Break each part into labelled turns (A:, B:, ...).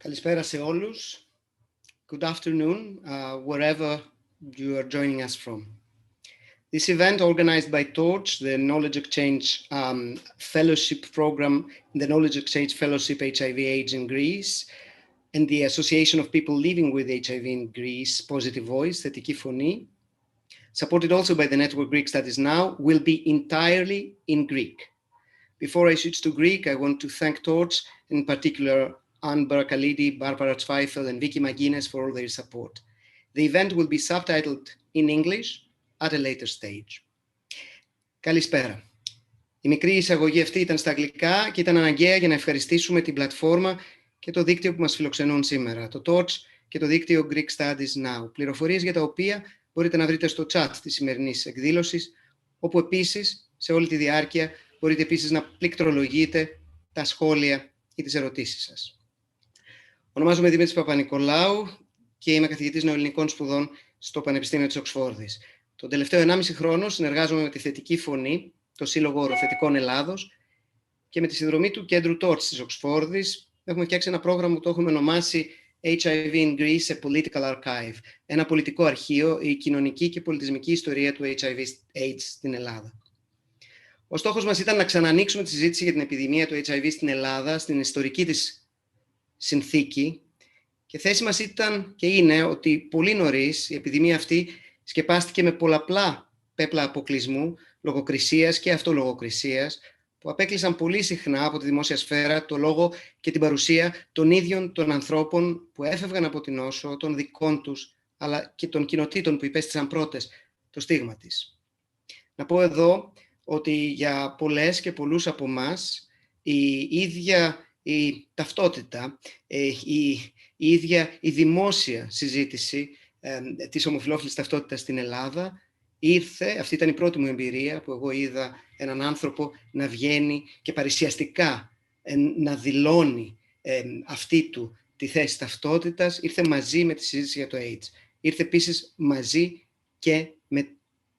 A: Καλησπέρα σε όλους. Good afternoon, wherever you are joining us from. This event, organized by Torch, the Knowledge Exchange Fellowship Program, the Knowledge Exchange Fellowship HIV/AIDS in Greece, and the Association of People Living with HIV in Greece, Positive Voice, Θετική Φωνή, supported also by the Network Greek Studies Now, will be entirely in Greek. Before I switch to Greek, I want to thank Torch, in particular Anne Barakalidi, Barbara Zweifel, and Vicky McGuinness for all their support. The event will be subtitled in English at a later stage. Καλησπέρα. Η μικρή εισαγωγή αυτή ήταν στα αγγλικά και ήταν αναγκαία για να ευχαριστήσουμε την πλατφόρμα και το δίκτυο που μας φιλοξενούν σήμερα, το Torch και το δίκτυο Greek Studies Now, πληροφορίες για τα οποία μπορείτε να βρείτε στο chat της σημερινής εκδήλωσης, όπου επίσης, σε όλη τη διάρκεια, μπορείτε επίσης να πληκτρολογείτε τα σχόλια ή τις ερωτήσεις σας. Ονομάζομαι Δημήτρης Παπα-Νικολάου και είμαι καθηγητής νεοελληνικών σπουδών στο Πανεπιστήμιο της Οξφόρδης. Τον τελευταίο 1,5 χρόνο συνεργάζομαι με τη Θετική Φωνή, το Σύλλογο Οροθετικών Ελλάδος, και με τη συνδρομή του Κέντρου Torch της Οξφόρδης έχουμε φτιάξει ένα πρόγραμμα που το έχουμε ονομάσει HIV in Greece, a Political Archive, ένα πολιτικό αρχείο, η κοινωνική και πολιτισμική ιστορία του HIV/AIDS στην Ελλάδα. Ο στόχος μας ήταν να ξανανοίξουμε τη συζήτηση για την επιδημία του HIV στην Ελλάδα, στην ιστορική της συνθήκη, και θέση μας ήταν και είναι ότι πολύ νωρίς η επιδημία αυτή σκεπάστηκε με πολλαπλά πέπλα αποκλεισμού, λογοκρισίας και αυτολογοκρισίας, που απέκλεισαν πολύ συχνά από τη δημόσια σφαίρα το λόγο και την παρουσία των ίδιων των ανθρώπων που έφευγαν από την νόσο, των δικών τους, αλλά και των κοινοτήτων που υπέστησαν πρώτες το στίγμα της. Να πω εδώ ότι για πολλές και πολλούς από εμάς η ίδια η ταυτότητα, η ίδια η δημόσια συζήτηση της ομοφυλόφιλης ταυτότητας στην Ελλάδα ήρθε, αυτή ήταν η πρώτη μου εμπειρία που εγώ είδα έναν άνθρωπο να βγαίνει και παρησιαστικά να δηλώνει αυτή του τη θέση ταυτότητας, ήρθε μαζί με τη συζήτηση για το AIDS. Ήρθε επίσης μαζί και με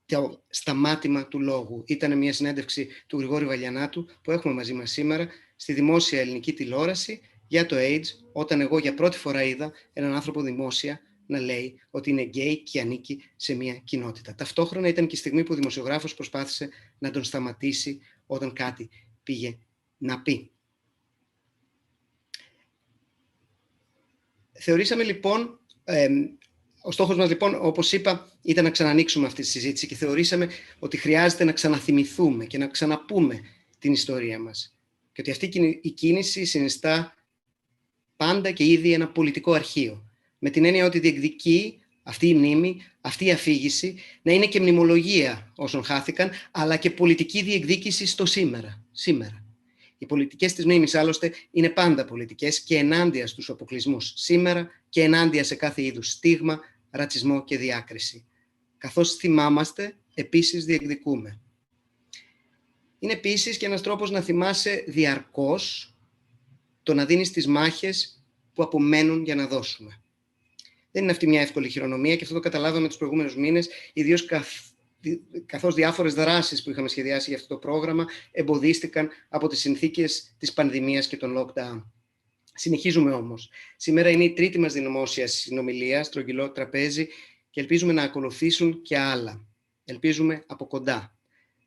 A: το σταμάτημα του λόγου. Ήταν μια συνέντευξη του Γρηγόρη Βαλιανάτου που έχουμε μαζί μας σήμερα στη δημόσια ελληνική τηλεόραση για το AIDS, όταν εγώ για πρώτη φορά είδα έναν άνθρωπο δημόσια να λέει ότι είναι γκέι και ανήκει σε μια κοινότητα. Ταυτόχρονα ήταν και η στιγμή που ο δημοσιογράφος προσπάθησε να τον σταματήσει όταν κάτι πήγε να πει. Θεωρήσαμε λοιπόν, ο στόχος μας λοιπόν, όπως είπα, ήταν να ξανανοίξουμε αυτή τη συζήτηση και θεωρήσαμε ότι χρειάζεται να ξαναθυμηθούμε και να ξαναπούμε την ιστορία μας. Και ότι αυτή η κίνηση συνιστά πάντα και ήδη ένα πολιτικό αρχείο. Με την έννοια ότι διεκδικεί αυτή η μνήμη, αυτή η αφήγηση, να είναι και μνημολογία όσων χάθηκαν, αλλά και πολιτική διεκδίκηση στο σήμερα. Οι πολιτικές της μνήμης, άλλωστε, είναι πάντα πολιτικές και ενάντια στους αποκλεισμούς σήμερα και ενάντια σε κάθε είδους στίγμα, ρατσισμό και διάκριση. Καθώς θυμάμαστε, επίσης διεκδικούμε. Είναι επίσης και ένας τρόπος να θυμάσαι διαρκώς το να δίνεις τις μάχες που απομένουν για να δώσουμε. Δεν είναι αυτή μια εύκολη χειρονομία και αυτό το καταλάβαμε τους προηγούμενους μήνες, ιδίως καθώς διάφορες δράσεις που είχαμε σχεδιάσει για αυτό το πρόγραμμα εμποδίστηκαν από τις συνθήκες της πανδημίας και των lockdown. Συνεχίζουμε όμως. Σήμερα είναι η τρίτη μας δημόσια συνομιλία, στρογγυλό τραπέζι, και ελπίζουμε να ακολουθήσουν και άλλα. Ελπίζουμε από κοντά.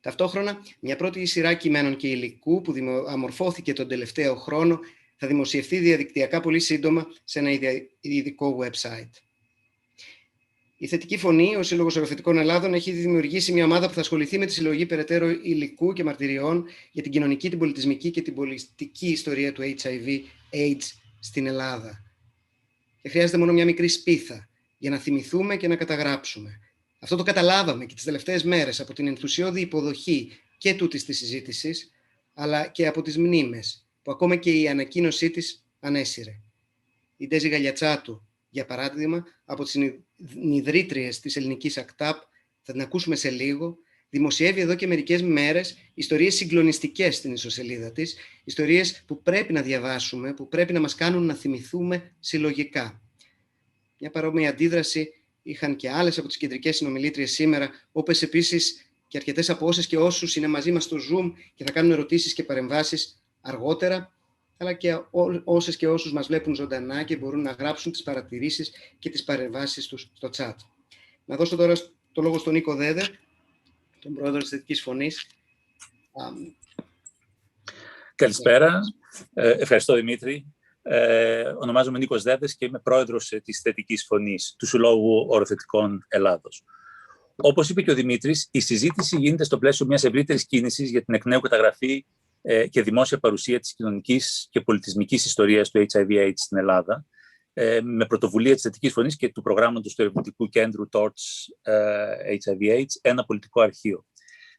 A: Ταυτόχρονα, μια πρώτη σειρά κειμένων και υλικού που αμορφώθηκε τον τελευταίο χρόνο θα δημοσιευθεί διαδικτυακά πολύ σύντομα σε ένα ειδικό website. Η Θετική Φωνή, ο Σύλλογος Οροθετικών Ελλάδων, έχει δημιουργήσει μια ομάδα που θα ασχοληθεί με τη συλλογή περαιτέρω υλικού και μαρτυριών για την κοινωνική, την πολιτισμική και την πολιτική ιστορία του HIV/AIDS στην Ελλάδα. Και χρειάζεται μόνο μια μικρή σπίθα για να θυμηθούμε και να καταγράψουμε. Αυτό το καταλάβαμε και τις τελευταίες μέρες από την ενθουσιώδη υποδοχή και τούτης της συζήτησης, αλλά και από τις μνήμες, που ακόμα και η ανακοίνωσή της ανέσυρε. Η Ντέζη Γαλιατσάτου, για παράδειγμα, από τις ιδρύτριες της ελληνικής ΑΚΤΑΠ, θα την ακούσουμε σε λίγο, δημοσιεύει εδώ και μερικές μέρες ιστορίες συγκλονιστικές στην ιστοσελίδα της, ιστορίες που πρέπει να διαβάσουμε, που πρέπει να μας κάνουν να θυμηθούμε συλλογικά. Μια παρόμοια αντίδραση είχαν και άλλες από τις κεντρικές συνομιλήτριες σήμερα, όπως επίσης και αρκετές από όσες και όσους είναι μαζί μας στο Zoom και θα κάνουν ερωτήσεις και παρεμβάσεις αργότερα, αλλά και όσες και όσους μας βλέπουν ζωντανά και μπορούν να γράψουν τις παρατηρήσεις και τις παρεμβάσεις τους στο chat. Να δώσω τώρα το λόγο στον Νίκο Δέδε, τον πρόεδρο της Θετικής Φωνής.
B: Καλησπέρα. Ευχαριστώ, Δημήτρη. Ονομάζομαι Νίκος Δέδες και είμαι πρόεδρος της Θετικής Φωνής του Συλλόγου Οροθετικών Ελλάδος. Όπως είπε και ο Δημήτρης, η συζήτηση γίνεται στο πλαίσιο μιας ευρύτερης κίνησης για την εκ νέου καταγραφή και δημόσια παρουσία της κοινωνικής και πολιτισμικής ιστορίας του HIV/AIDS στην Ελλάδα, με πρωτοβουλία της Θετικής Φωνής και του προγράμματος του ερευνητικού κέντρου Torch HIV/AIDS, ένα πολιτικό αρχείο.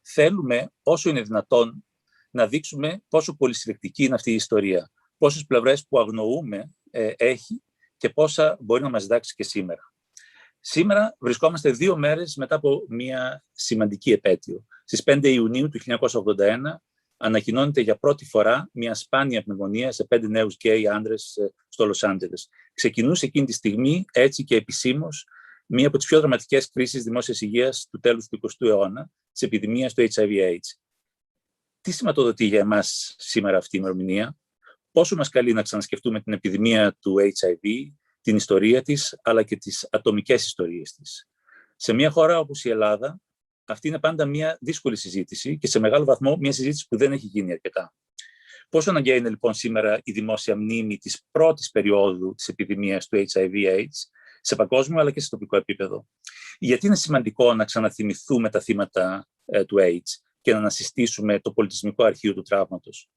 B: Θέλουμε, όσο είναι δυνατόν, να δείξουμε πόσο πολυσυλλεκτική είναι αυτή η ιστορία, πόσες πλευρές που αγνοούμε έχει και πόσα μπορεί να μας διδάξει και σήμερα. Σήμερα βρισκόμαστε 2 μέρες μετά από μια σημαντική επέτειο. Στις 5 Ιουνίου του 1981 ανακοινώνεται για πρώτη φορά μια σπάνια πνευμονία σε 5 νέους γκέι άντρες στο Λος Άντζελες. Ξεκινούσε εκείνη τη στιγμή, έτσι και επισήμως, μία από τις πιο δραματικές κρίσεις δημόσιας υγείας του τέλους του 20ου αιώνα, της επιδημίας του HIV/AIDS. Τι σηματοδοτεί για εμάς σήμερα αυτή η ημερομηνία, πόσο μας καλεί να ξανασκεφτούμε την επιδημία του HIV, την ιστορία της, αλλά και τις ατομικές ιστορίες της. Σε μια χώρα όπως η Ελλάδα, αυτή είναι πάντα μια δύσκολη συζήτηση και σε μεγάλο βαθμό μια συζήτηση που δεν έχει γίνει αρκετά. Πόσο αναγκαία είναι λοιπόν σήμερα η δημόσια μνήμη της πρώτης περίοδου της επιδημίας του HIV/AIDS σε παγκόσμιο αλλά και σε τοπικό επίπεδο? Γιατί είναι σημαντικό να ξαναθυμηθούμε τα θύματα του AIDS και να ανασυστήσουμε το πολιτισμικό αρχείο του τραύματος?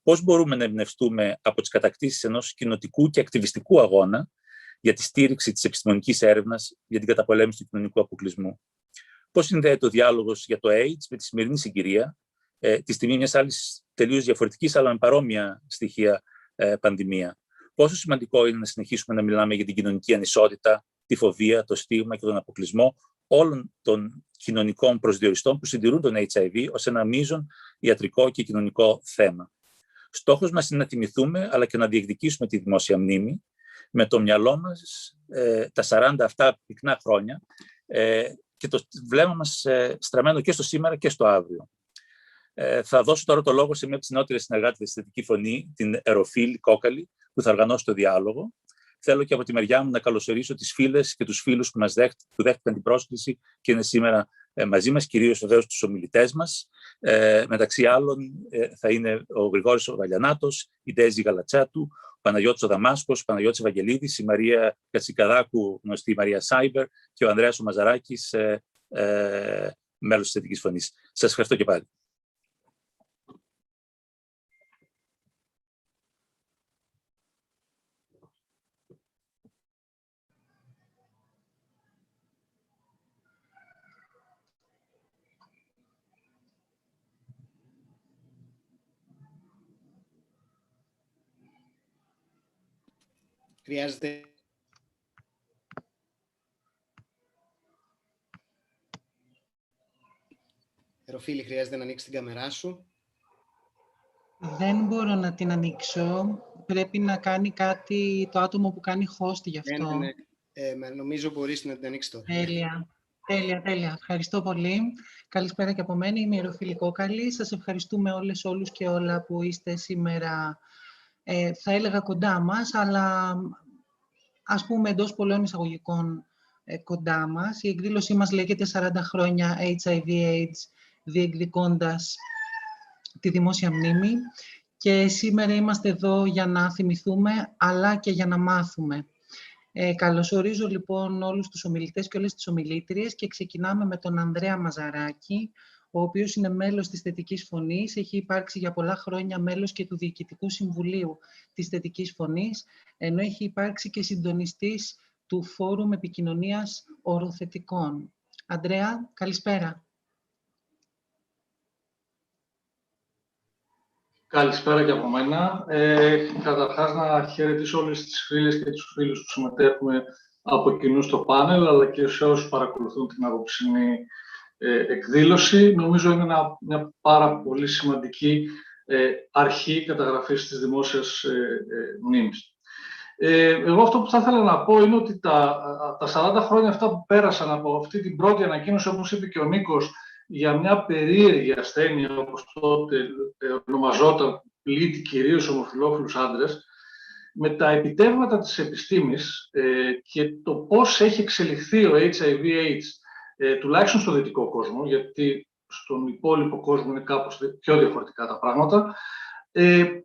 B: Πώς μπορούμε να εμπνευστούμε από τις κατακτήσεις ενός κοινοτικού και ακτιβιστικού αγώνα για τη στήριξη της επιστημονικής έρευνας για την καταπολέμηση του κοινωνικού αποκλεισμού? Πώς συνδέεται ο διάλογος για το AIDS με τη σημερινή συγκυρία, τη στιγμή μιας άλλης τελείως διαφορετικής αλλά με παρόμοια στοιχεία πανδημία? Πόσο σημαντικό είναι να συνεχίσουμε να μιλάμε για την κοινωνική ανισότητα, τη φοβία, το στίγμα και τον αποκλεισμό όλων των κοινωνικών προσδιοριστών που συντηρούν τον HIV ως ένα μείζον ιατρικό και κοινωνικό θέμα? Στόχος μας είναι να τιμηθούμε αλλά και να διεκδικήσουμε τη δημόσια μνήμη με το μυαλό μας τα 40 αυτά πυκνά χρόνια και το βλέμμα μας στραμμένο και στο σήμερα και στο αύριο. Θα δώσω τώρα το λόγο σε μια από τις νεότερες συνεργάτες της Θετική Φωνή, την Εροφίλη Κόκαλη, που θα οργανώσει το διάλογο. Θέλω και από τη μεριά μου να καλωσορίσω τις φίλες και τους φίλους που δέχτηκαν την πρόσκληση και είναι σήμερα μαζί μας, κυρίως βεβαίως τους ομιλητές μας. Μεταξύ άλλων θα είναι ο Γρηγόρης ο Βαλιανάτος, η Ντέζη Γαλατσάτου, ο Παναγιώτης ο Δαμάσκος, ο Παναγιώτης Ευαγγελίδης, η Μαρία Κατσικαδάκου, γνωστή Μαρία Σάιμπερ, και ο Ανδρέας ο Μαζαράκης, μέλος της Θετικής Φωνής. Σας ευχαριστώ και πάλι.
A: Χρειάζεται... Εροφίλη, χρειάζεται να ανοίξει την κάμερά σου.
C: Δεν μπορώ να την ανοίξω. Πρέπει να κάνει κάτι το άτομο που κάνει host γι' αυτό.
A: Ναι. Νομίζω μπορείς να την ανοίξεις τώρα.
C: Τέλεια. Ευχαριστώ πολύ. Καλησπέρα και από μένα. Είμαι η Εροφίλη Κόκαλη. Σας ευχαριστούμε όλους και όλα που είστε σήμερα, θα έλεγα κοντά μας, αλλά ας πούμε εντός πολλών εισαγωγικών κοντά μας. Η εκδήλωσή μας λέγεται 40 χρόνια HIV/AIDS, διεκδικώντας τη δημόσια μνήμη. Και σήμερα είμαστε εδώ για να θυμηθούμε, αλλά και για να μάθουμε. Καλωσορίζω λοιπόν όλους τους ομιλητές και όλες τις ομιλήτριες και ξεκινάμε με τον Ανδρέα Μαζαράκη, ο οποίος είναι μέλος της Θετικής Φωνής, έχει υπάρξει για πολλά χρόνια μέλος και του Διοικητικού Συμβουλίου της Θετικής Φωνής, ενώ έχει υπάρξει και συντονιστής του Φόρουμ Επικοινωνίας Οροθετικών. Ανδρέα, καλησπέρα.
D: Καλησπέρα και από μένα. Καταρχάς να χαιρετήσω όλες τις φίλες και τους φίλους που συμμετέχουμε από κοινού στο πάνελ, αλλά και σε όσους παρακολουθούν την απόψινή εκδήλωση. Νομίζω είναι μια πάρα πολύ σημαντική αρχή καταγραφής της δημόσιας μνήμης. Εγώ αυτό που θα ήθελα να πω είναι ότι τα 40 χρόνια αυτά που πέρασαν από αυτή την πρώτη ανακοίνωση, όπως είπε και ο Νίκος, για μια περίεργη ασθένεια, όπως τότε ονομαζόταν, πλήττει κυρίως ομοφυλόφιλους άντρες, με τα επιτεύγματα της επιστήμης και το πώς έχει εξελιχθεί ο HIV/AIDS, τουλάχιστον στο δυτικό κόσμο, γιατί στον υπόλοιπο κόσμο είναι κάπως πιο διαφορετικά τα πράγματα,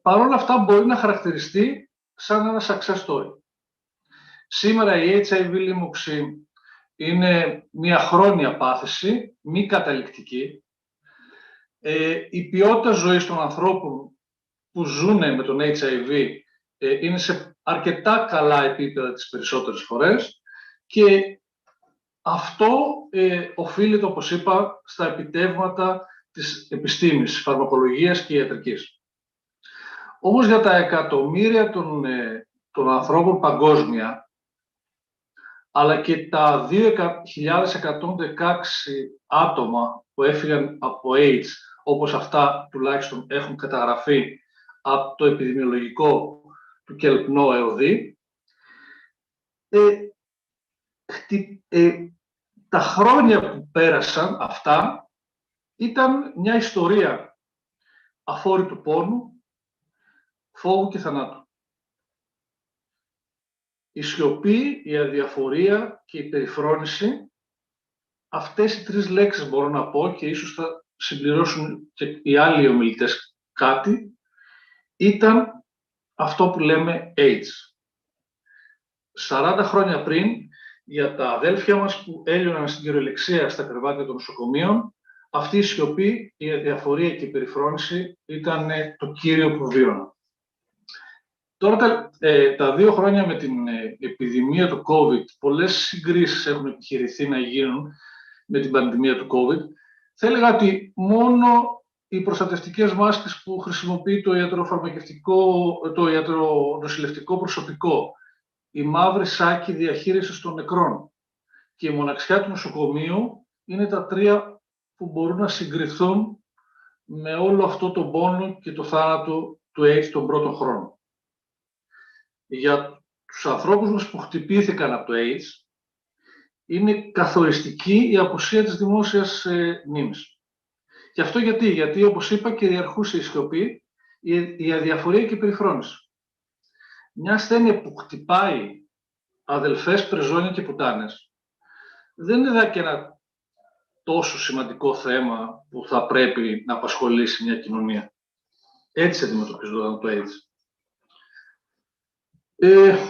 D: παρόλα αυτά μπορεί να χαρακτηριστεί σαν ένα success story. Σήμερα η HIV λίμωξη είναι μια χρόνια πάθηση, μη καταληκτική. Η ποιότητα ζωής των ανθρώπων που ζουν με τον HIV είναι σε αρκετά καλά επίπεδα τις περισσότερες φορές και αυτό οφείλεται, όπως είπα, στα επιτεύγματα της επιστήμης, φαρμακολογίας και ιατρικής. Όμως για τα εκατομμύρια των ανθρώπων παγκόσμια, αλλά και τα 2.116 άτομα που έφυγαν από AIDS, όπως αυτά τουλάχιστον έχουν καταγραφεί από το επιδημιολογικό του Κελπνό ΕΟΔΗ, τα χρόνια που πέρασαν αυτά ήταν μια ιστορία αφόρητου πόνου, φόβου και θανάτου. Η σιωπή, η αδιαφορία και η περιφρόνηση, αυτές οι τρεις λέξεις μπορώ να πω και ίσως θα συμπληρώσουν και οι άλλοι ομιλητές κάτι, ήταν αυτό που λέμε AIDS. 40 χρόνια πριν, για τα αδέλφια μας που έλειωναν στην κυριολεξία στα κρεβάτια των νοσοκομείων, αυτή η σιωπή, η αδιαφορία και η περιφρόνηση ήταν το κύριο που βίωνα. Τώρα τα 2 χρόνια με την επιδημία του COVID, πολλές συγκρίσεις έχουν επιχειρηθεί να γίνουν με την πανδημία του COVID. Θα έλεγα ότι μόνο οι προστατευτικές μάσκες που χρησιμοποιεί το ιατρονοσηλευτικό προσωπικό, η μαύρη σάκη διαχείρισης των νεκρών και η μοναξιά του νοσοκομείου είναι τα 3 που μπορούν να συγκριθούν με όλο αυτό το πόνο και το θάνατο του AIDS των πρώτων χρόνων. Για τους ανθρώπους μας που χτυπήθηκαν από το AIDS, είναι καθοριστική η απουσία της δημόσιας μνήμης. Και αυτό γιατί όπως είπα, κυριαρχούσε η σιωπή, η αδιαφορία και η περιφρόνηση. Μια ασθένεια που χτυπάει αδελφές, πρεζόνια και πουτάνες, δεν είναι και ένα τόσο σημαντικό θέμα που θα πρέπει να απασχολήσει μια κοινωνία. Έτσι αντιμετωπίζονταν το AIDS.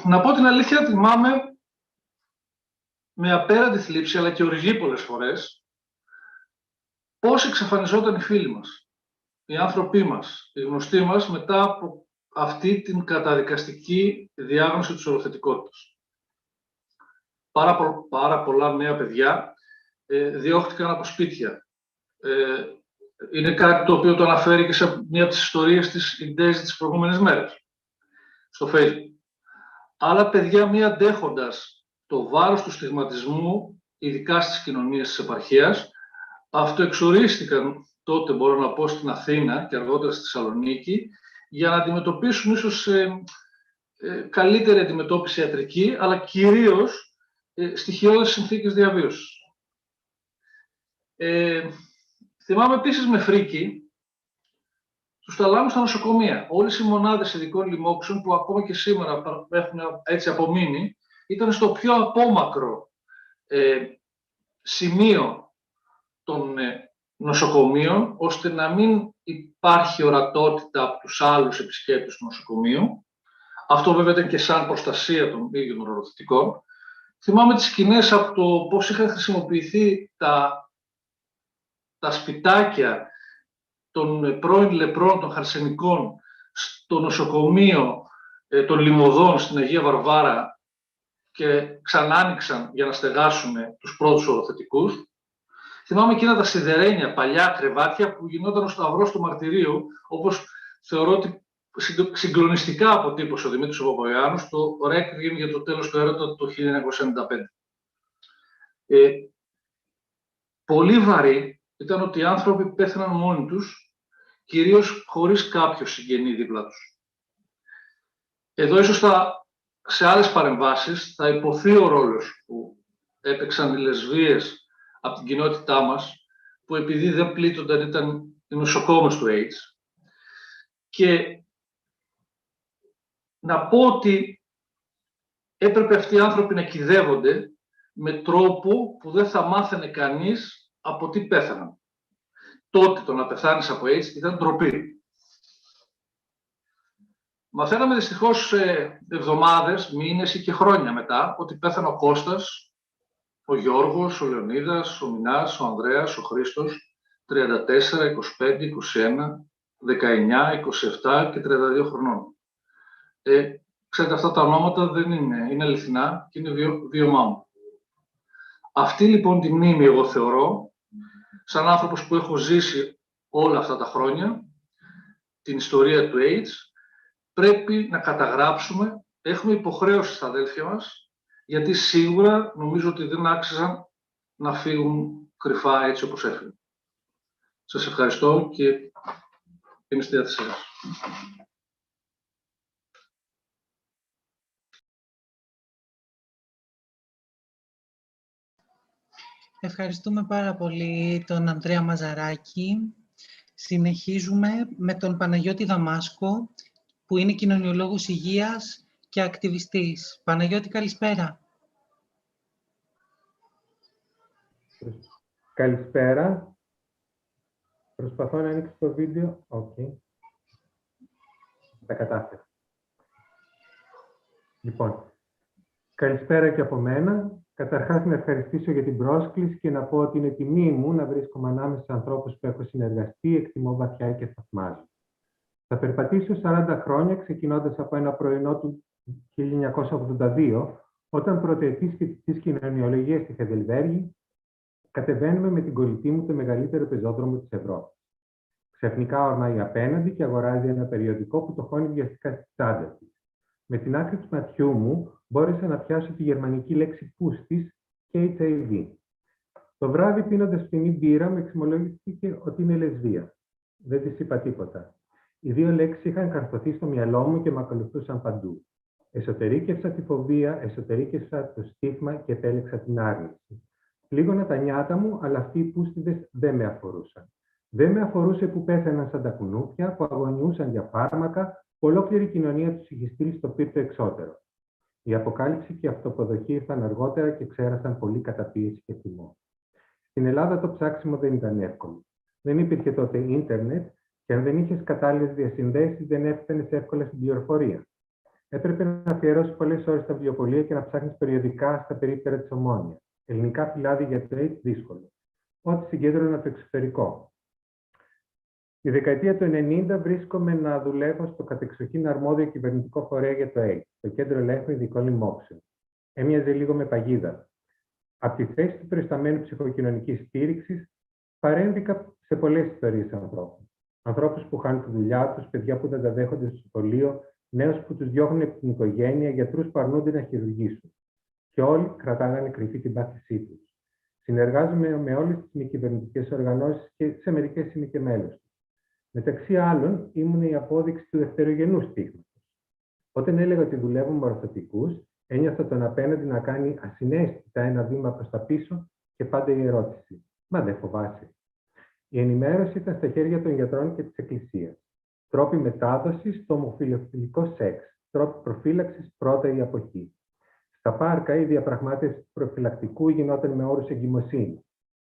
D: Να πω την αλήθεια, θυμάμαι με απέραντη θλίψη, αλλά και οργή πολλές φορές, πώς εξαφανιζόταν οι φίλοι μας, οι άνθρωποι μας, οι γνωστοί μας, μετά από αυτή την καταδικαστική διάγνωση της οροθετικότητας. Πάρα πολλά νέα παιδιά διώχτηκαν από σπίτια. Είναι κάτι το οποίο το αναφέρει και σε μία από τις ιστορίες της Ιντέζη τις προηγούμενες μέρες, στο Facebook. Άλλα παιδιά, μη αντέχοντας το βάρος του στιγματισμού, ειδικά στις κοινωνίες της επαρχίας, αυτοεξορίστηκαν τότε, μπορώ να πω, στην Αθήνα και αργότερα στη Θεσσαλονίκη, για να αντιμετωπίσουν ίσως καλύτερη αντιμετώπιση ιατρική, αλλά κυρίως στοιχειώδεις συνθήκες διαβίωσης. Θυμάμαι επίσης με φρίκη τους ταλάμους στα νοσοκομεία. Όλες οι μονάδες ειδικών λοιμόξεων που ακόμα και σήμερα έχουν έτσι απομείνει, ήταν στο πιο απόμακρο σημείο των νοσοκομείων, ώστε να μην υπάρχει ορατότητα από τους άλλους επισκέπτες του νοσοκομείου. Αυτό βέβαια ήταν και σαν προστασία των ίδιων οροθετικών. Θυμάμαι τις σκηνές από το πώς είχαν χρησιμοποιηθεί τα σπιτάκια των πρώην λεπρών, των χαρσενικών, στο νοσοκομείο των Λιμωδών στην Αγία Βαρβάρα και ξανά άνοιξαν για να στεγάσουν τους πρώτους οροθετικούς. Θυμάμαι εκείνα τα σιδερένια, παλιά κρεβάτια που γινόταν ο σταυρός του μαρτυρίου, όπως θεωρώ ότι συγκλονιστικά αποτύπωσε ο Δημήτρης Παπαγιάννου στο Requiem για το τέλος του έρωτα το 1995. Πολύ βαρύ ήταν ότι οι άνθρωποι πέθαναν μόνοι τους, κυρίως χωρίς κάποιο συγγενή δίπλα τους. Εδώ ίσως σε άλλες παρεμβάσεις θα υποθεί ο ρόλος που έπαιξαν οι λεσβείες από την κοινότητά μας, που επειδή δεν πλήττονταν ήταν οι νοσοκόμες του AIDS. Και να πω ότι έπρεπε αυτοί οι άνθρωποι να κυδεύονται με τρόπο που δεν θα μάθαινε κανείς από τι πέθαναν. Τότε το να πεθάνεις από AIDS ήταν ντροπή. Μαθαίναμε δυστυχώς εβδομάδες, μήνες ή και χρόνια μετά ότι πέθανε ο Κώστας, ο Γιώργος, ο Λεωνίδας, ο Μινάς, ο Ανδρέας, ο Χρήστος, 34, 25, 21, 19, 27 και 32 χρονών. Ξέρετε, αυτά τα ονόματα δεν είναι αληθινά και είναι βίωμά μου. Αυτή λοιπόν τη μνήμη εγώ θεωρώ, σαν άνθρωπος που έχω ζήσει όλα αυτά τα χρόνια, την ιστορία του AIDS, πρέπει να καταγράψουμε, έχουμε υποχρέωση στα αδέλφια μας, γιατί σίγουρα νομίζω ότι δεν άξιζαν να φύγουν κρυφά έτσι όπως έφυγαν. Σας ευχαριστώ και είμαι στη διάθεσή σας.
C: Ευχαριστούμε πάρα πολύ τον Ανδρέα Μαζαράκη. Συνεχίζουμε με τον Παναγιώτη Δαμάσκο, που είναι κοινωνιολόγος υγείας και ακτιβιστής. Παναγιώτη, καλησπέρα.
E: Καλησπέρα. Προσπαθώ να ανοίξω το βίντεο. Okay. Τα κατάφερα. Λοιπόν, καλησπέρα και από μένα. Καταρχάς, να ευχαριστήσω για την πρόσκληση και να πω ότι είναι τιμή μου να βρίσκομαι ανάμεσα στους ανθρώπους που έχω συνεργαστεί, εκτιμώ βαθιά και θαυμάζω. Θα περπατήσω 40 χρόνια, ξεκινώντας από ένα πρωινό του 1982, όταν πρωτοετής φοιτητής κοινωνιολογίας στη Χαϊδελβέργη, κατεβαίνουμε με την κολλητή μου το μεγαλύτερο πεζόδρομο της Ευρώπης. Ξαφνικά ορμάει απέναντι και αγοράζει ένα περιοδικό που το χώνει βιαστικά στη τσάντα της. Με την άκρη του ματιού μου μπόρεσα να πιάσω τη γερμανική λέξη πούστης και HIV. Το βράδυ, πίνοντας φτηνή μπύρα, μου εξομολογήθηκε ότι είναι λεσβία. Δεν της είπα τίποτα. Οι δύο λέξεις είχαν καρφωθεί στο μυαλό μου και με ακολουθούσαν παντού. Εσωτερήκευσα τη φοβία, εσωτερήκευσα το στίγμα και επέλεξα την άρνηση. Πλήγωνα τα νιάτα μου, αλλά αυτοί οι πούστιδες δεν με αφορούσαν. Δεν με αφορούσε που πέθαναν σαν τα κουνούπια, που αγωνιούσαν για φάρμακα, που ολόκληρη κοινωνία τους είχε στείλει στο πύρτο εξώτερο. Η αποκάλυψη και η αυτοποδοχή ήρθαν αργότερα και ξέρασαν πολύ καταπίεση και θυμό. Στην Ελλάδα το ψάξιμο δεν ήταν εύκολο. Δεν υπήρχε τότε ίντερνετ και αν δεν είχες κατάλληλες διασυνδέσεις, δεν έφτανες εύκολα στην πληροφορία. Έπρεπε να αφιερώσεις πολλές ώρες στα βιβλιοπωλεία και να ψάχνεις περιοδικά στα περίπτερα της Ομόνοιας. Ελληνικά φυλάδια για το AIDS δύσκολο. Ό,τι συγκέντρωνα το εξωτερικό. Τη δεκαετία του 90 βρίσκομαι να δουλεύω στο κατεξοχήν αρμόδιο κυβερνητικό φορέα για το AIDS, το Κέντρο Ελέγχου Ειδικών Λοιμόξεων. Έμοιαζε λίγο με παγίδα. Από τη θέση του προϊσταμένου ψυχοκοινωνικής στήριξης, παρέμβηκα σε πολλές ιστορίες ανθρώπων. Ανθρώπους που χάνουν τη δουλειά τους, παιδιά που δεν τα δέχονται στο σχολείο, νέους που τους διώχνουν από την οικογένεια, γιατρούς που αρνούνται να χειρουργήσουν. Και όλοι κρατάγανε κρυφή την πάθησή τους. Συνεργάζομαι με όλες τις μη κυβερνητικές οργανώσεις και σε μερικές είμαι και μέλος τους. Μεταξύ άλλων, ήμουν η απόδειξη του δευτερογενού στίγματος. Όταν έλεγα ότι δουλεύω με ορθωτικούς, ένιωθα τον απέναντι να κάνει ασυναίσθητα ένα βήμα προς τα πίσω και πάντα η ερώτηση: «Μα δεν φοβάσαι?» Η ενημέρωση ήταν στα χέρια των γιατρών και της Εκκλησίας. Τρόποι μετάδοσης στο ομοφυλοφιλικό σεξ, τρόποι προφύλαξης πρώτα η αποχή. Στα πάρκα η διαπραγμάτευση του προφυλακτικού γινόταν με όρους εγκυμοσύνης.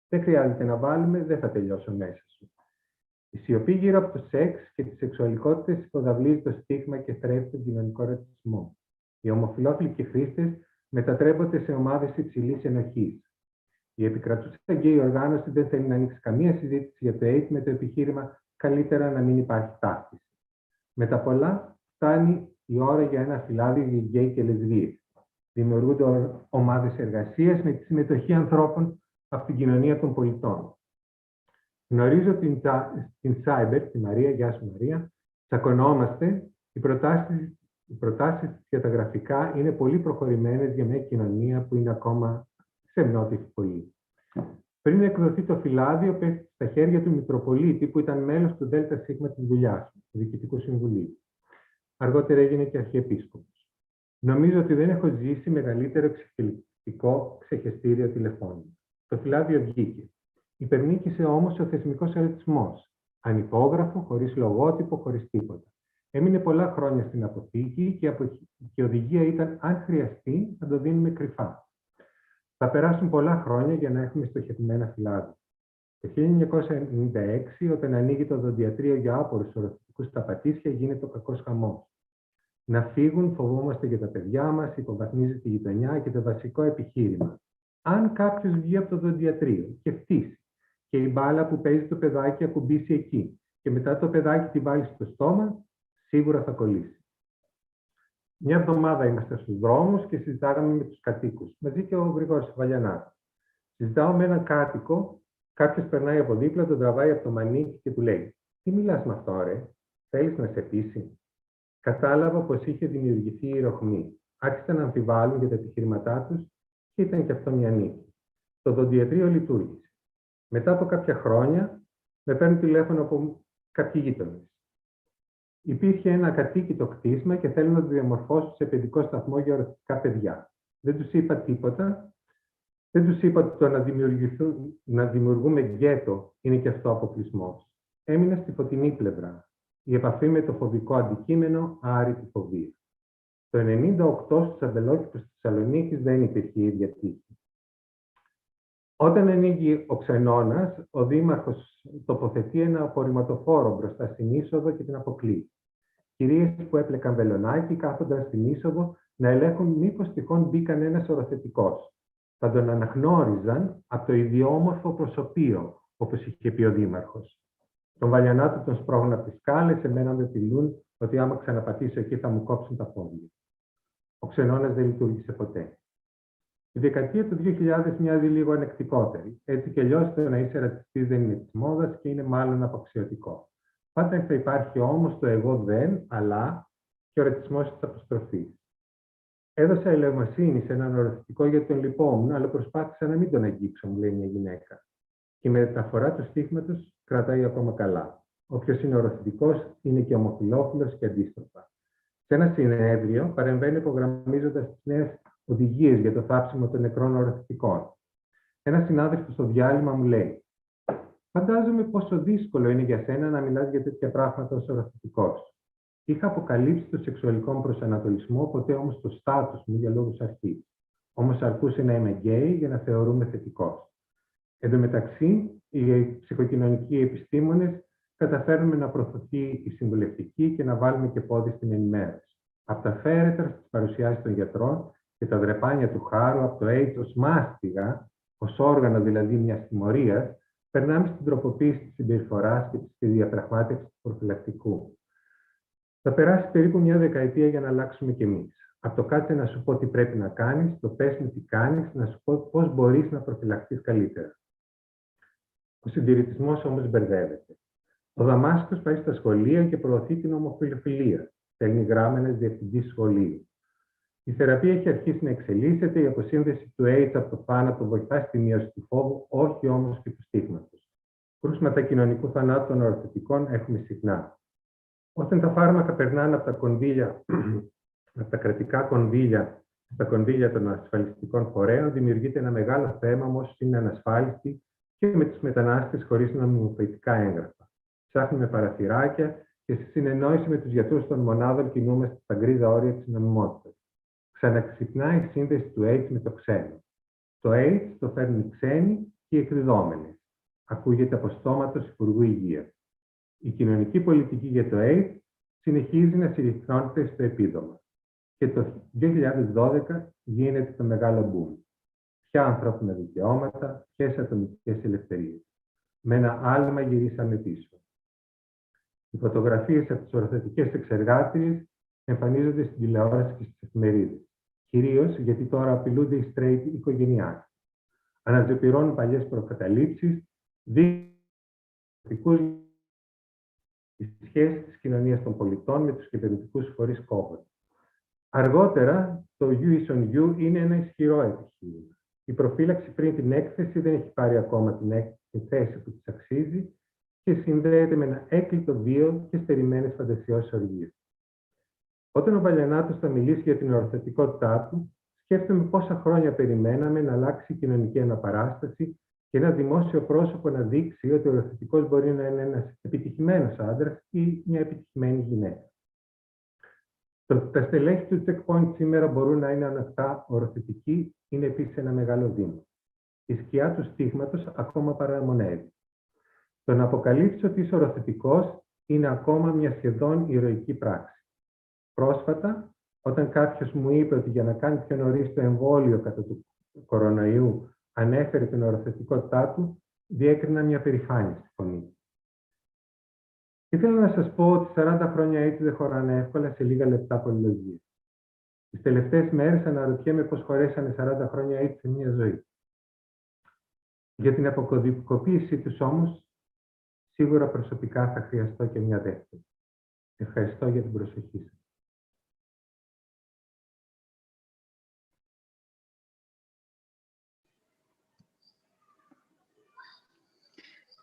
E: Δεν χρειάζεται να βάλουμε, δεν θα τελειώσω μέσα σου. Η σιωπή γύρω από το σεξ και τις σεξουαλικότητες υποδαβλίζει το στίγμα και θρέφει τον κοινωνικό ρατσισμό. Οι ομοφυλόφιλοι και χρήστες μετατρέπονται σε ομάδες υψηλής ενοχής. Η επικρατούσα γκέι οργάνωση δεν θέλει να ανοίξει καμία συζήτηση για το AIDS με το επιχείρημα καλύτερα να μην υπάρχει ταύτιση. Με τα πολλά, φτάνει η ώρα για ένα φυλάδιο για γκέι και λεσβείες. Δημιουργούνται ομάδες εργασίας με τη συμμετοχή ανθρώπων από την κοινωνία των πολιτών. Γνωρίζω την Cyber, τη Μαρία, γεια σου Μαρία, τσακωνόμαστε, οι προτάσεις για τα γραφικά είναι πολύ προχωρημένες για μια κοινωνία που είναι ακόμα σεμνότυφη πολύ. Πριν εκδοθεί το φυλάδιο, πέφτει στα χέρια του Μητροπολίτη, που ήταν μέλος του ΔΣ της δουλειάς του, του Διοικητικού Συμβουλίου. Αργότερα έγινε και Αρχιεπίσκοπος. Νομίζω ότι δεν έχω ζήσει μεγαλύτερο εξελικτικό ξεχεστήριο τηλεφώνημα. Το φυλάδιο βγήκε. Υπερνίκησε όμως ο θεσμικός ρατσισμός. Ανυπόγραφο, χωρίς λογότυπο, χωρίς τίποτα. Έμεινε πολλά χρόνια στην αποθήκη και η οδηγία ήταν, αν χρειαστεί, να το δίνουμε κρυφά. Θα περάσουν πολλά χρόνια για να έχουμε στοχευμένα φυλάδια. Το 1996, όταν ανοίγει το δοντιατρίο για άπορους οροθετικούς στα Πατήσια, γίνεται ο κακός χαμός. Να φύγουν, φοβόμαστε για τα παιδιά μας, υποβαθμίζεται η γειτονιά και το βασικό επιχείρημα. Αν κάποιος βγει από το δοντιατρίο και φτύσει και η μπάλα που παίζει το παιδάκι ακουμπήσει εκεί και μετά το παιδάκι τη βάλει στο στόμα, σίγουρα θα κολλήσει. Μια εβδομάδα είμαστε στους δρόμους και συζητάγαμε με τους κατοίκους, μαζί και ο Γρηγόρης Βαλιανάς. Συζητάω με έναν κάτοικο, κάποιος περνάει από δίπλα, τον τραβάει από το μανίκι και του λέει: «Τι μιλάς με αυτό, ρε, θέλεις να σε πείσει?» Κατάλαβα πως είχε δημιουργηθεί η ροχμή. Άρχισαν να αμφιβάλλουν για τα επιχειρηματά τους και ήταν και αυτό μια νίκη. Το δοντιατρίο λειτουργήσε. Μετά από κάποια χρόνια, με παίρνουν τηλέφωνο από κάποιοι γείτονες. Υπήρχε ένα κατοίκητο κτίσμα και θέλουν να το διαμορφώσουν σε παιδικό σταθμό για οροθετικά παιδιά. Δεν τους είπα τίποτα. Δεν τους είπα ότι το να δημιουργούμε γκέτο είναι και αυτό αποκλεισμός. Έμεινα στη φωτεινή πλευρά. Η επαφή με το φοβικό αντικείμενο άρρητη φοβία. Το 1998 στους αμπελόκηπους της Θεσσαλονίκης δεν υπήρχε η ίδια τύχη. Όταν ανοίγει ο Ξενώνας, ο δήμαρχος τοποθετεί ένα απορριμματοφόρο μπροστά στην είσοδο και την αποκλείει. Κυρίες που έπλεκαν βελονάκι κάθονταν στην είσοδο να ελέγχουν μήπως τυχόν μπει κανένας οροθετικός. Θα τον αναγνώριζαν από το ιδιόμορφο προσωπείο, όπως είχε πει ο δήμαρχος. Τον Βαλιανάτο τον σπρώχνουν από τις σκάλες, εμένα με απειλούν ότι άμα ξαναπατήσω εκεί θα μου κόψουν τα πόδια. Ο Ξενώνας δεν λειτουργήσε ποτέ. Η δεκαετία του 2000 μοιάζει λίγο ανεκτικότερη. Έτσι κι αλλιώς το να είσαι ρατσιστής δεν είναι της μόδας και είναι μάλλον απαξιωτικό. Πάντα θα υπάρχει όμως το εγώ δεν, αλλά και ο ρατσισμός της αποστροφής. Έδωσα ελεημοσύνη σε έναν οροθετικό γιατί τον λυπόμουν, αλλά προσπάθησα να μην τον αγγίξω, μου λέει μια γυναίκα. Και η μεταφορά του στίγματος κρατάει ακόμα καλά. Όποιος είναι οροθετικός είναι και ομοφυλόφιλος και αντίστροφα. Σε ένα συνέδριο παρεμβαίνει υπογραμμίζοντας τις νέες οδηγίες για το θάψιμο των νεκρών οροθετικών. Ένας συνάδελφος στο διάλειμμα μου λέει: «Φαντάζομαι πόσο δύσκολο είναι για σένα να μιλάς για τέτοια πράγματα ως οροθετικός. Είχα αποκαλύψει το σεξουαλικό μου προσανατολισμό, ποτέ όμως το στάτους μου για λόγους αρχής. Όμως αρκούσε να είμαι γκέι για να θεωρούμε θετικός». Εν τω μεταξύ, οι ψυχοκοινωνικοί επιστήμονες καταφέρνουμε να προωθηθεί η συμβουλευτική και να βάλουμε και πόδι στην ενημέρωση. Από τα φέρετρα στις παρουσιάσεις των γιατρών και τα δρεπάνια του χάρου, από το AIDS ως μάστιγα, ως όργανο δηλαδή μιας τιμωρίας, περνάμε στην τροποποίηση της συμπεριφοράς και στη διαπραγμάτευση του προφυλακτικού. Θα περάσει περίπου μια δεκαετία για να αλλάξουμε κι εμείς. Από το κάτσε να σου πω τι πρέπει να κάνεις, το πες μου τι κάνεις, να σου πω πώς μπορείς να προφυλαχθείς καλύτερα. Ο συντηρητισμός όμως μπερδεύεται. Ο Δαμάσκος πάει στα σχολεία και προωθεί την ομοφιλοφιλία. Στέλνει γράμμενες διευθυντής σχολείου. Η θεραπεία έχει αρχίσει να εξελίσσεται, η αποσύνδεση του AIDS από το θάνατο βοηθά στη μείωση του φόβου, όχι όμως και του στίγματος. Κρούσματα κοινωνικού θανάτου των οροθετικών έχουμε συχνά. Όταν τα φάρμακα περνάνε από τα κονδύλια, από τα κρατικά κονδύλια στα κονδύλια των ασφαλιστικών φορέων, δημιουργείται ένα μεγάλο θέμα με όσους είναι ανασφάλιστοι και με τους μετανάστες χωρίς νομιμοποιητικά έγγραφα. Ψάχνουμε παραθυράκια και στη συνεννόηση με τους γιατρούς των μονάδων κινούμαστε στα γκρίζα όρια της νομιμότητας. Ξαναξυπνάει η σύνδεση του AIDS με το ξένο. Το AIDS το φέρνουν οι ξένοι και οι εκδιδόμενοι. Ακούγεται από στόματος Υπουργού Υγείας. Η κοινωνική πολιτική για το AIDS συνεχίζει να συρρυκνώνεται στο επίδομα. Και το 2012 γίνεται το μεγάλο boom. Ποια ανθρώπινα δικαιώματα, ποιες ατομικές ελευθερίες. Με ένα άλμα γυρίσαμε πίσω. Οι φωτογραφίες από τις οροθετικές εξεργάτριες εμφανίζονται στην τηλεόραση και στις εφημερίδες. Κυρίως γιατί τώρα απειλούνται οι straight οικογενειάρχες. Αναζωπυρώνουν παλιές προκαταλήψεις, δείχνουν η σχέση της κοινωνίας των πολιτών με τους κυβερνητικούς φορείς κόβονται. Αργότερα, το U is on you είναι ένα ισχυρό επιχείρημα. Η προφύλαξη πριν την έκθεση δεν έχει πάρει ακόμα την θέση που της αξίζει και συνδέεται με ένα έκλειτο βίο και στερημένες φαντασιώσεις οργίες. Όταν ο Βαλιανάτος θα μιλήσει για την οροθετικότητά του, σκέφτομαι πόσα χρόνια περιμέναμε να αλλάξει η κοινωνική αναπαράσταση και ένα δημόσιο πρόσωπο να δείξει ότι ο οροθετικός μπορεί να είναι ένας επιτυχημένος άντρας ή μια επιτυχημένη γυναίκα. Τα στελέχη του checkpoint σήμερα μπορούν να είναι ανοιχτά οροθετικοί, είναι επίσης ένα μεγάλο βήμα. Η σκιά του στίγματος ακόμα παραμονεύει. Το να αποκαλύψει ότι είσαι οροθετικός είναι ακόμα μια σχεδόν ηρωική πράξη. Πρόσφατα, όταν κάποιος μου είπε ότι για να κάνει πιο νωρίς το εμβόλιο κατά του κορονοϊού ανέφερε την οροθετικότητά του, διέκρινα μια περηφάνεια στη φωνή. Ήθελα να σας πω ότι 40 χρόνια έτσι δεν χωράνε εύκολα σε λίγα λεπτά πολυλογίες. Τις τελευταίες μέρες αναρωτιέμαι πώς χωρέσανε 40 χρόνια έτσι σε μια ζωή. Για την αποκωδικοποίησή τους όμως, σίγουρα προσωπικά θα χρειαστώ και μια δεύτερη. Ευχαριστώ για την προσοχή σας.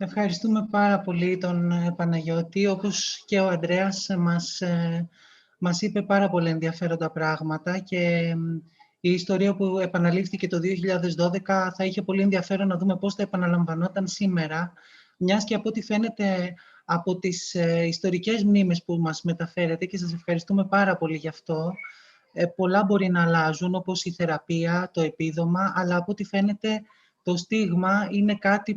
C: Ευχαριστούμε πάρα πολύ τον Παναγιώτη. Όπως και ο Ανδρέας μας είπε πάρα πολύ ενδιαφέροντα πράγματα και η ιστορία που επαναλήφθηκε το 2012 θα είχε πολύ ενδιαφέρον να δούμε πώς θα επαναλαμβανόταν σήμερα, μιας και από ό,τι φαίνεται από τις ιστορικές μνήμες που μας μεταφέρετε, και σας ευχαριστούμε πάρα πολύ γι' αυτό, πολλά μπορεί να αλλάζουν, όπως η θεραπεία, το επίδομα, αλλά από ό,τι φαίνεται το στίγμα είναι κάτι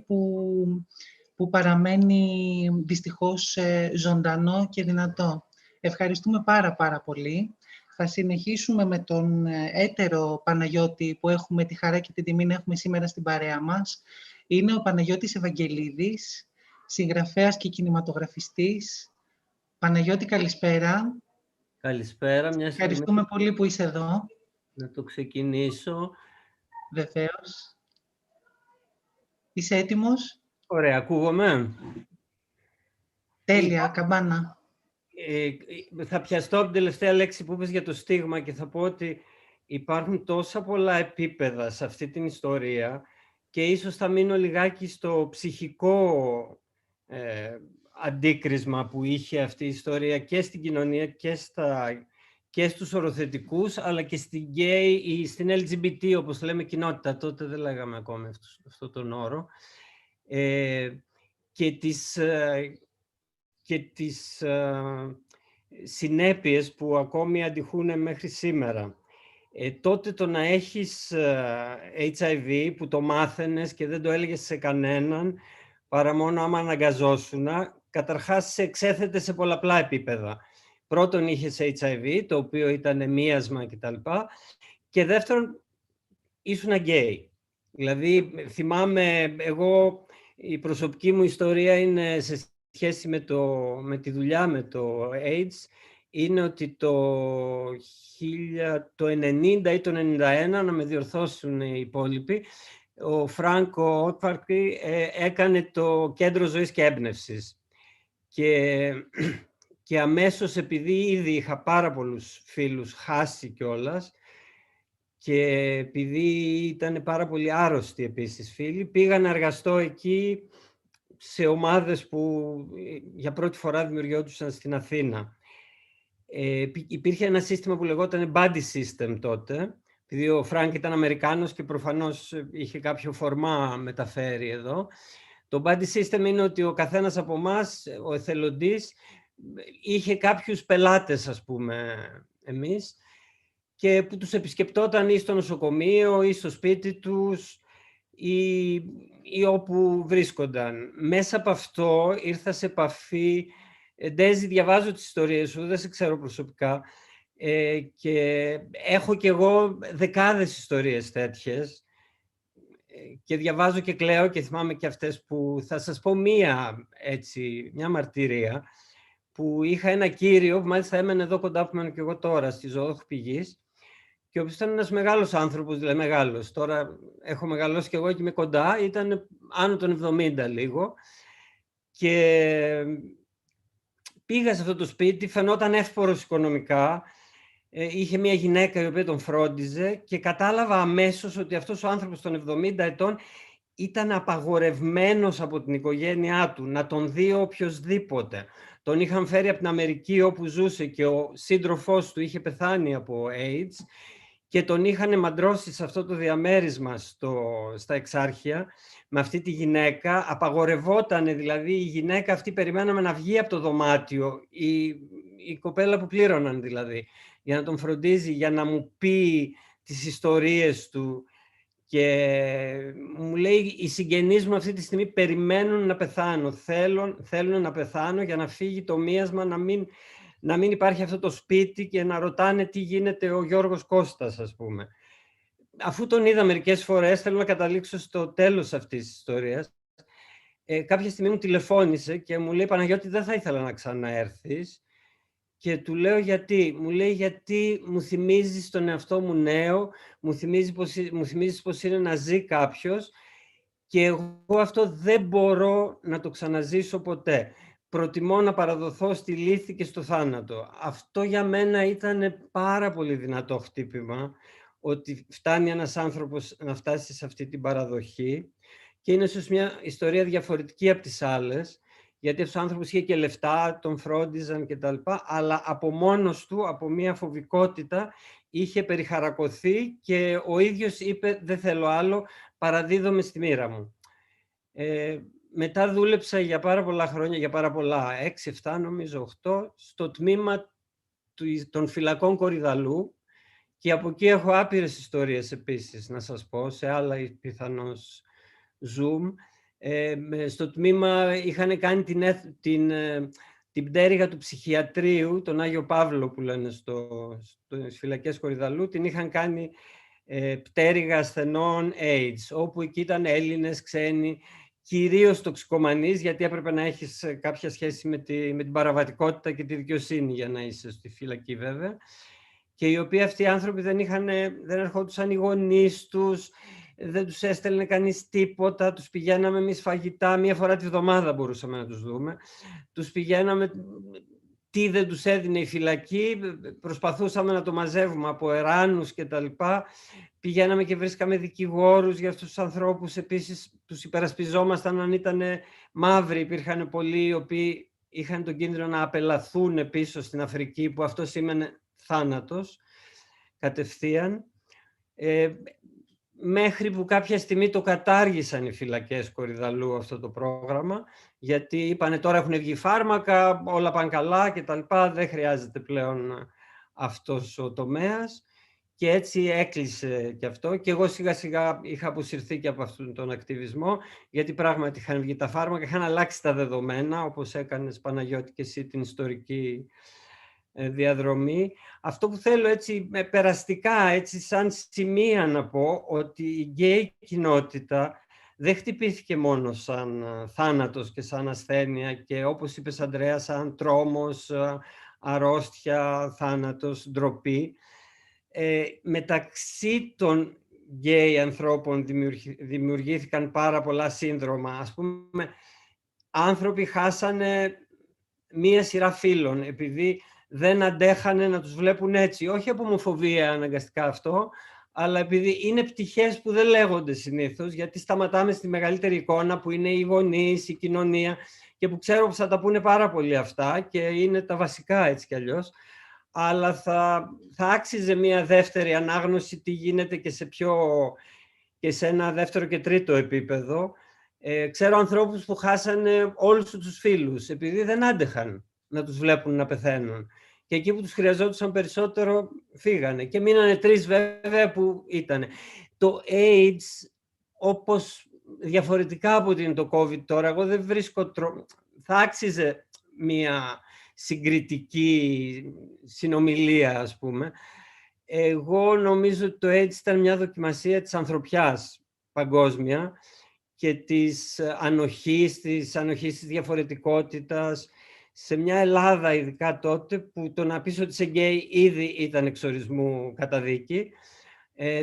C: που παραμένει δυστυχώς ζωντανό και δυνατό. Ευχαριστούμε πάρα πολύ. Θα συνεχίσουμε με τον έτερο Παναγιώτη που έχουμε τη χαρά και την τιμή να έχουμε σήμερα στην παρέα μας. Είναι ο Παναγιώτης Ευαγγελίδης, συγγραφέας και κινηματογραφιστής. Παναγιώτη, καλησπέρα.
F: Καλησπέρα.
C: Ευχαριστούμε πολύ που είσαι εδώ.
F: Να το ξεκινήσω.
C: Βεβαίως. Είσαι έτοιμος?
F: Ωραία, ακούγομαι.
C: Τέλεια, καμπάνα.
F: Θα πιαστώ από την τελευταία λέξη που είπες για το στίγμα και θα πω ότι υπάρχουν τόσα πολλά επίπεδα σε αυτή την ιστορία και ίσως θα μείνω λιγάκι στο ψυχικό αντίκρισμα που είχε αυτή η ιστορία και στην κοινωνία και στους οροθετικούς, αλλά και στην gay ή στην LGBT, όπως λέμε, κοινότητα. Τότε δεν λέγαμε ακόμη αυτό τον όρο. Και τις συνέπειες που ακόμη αντιχούν μέχρι σήμερα. Τότε το να έχεις HIV που το μάθαινες και δεν το έλεγες σε κανέναν, παρά μόνο άμα αναγκαζόσουν, καταρχάς σε εξέθετε σε πολλαπλά επίπεδα. Πρώτον είχες HIV, το οποίο ήταν μίασμα κτλ. Και δεύτερον, ήσουν γκέι. Δηλαδή, θυμάμαι, εγώ, η προσωπική μου ιστορία είναι σε σχέση με τη δουλειά με το AIDS, είναι ότι το 90 ή το 91, να με διορθώσουν οι υπόλοιποι, ο Φράνκο Ότφαρκη έκανε το Κέντρο Ζωής και Έμπνευσης. Και αμέσως, επειδή ήδη είχα πάρα πολλούς φίλους χάσει κιόλας, και επειδή ήταν πάρα πολύ άρρωστοι επίσης φίλοι, πήγα να εργαστώ εκεί σε ομάδες που για πρώτη φορά δημιουργιόντουσαν στην Αθήνα. Υπήρχε ένα σύστημα που λεγόταν Buddy System τότε, επειδή ο Φρανκ ήταν Αμερικάνος και προφανώς είχε κάποιο φορμά μεταφέρει εδώ. Το Buddy System είναι ότι ο καθένας από εμάς, ο εθελοντής, είχε κάποιους πελάτες, ας πούμε, εμείς, και που τους επισκεπτόταν ή στο νοσοκομείο ή στο σπίτι τους ή όπου βρίσκονταν. Μέσα από αυτό ήρθα σε επαφή. Ντέζι, διαβάζω τις ιστορίες σου, δεν σε ξέρω προσωπικά, και έχω κι εγώ δεκάδες ιστορίες τέτοιες και διαβάζω και κλαίω και θυμάμαι και αυτές που θα σας πω μια μαρτυρία που είχα ένα κύριο που μάλιστα έμενε εδώ κοντά που μένω και εγώ τώρα στη Ζωόχου Πηγής και ο οποίος ήταν ένας μεγάλος άνθρωπος, δηλαδή μεγάλος, τώρα έχω μεγαλώσει και εγώ και είμαι κοντά, ήταν άνω των 70 λίγο και πήγα σε αυτό το σπίτι, φαινόταν εύπορος οικονομικά, είχε μια γυναίκα η οποία τον φρόντιζε και κατάλαβα αμέσως ότι αυτός ο άνθρωπος των 70 ετών ήταν απαγορευμένος από την οικογένειά του να τον δει οποιοσδήποτε. Τον είχαν φέρει από την Αμερική όπου ζούσε και ο σύντροφός του είχε πεθάνει από AIDS και τον είχαν μαντρώσει σε αυτό το διαμέρισμα στα Εξάρχεια με αυτή τη γυναίκα. Απαγορευότανε, δηλαδή η γυναίκα αυτή περιμέναμε να βγει από το δωμάτιο, η κοπέλα που πλήρωναν δηλαδή, για να τον φροντίζει, για να μου πει τις ιστορίες του. Και μου λέει, οι συγγενείς μου αυτή τη στιγμή περιμένουν να πεθάνω. Θέλουν να πεθάνω για να φύγει το μίασμα, να μην υπάρχει αυτό το σπίτι και να ρωτάνε τι γίνεται ο Γιώργος Κώστας, ας πούμε. Αφού τον είδα μερικές φορές, θέλω να καταλήξω στο τέλος αυτής της ιστορίας. Κάποια στιγμή μου τηλεφώνησε και μου λέει, Παναγιώτη, δεν θα ήθελα να ξαναέρθεις. Και του λέω γιατί. Μου λέει, γιατί μου θυμίζεις τον εαυτό μου νέο, μου θυμίζεις πως είναι να ζει κάποιος και εγώ αυτό δεν μπορώ να το ξαναζήσω ποτέ. Προτιμώ να παραδοθώ στη λύθη και στο θάνατο. Αυτό για μένα ήταν πάρα πολύ δυνατό χτύπημα, ότι φτάνει ένας άνθρωπος να φτάσει σε αυτή την παραδοχή, και είναι ίσως μια ιστορία διαφορετική από τις άλλες, γιατί αυτός ο άνθρωπος είχε και λεφτά, τον φρόντιζαν και τα λοιπά, αλλά από μόνος του, από μια φοβικότητα, είχε περιχαρακωθεί και ο ίδιος είπε, δεν θέλω άλλο, παραδίδομαι στη μοίρα μου. Μετά δούλεψα για πάρα πολλά χρόνια, για πάρα πολλά, 6-7 νομίζω, 8, στο τμήμα των φυλακών Κορυδαλλού, και από εκεί έχω άπειρες ιστορίες επίσης, να σας πω, σε άλλα πιθανώς Zoom. Στο τμήμα είχαν κάνει την πτέρυγα του ψυχιατρίου, τον Άγιο Παύλο που λένε στις φυλακές Κορυδαλλού, την είχαν κάνει πτέρυγα ασθενών AIDS, όπου εκεί ήταν Έλληνες, ξένοι, κυρίως τοξικομανείς, γιατί έπρεπε να έχεις κάποια σχέση με την παραβατικότητα και τη δικαιοσύνη για να είσαι στη φυλακή βέβαια, και οι οποίοι αυτοί οι άνθρωποι δεν ερχόντουσαν οι γονείς τους, δεν τους έστελνε κανείς τίποτα, τους πηγαίναμε εμείς φαγητά, μία φορά τη βδομάδα μπορούσαμε να τους δούμε, τους πηγαίναμε, τι δεν τους έδινε η φυλακή, προσπαθούσαμε να το μαζεύουμε από εράνους και τα λοιπά, πηγαίναμε και βρίσκαμε δικηγόρους για αυτούς τους ανθρώπους, επίσης τους υπερασπιζόμασταν αν ήταν μαύροι, υπήρχαν πολλοί οι οποίοι είχαν τον κίνδυνο να απελαθούν πίσω στην Αφρική, που αυτό σήμαινε θάνατος κατευθείαν. Μέχρι που κάποια στιγμή το κατάργησαν οι φυλακές Κορυδαλλού αυτό το πρόγραμμα, γιατί είπανε τώρα έχουν βγει φάρμακα, όλα πάνε καλά και τα λοιπά, δεν χρειάζεται πλέον αυτός ο τομέας, και έτσι έκλεισε και αυτό, και εγώ σιγά σιγά είχα αποσυρθεί και από αυτόν τον ακτιβισμό, γιατί πράγματι είχαν βγει τα φάρμακα, είχαν αλλάξει τα δεδομένα, όπως έκανες Παναγιώτη και εσύ την ιστορική διαδρομή. Αυτό που θέλω έτσι περαστικά, έτσι σαν σημεία να πω, ότι η γκέι κοινότητα δεν χτυπήθηκε μόνο σαν θάνατος και σαν ασθένεια, και όπως είπες Ανδρέα, σαν τρόμος, αρρώστια, θάνατος, ντροπή. Μεταξύ των γκέι ανθρώπων δημιουργήθηκαν πάρα πολλά σύνδρομα. Ας πούμε, άνθρωποι χάσανε μία σειρά φίλων επειδή δεν αντέχανε να τους βλέπουν έτσι. Όχι από ομοφοβία αναγκαστικά αυτό, αλλά επειδή είναι πτυχές που δεν λέγονται συνήθως, γιατί σταματάμε στη μεγαλύτερη εικόνα που είναι οι γονείς, η κοινωνία, και που ξέρω πως θα τα πούνε πάρα πολύ αυτά και είναι τα βασικά έτσι κι αλλιώς, αλλά θα άξιζε μια δεύτερη ανάγνωση τι γίνεται και σε ένα δεύτερο και τρίτο επίπεδο. Ξέρω ανθρώπους που χάσανε όλους τους φίλους επειδή δεν άντεχαν να τους βλέπουν να πεθαίνουν. Και εκεί που τους χρειαζόντουσαν περισσότερο φύγανε. Και μείνανε 3 βέβαια που ήτανε. Το AIDS, όπως διαφορετικά από ότι είναι το COVID τώρα, εγώ δεν βρίσκω θα άξιζε μια συγκριτική συνομιλία, ας πούμε. Εγώ νομίζω ότι το AIDS ήταν μια δοκιμασία της ανθρωπιάς παγκόσμια και της ανοχής της διαφορετικότητας, σε μια Ελλάδα ειδικά τότε, που το να πεις ότι είσαι γκέι ήδη ήταν εξορισμού καταδίκη,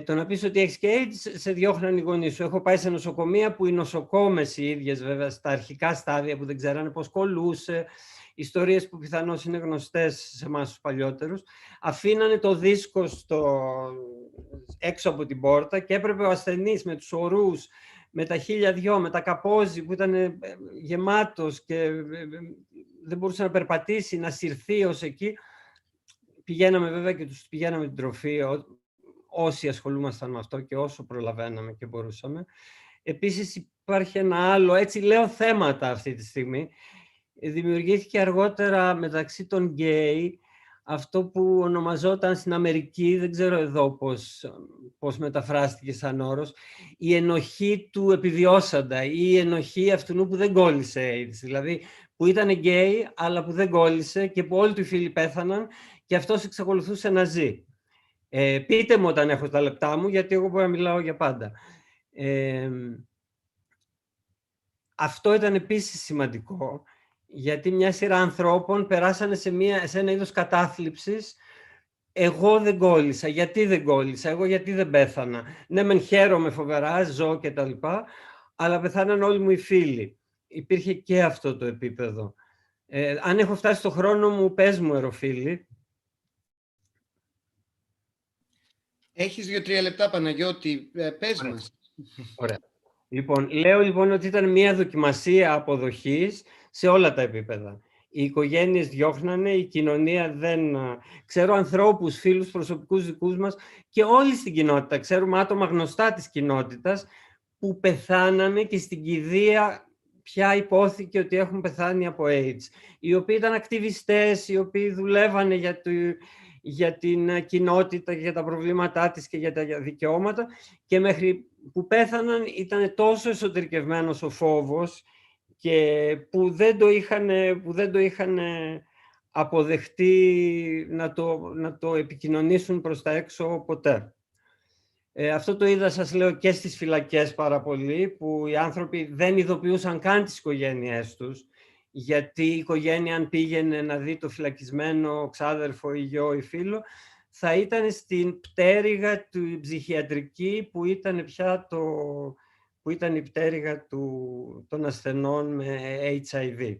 F: το να πεις ότι έχεις και AIDS σε διώχναν οι γονείς σου. Έχω πάει σε νοσοκομεία που οι νοσοκόμες οι ίδιες βέβαια στα αρχικά στάδια που δεν ξέρανε πώς κολλούσε, ιστορίες που πιθανώς είναι γνωστές σε εμάς τους παλιότερους, αφήνανε το δίσκο έξω από την πόρτα και έπρεπε ο ασθενής με τους ορούς, με τα 1002, με τα καπόζι που ήταν γεμάτος και δεν μπορούσε να περπατήσει, να συρθεί ως εκεί. Πηγαίναμε βέβαια και τους πηγαίναμε την τροφή, όσοι ασχολούμασταν με αυτό και όσο προλαβαίναμε και μπορούσαμε. Επίσης υπάρχει ένα άλλο, έτσι λέω θέματα αυτή τη στιγμή, δημιουργήθηκε αργότερα μεταξύ των γκέι αυτό που ονομαζόταν στην Αμερική, δεν ξέρω εδώ πώς μεταφράστηκε σαν όρος, η ενοχή του επιβιώσαντα ή η ενοχή αυτού που δεν κόλλησε AIDS. Δηλαδή, που ήταν γκέι, αλλά που δεν κόλλησε και που όλοι του οι φίλοι πέθαναν και αυτός εξακολουθούσε να ζει. Πείτε μου όταν έχω τα λεπτά μου, γιατί εγώ μπορώ να μιλάω για πάντα. Αυτό ήταν επίσης σημαντικό, γιατί μια σειρά ανθρώπων περάσανε σε ένα είδος κατάθλιψης. Εγώ δεν κόλλησα. Γιατί δεν κόλλησα? Εγώ γιατί δεν πέθανα? Ναι, μεν χαίρομαι φοβερά, ζω και τα λοιπά, αλλά πεθάναν όλοι μου οι φίλοι. Υπήρχε και αυτό το επίπεδο. Αν έχω φτάσει στο χρόνο μου, πες μου, Εροφίλη.
A: Έχεις 2-3 λεπτά, Παναγιώτη. Πες μας.
F: Ωραία. Λέω ότι ήταν μια δοκιμασία αποδοχής σε όλα τα επίπεδα. Οι οικογένειες διώχνανε, η κοινωνία δεν... Ξέρω ανθρώπους, φίλους, προσωπικούς δικούς μας και όλη στην κοινότητα. Ξέρουμε άτομα γνωστά της κοινότητας που πεθάνανε και στην κηδεία πια υπόθηκε ότι έχουν πεθάνει από AIDS. Οι οποίοι ήταν ακτιβιστές, οι οποίοι δουλεύανε για την κοινότητα, για τα προβλήματά της και για τα δικαιώματα και μέχρι που πέθαναν ήταν τόσο εσωτερικευμένος ο φόβος και που δεν το είχαν αποδεχτεί να το επικοινωνήσουν προς τα έξω ποτέ. Αυτό το είδα, σας λέω, και στις φυλακές πάρα πολύ, που οι άνθρωποι δεν ειδοποιούσαν καν τις οικογένειές τους, γιατί η οικογένεια αν πήγαινε να δει το φυλακισμένο ξάδερφο ή γιο ή φίλο, θα ήταν στην πτέρυγα του ψυχιατρική που ήταν πια που ήταν η πτέρυγα των ασθενών με HIV.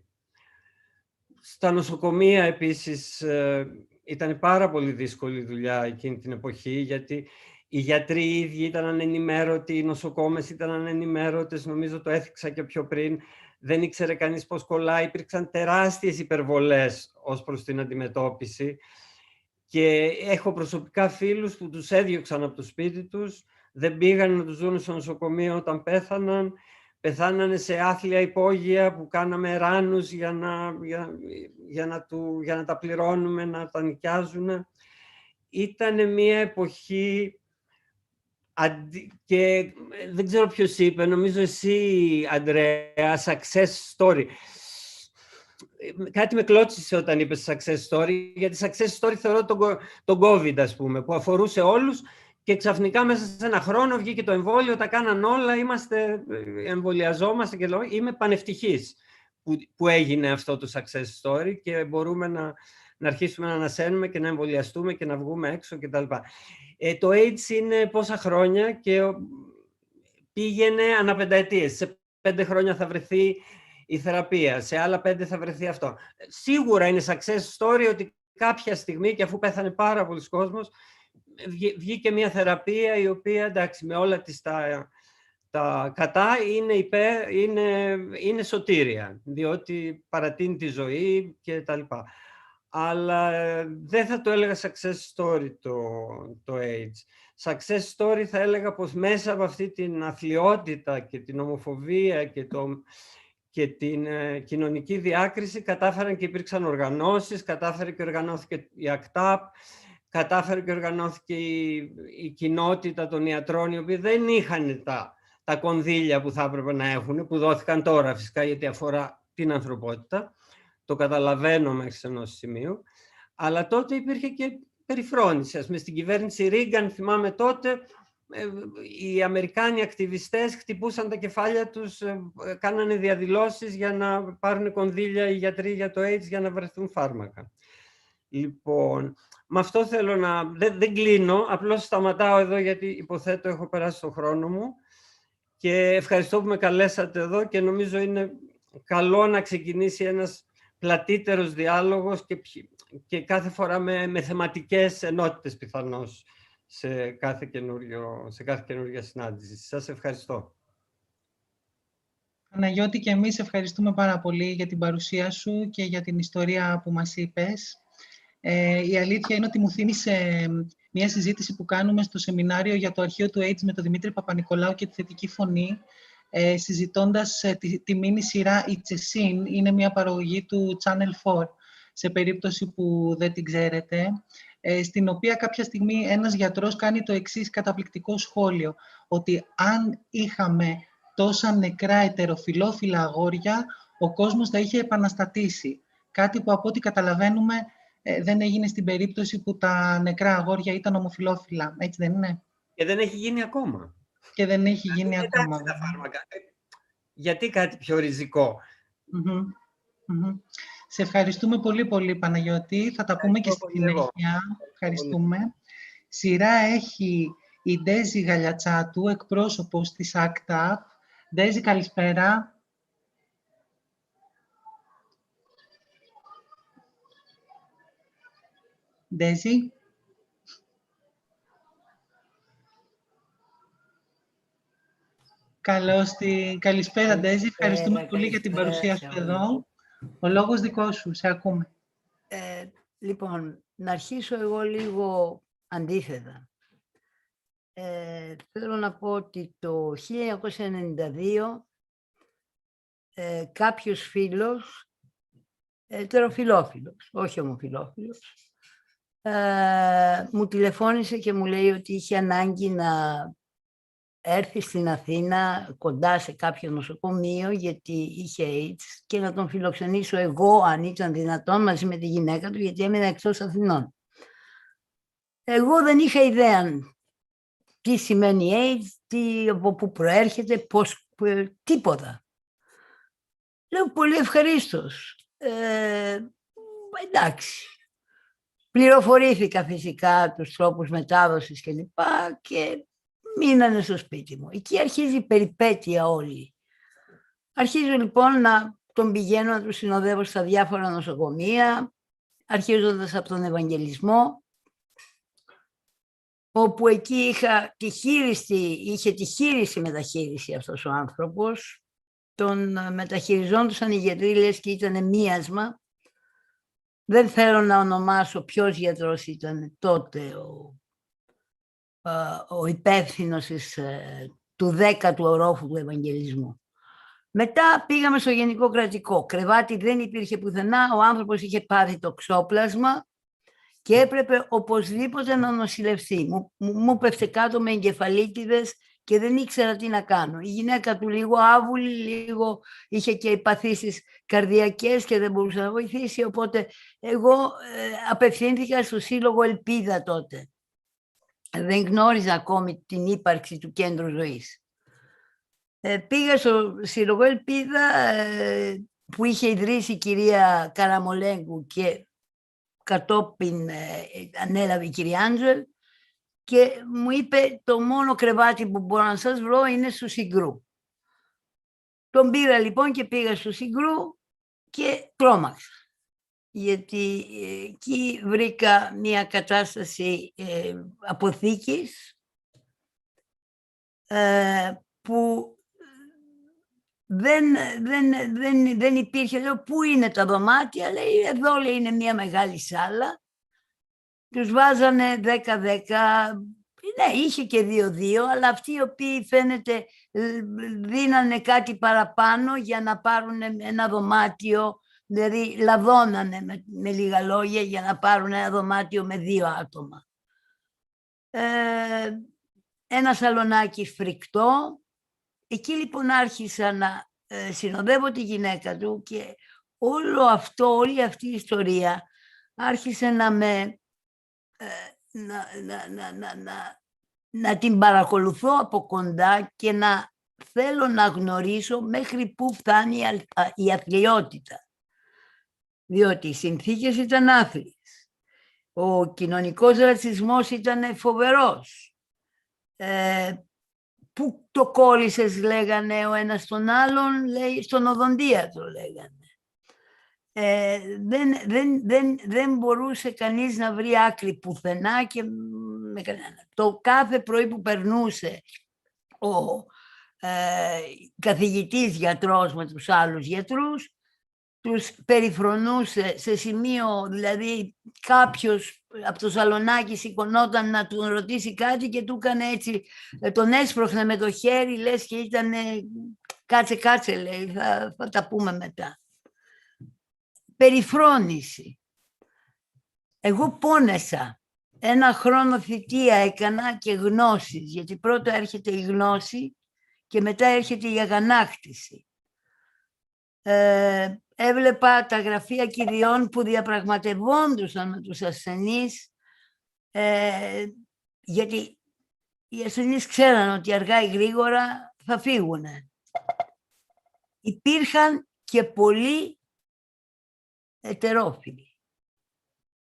F: Στα νοσοκομεία επίσης ήταν πάρα πολύ δύσκολη δουλειά εκείνη την εποχή, γιατί οι γιατροί οι ίδιοι ήταν ανενημέρωτοι, οι νοσοκόμες ήταν ανενημέρωτες, νομίζω το έθιξα και πιο πριν. Δεν ήξερε κανείς πώς κολλάει, υπήρξαν τεράστιες υπερβολές ως προς την αντιμετώπιση. Και έχω προσωπικά φίλους που τους έδιωξαν από το σπίτι τους, δεν πήγαν να τους δουν στο νοσοκομείο όταν πέθαναν, πεθάνανε σε άθλια υπόγεια που κάναμε ράνους για να τα πληρώνουμε, να τα νοικιάζουν. Ήτανε μια εποχή και δεν ξέρω ποιος είπε, νομίζω εσύ, Αντρέα, success story. Κάτι με κλώτσισε όταν είπες success story, γιατί success story θεωρώ τον COVID, ας πούμε, που αφορούσε όλους και ξαφνικά μέσα σε ένα χρόνο βγήκε το εμβόλιο, τα κάναν όλα, εμβολιαζόμαστε και λέω, είμαι πανευτυχής που έγινε αυτό το success story και μπορούμε να αρχίσουμε να ανασένουμε και να εμβολιαστούμε και να βγούμε έξω κτλ. Το AIDS είναι πόσα χρόνια και πήγαινε ανά πενταετίες. Σε 5 χρόνια θα βρεθεί η θεραπεία, σε άλλα 5 θα βρεθεί αυτό. Σίγουρα είναι success story ότι κάποια στιγμή, και αφού πέθανε πάρα πολλοί κόσμος, βγήκε μια θεραπεία η οποία, εντάξει, με όλα τις τα κατά είναι σωτήρια, διότι παρατείνει τη ζωή και τα λοιπά. Αλλά δεν θα το έλεγα success story το AIDS. Success story θα έλεγα πως μέσα από αυτή την αθλιότητα και την ομοφοβία και την κοινωνική διάκριση κατάφεραν και υπήρξαν οργανώσεις, κατάφερε και οργανώθηκε η ΑΚΤΑΠ, κατάφερε και οργανώθηκε η κοινότητα των ιατρών, οι οποίοι δεν είχαν τα κονδύλια που θα έπρεπε να έχουν, που δόθηκαν τώρα φυσικά γιατί αφορά την ανθρωπότητα. Το καταλαβαίνω μέχρι ενός σημείου. Αλλά τότε υπήρχε και περιφρόνηση. Ας πούμε, στην κυβέρνηση Ρίγκαν, θυμάμαι τότε, οι Αμερικάνοι ακτιβιστές χτυπούσαν τα κεφάλια τους, κάνανε διαδηλώσεις για να πάρουν κονδύλια οι γιατροί για το AIDS για να βρεθούν φάρμακα. Λοιπόν, με αυτό θέλω δεν κλείνω, απλώς σταματάω εδώ γιατί υποθέτω έχω περάσει το χρόνο μου και ευχαριστώ που με καλέσατε εδώ και νομίζω είναι καλό να ξεκινήσει ένας πλατύτερος διάλογος και κάθε φορά με θεματικές ενότητες πιθανώς σε κάθε καινούργια συνάντηση. Σας ευχαριστώ.
C: Παναγιώτη, και εμείς ευχαριστούμε πάρα πολύ για την παρουσία σου και για την ιστορία που μας είπες. Η αλήθεια είναι ότι μου θύμισε μια συζήτηση που κάνουμε στο σεμινάριο για το αρχείο του AIDS με τον Δημήτρη Παπα-Νικολάου και τη Θετική Φωνή, συζητώντας τη μίνι σειρά It's a Sin, είναι μια παραγωγή του Channel 4. σε περίπτωση που δεν την ξέρετε, στην οποία κάποια στιγμή ένας γιατρός κάνει το εξής καταπληκτικό σχόλιο, ότι αν είχαμε τόσα νεκρά ετεροφιλόφιλα αγόρια, ο κόσμος θα είχε επαναστατήσει. Κάτι που από ό,τι καταλαβαίνουμε δεν έγινε στην περίπτωση που τα νεκρά αγόρια ήταν ομοφιλόφιλα. Έτσι δεν είναι?
F: Και δεν έχει γίνει ακόμα.
C: Και δεν έχει γίνει ακόμα.
F: Τα φάρμακα. Γιατί κάτι πιο ριζικό.
C: Σε ευχαριστούμε πολύ πολύ, Παναγιώτη. Θα τα πούμε και στη συνέχεια. Ευχαριστούμε. Σειρά έχει η Ντέζη Γαλιατσάτου, εκπρόσωπος της ACT UP. Ντέζη, καλησπέρα. Ντέζη. Καλησπέρα, Ντέζη. Ευχαριστούμε πολύ για την παρουσία σου εδώ. Ο λόγος δικός σου. Σε ακούμε.
G: Λοιπόν, να αρχίσω εγώ λίγο αντίθετα. Θέλω να πω ότι το 1992 κάποιος φίλος, ετεροφιλόφιλος, όχι ομοφιλόφιλος, μου τηλεφώνησε και μου λέει ότι είχε ανάγκη να έρθει στην Αθήνα κοντά σε κάποιο νοσοκομείο γιατί είχε AIDS και να τον φιλοξενήσω εγώ, αν ήταν δυνατόν, μαζί με τη γυναίκα του, γιατί έμεινε εκτός Αθηνών. Εγώ δεν είχα ιδέα τι σημαίνει AIDS, από πού προέρχεται, τίποτα. Λέω πολύ ευχαρίστως. Εντάξει. Πληροφορήθηκα φυσικά τους τρόπους μετάδοσης κλπ. Και μείνανε στο σπίτι μου. Εκεί αρχίζει η περιπέτεια όλη. Αρχίζω λοιπόν να τον πηγαίνω, να του συνοδεύω στα διάφορα νοσοκομεία, αρχίζοντας από τον Ευαγγελισμό, όπου εκεί είχε τη χείριστη μεταχείριση αυτός ο άνθρωπος. Τον μεταχειριζόντουσαν οι γιατροί, λες και ήταν μίασμα. Δεν θέλω να ονομάσω ποιος γιατρός ήταν τότε ο υπεύθυνος του 10ου ορόφου του Ευαγγελισμού. Μετά πήγαμε στο Γενικό Κρατικό. Κρεβάτι δεν υπήρχε πουθενά, ο άνθρωπος είχε πάθει το ξόπλασμα και έπρεπε οπωσδήποτε να νοσηλευθεί. Μου πέφτε κάτω με εγκεφαλίτιδες και δεν ήξερα τι να κάνω. Η γυναίκα του λίγο άβουλη, λίγο είχε και παθήσεις καρδιακές και δεν μπορούσε να βοηθήσει, οπότε εγώ απευθύνθηκα στο Σύλλογο Ελπίδα τότε. Δεν γνώριζα ακόμη την ύπαρξη του κέντρου ζωής. Πήγα στο Σύλλογο Ελπίδα που είχε ιδρύσει η κυρία Καραμολέγκου και κατόπιν ανέλαβε η κυρία Άντζελ και μου είπε το μόνο κρεβάτι που μπορώ να σας βρω είναι στο Συγκρού. Τον πήρα λοιπόν και πήγα στο Συγκρού και τρόμαξα. Γιατί εκεί βρήκα μια κατάσταση αποθήκης που δεν υπήρχε. Λέω, πού είναι τα δωμάτια? Λέει, εδώ λέει, είναι μια μεγάλη σάλα. Τους βάζανε 10-10, ναι, είχε και 2-2, αλλά αυτοί οι οποίοι φαίνεται δίνανε κάτι παραπάνω για να πάρουν ένα δωμάτιο. Δηλαδή λαδώνανε με λίγα λόγια για να πάρουν ένα δωμάτιο με 2 άτομα. Ένα σαλονάκι φρικτό. Εκεί λοιπόν άρχισα να συνοδεύω τη γυναίκα του και όλη αυτή η ιστορία άρχισε να την παρακολουθώ από κοντά και να θέλω να γνωρίσω μέχρι πού φτάνει η αθλιότητα. Διότι οι συνθήκες ήταν άθλιες. Ο κοινωνικός ρατσισμός ήταν φοβερός. Πού το κόλλησες, λέγανε ο ένας τον άλλον, λέει, στον οδοντίατρο λέγανε. Δεν μπορούσε κανείς να βρει άκρη πουθενά και με κανένα. Το κάθε πρωί που περνούσε ο καθηγητής γιατρός με τους άλλους γιατρούς, τους περιφρονούσε σε σημείο, δηλαδή κάποιος από το σαλονάκι σηκωνόταν να του ρωτήσει κάτι και του έκανε έτσι, τον έσπροχνε με το χέρι, λες και ήταν κάτσε λέει, θα τα πούμε μετά. Περιφρόνηση. Εγώ πόνεσα. Ένα χρόνο θητεία έκανα και γνώσεις, γιατί πρώτα έρχεται η γνώση και μετά έρχεται η αγανάκτηση. Έβλεπα τα γραφεία κηδιών που διαπραγματευόντουσαν με τους ασθενείς, γιατί οι ασθενείς ξέραν ότι αργά ή γρήγορα θα φύγουν. Υπήρχαν και πολλοί ετερόφιλοι.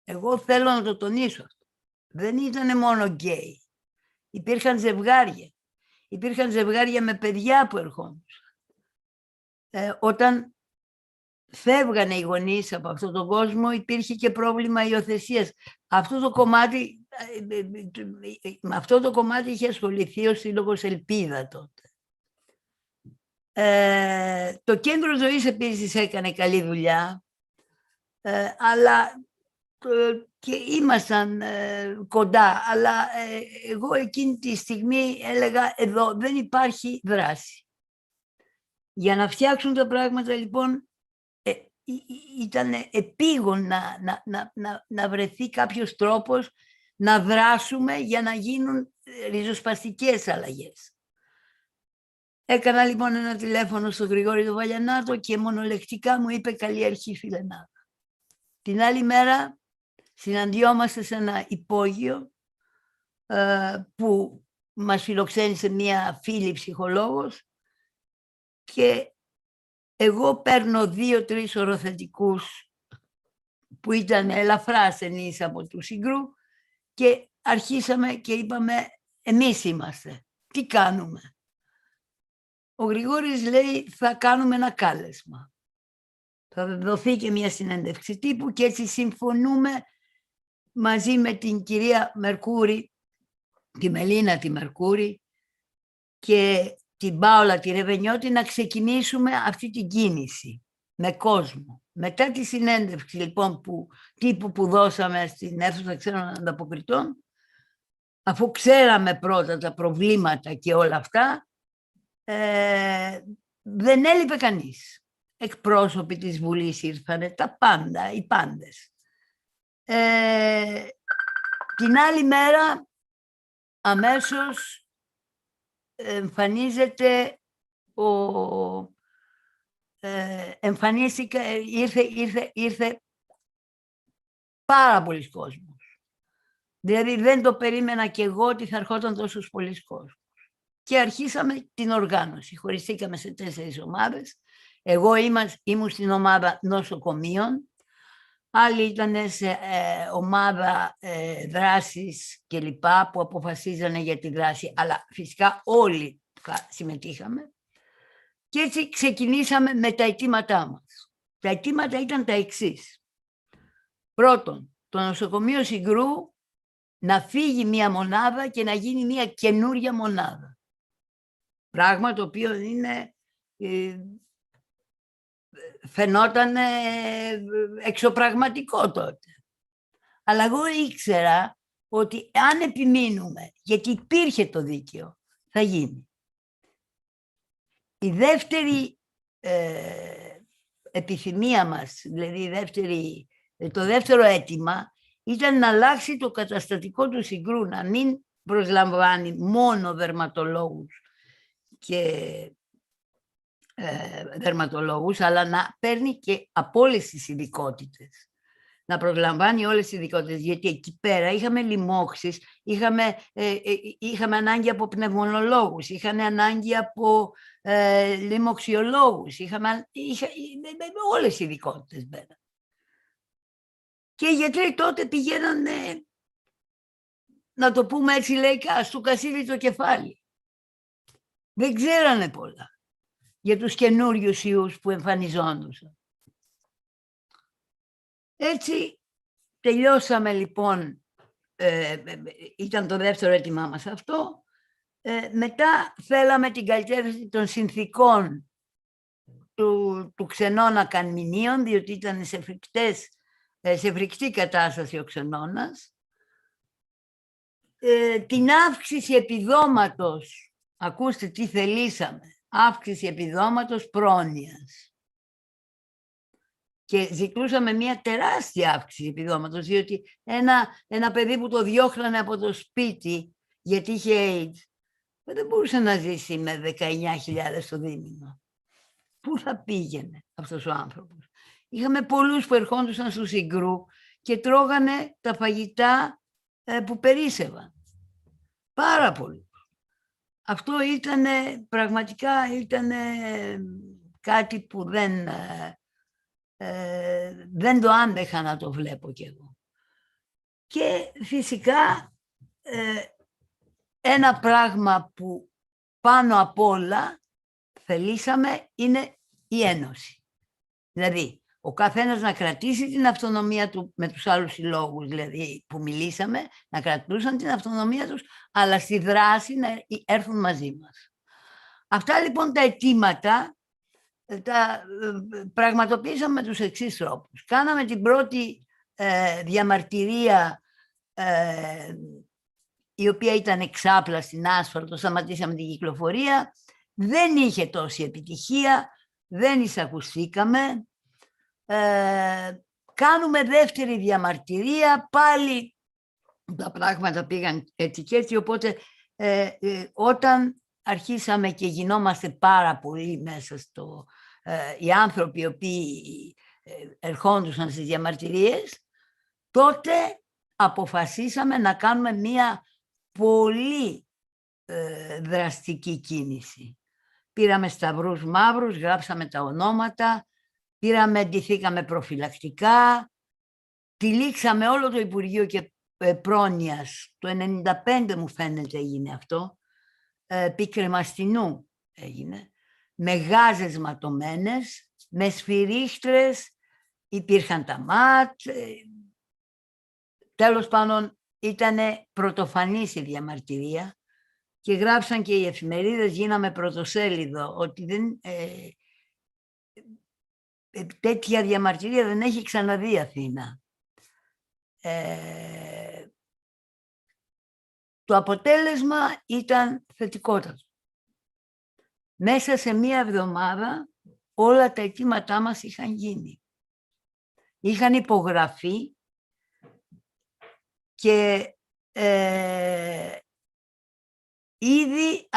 G: Εγώ θέλω να το τονίσω αυτό. Δεν ήταν μόνο γκέι. Υπήρχαν ζευγάρια. Υπήρχαν ζευγάρια με παιδιά που ερχόντουσαν. Όταν φεύγανε οι γονείς από αυτόν τον κόσμο, υπήρχε και πρόβλημα υιοθεσίας. Με αυτό το κομμάτι είχε ασχοληθεί ο Σύλλογος Ελπίδα τότε. Το Κέντρο Ζωής επίσης έκανε καλή δουλειά, αλλά και ήμασταν κοντά. Αλλά εγώ εκείνη τη στιγμή έλεγα, εδώ δεν υπάρχει δράση. Για να φτιάξουν τα πράγματα, λοιπόν, ήταν επίγον να βρεθεί κάποιος τρόπος να δράσουμε για να γίνουν ριζοσπαστικές αλλαγές. Έκανα λοιπόν ένα τηλέφωνο στον Γρηγόρη τον Βαλιανάτο και μονολεκτικά μου είπε καλή αρχή φιλενάδα. Την άλλη μέρα συναντιόμαστε σε ένα υπόγειο που μας φιλοξένησε μια φίλη ψυχολόγος και εγώ παίρνω 2-3 οροθετικούς που ήταν ελαφρά ασθενείς από του Συγκρού και αρχίσαμε και είπαμε εμείς είμαστε, τι κάνουμε. Ο Γρηγόρης λέει θα κάνουμε ένα κάλεσμα. Θα δοθεί και μια συνέντευξη τύπου και έτσι συμφωνούμε μαζί με την κυρία Μερκούρη, τη Μελίνα τη Μερκούρη και την Πάολα τη Ρεβενιώτη να ξεκινήσουμε αυτή την κίνηση με κόσμο. Μετά τη συνέντευξη λοιπόν τύπου που δώσαμε στην αίθουσα ξένων ανταποκριτών, αφού ξέραμε πρώτα τα προβλήματα και όλα αυτά, δεν έλειπε κανείς. Εκπρόσωποι της Βουλής ήρθανε, τα πάντα, οι πάντες. Την άλλη μέρα αμέσως ήρθε πάρα πολλοί κόσμος. Δηλαδή δεν το περίμενα κι εγώ ότι θα ερχόταν τόσος πολλοί κόσμος. Και αρχίσαμε την οργάνωση. Χωριστήκαμε σε 4 ομάδες. Εγώ ήμουν στην ομάδα νοσοκομείων, άλλοι ήταν σε ομάδα δράσης και λοιπά που αποφασίζανε για τη δράση, αλλά φυσικά όλοι συμμετείχαμε. Και έτσι ξεκινήσαμε με τα αιτήματά μας. Τα αιτήματα ήταν τα εξής. Πρώτον, το νοσοκομείο Συγκρού να φύγει μια μονάδα και να γίνει μια καινούρια μονάδα. Πράγμα το οποίο φαινόταν εξωπραγματικό τότε. Αλλά εγώ ήξερα ότι αν επιμείνουμε, γιατί υπήρχε το δίκαιο, θα γίνει. Η δεύτερη επιθυμία μας, δηλαδή το δεύτερο αίτημα, ήταν να αλλάξει το καταστατικό του Συγκρού, να μην προσλαμβάνει μόνο δερματολόγους και δερματολόγους, αλλά να παίρνει και από όλες τις ειδικότητες. Να προσλαμβάνει όλες τις ειδικότητες, γιατί εκεί πέρα είχαμε λοιμώξεις, είχαμε ανάγκη από πνευμονολόγους, είχαμε ανάγκη από λοιμοξιολόγους, όλες οι ειδικότητες μπαίναν. Και οι γιατροί τότε πηγαίνανε, να το πούμε έτσι λαϊκά, στο κασίδι το κεφάλι. Δεν ξέρανε πολλά για τους καινούριους ιούς που εμφανιζόντουσαν. Έτσι τελειώσαμε λοιπόν, ήταν το δεύτερο αίτημά μας αυτό. Μετά θέλαμε την καλυτέρευση των συνθήκων του Ξενώνα Κανμηνίων, διότι ήταν σε φρικτή κατάσταση ο Ξενώνας. Την αύξηση επιδόματος, ακούστε τι θελήσαμε, αύξηση επιδόματος πρόνοιας. και ζητούσαμε μια τεράστια αύξηση επιδόματος, διότι ένα παιδί που το διώχνανε από το σπίτι γιατί είχε AIDS, δεν μπορούσε να ζήσει με 19.000 το δίμηνο. Πού θα πήγαινε αυτός ο άνθρωπος? Είχαμε πολλούς που ερχόντουσαν στο Συγκρού και τρώγανε τα φαγητά που περίσσευαν. Πάρα πολύ. Αυτό πραγματικά ήταν κάτι που δεν το άντεχα να το βλέπω κι εγώ. Και φυσικά ένα πράγμα που πάνω απ' όλα θελήσαμε είναι η ένωση. Δηλαδή, ο καθένας να κρατήσει την αυτονομία του με τους άλλους συλλόγους, δηλαδή που μιλήσαμε, να κρατούσαν την αυτονομία τους, αλλά στη δράση να έρθουν μαζί μας. Αυτά λοιπόν τα αιτήματα τα πραγματοποιήσαμε με τους εξής τρόπους. Κάναμε την πρώτη διαμαρτυρία, η οποία ήταν εξάπλα στην άσφαλτο, σταματήσαμε την κυκλοφορία, δεν είχε τόση επιτυχία, δεν εισακουστήκαμε. Κάνουμε δεύτερη διαμαρτυρία, πάλι τα πράγματα πήγαν έτσι και έτσι, οπότε όταν αρχίσαμε και γινόμαστε πάρα πολύ μέσα οι άνθρωποι οι οποίοι ερχόντουσαν στις διαμαρτυρίες, τότε αποφασίσαμε να κάνουμε μία πολύ δραστική κίνηση. Πήραμε σταυρούς μαύρους, γράψαμε τα ονόματα, ντυθήκαμε προφυλακτικά, τυλίξαμε όλο το Υπουργείο και Πρόνοιας, το 1995 μου φαίνεται έγινε αυτό, Πικρεμαστινού έγινε, με γάζες ματωμένες, με σφυρίχτρες, υπήρχαν τα ΜΑΤ, τέλος πάντων ήταν πρωτοφανής η διαμαρτυρία και γράψαν και οι εφημερίδες, γίναμε πρωτοσέλιδο, ότι τέτοια διαμαρτυρία δεν έχει ξαναδεί η Αθήνα. Το αποτέλεσμα ήταν θετικότατο. Μέσα σε μία εβδομάδα όλα τα αιτήματά μας είχαν γίνει. Είχαν υπογραφεί και ήδη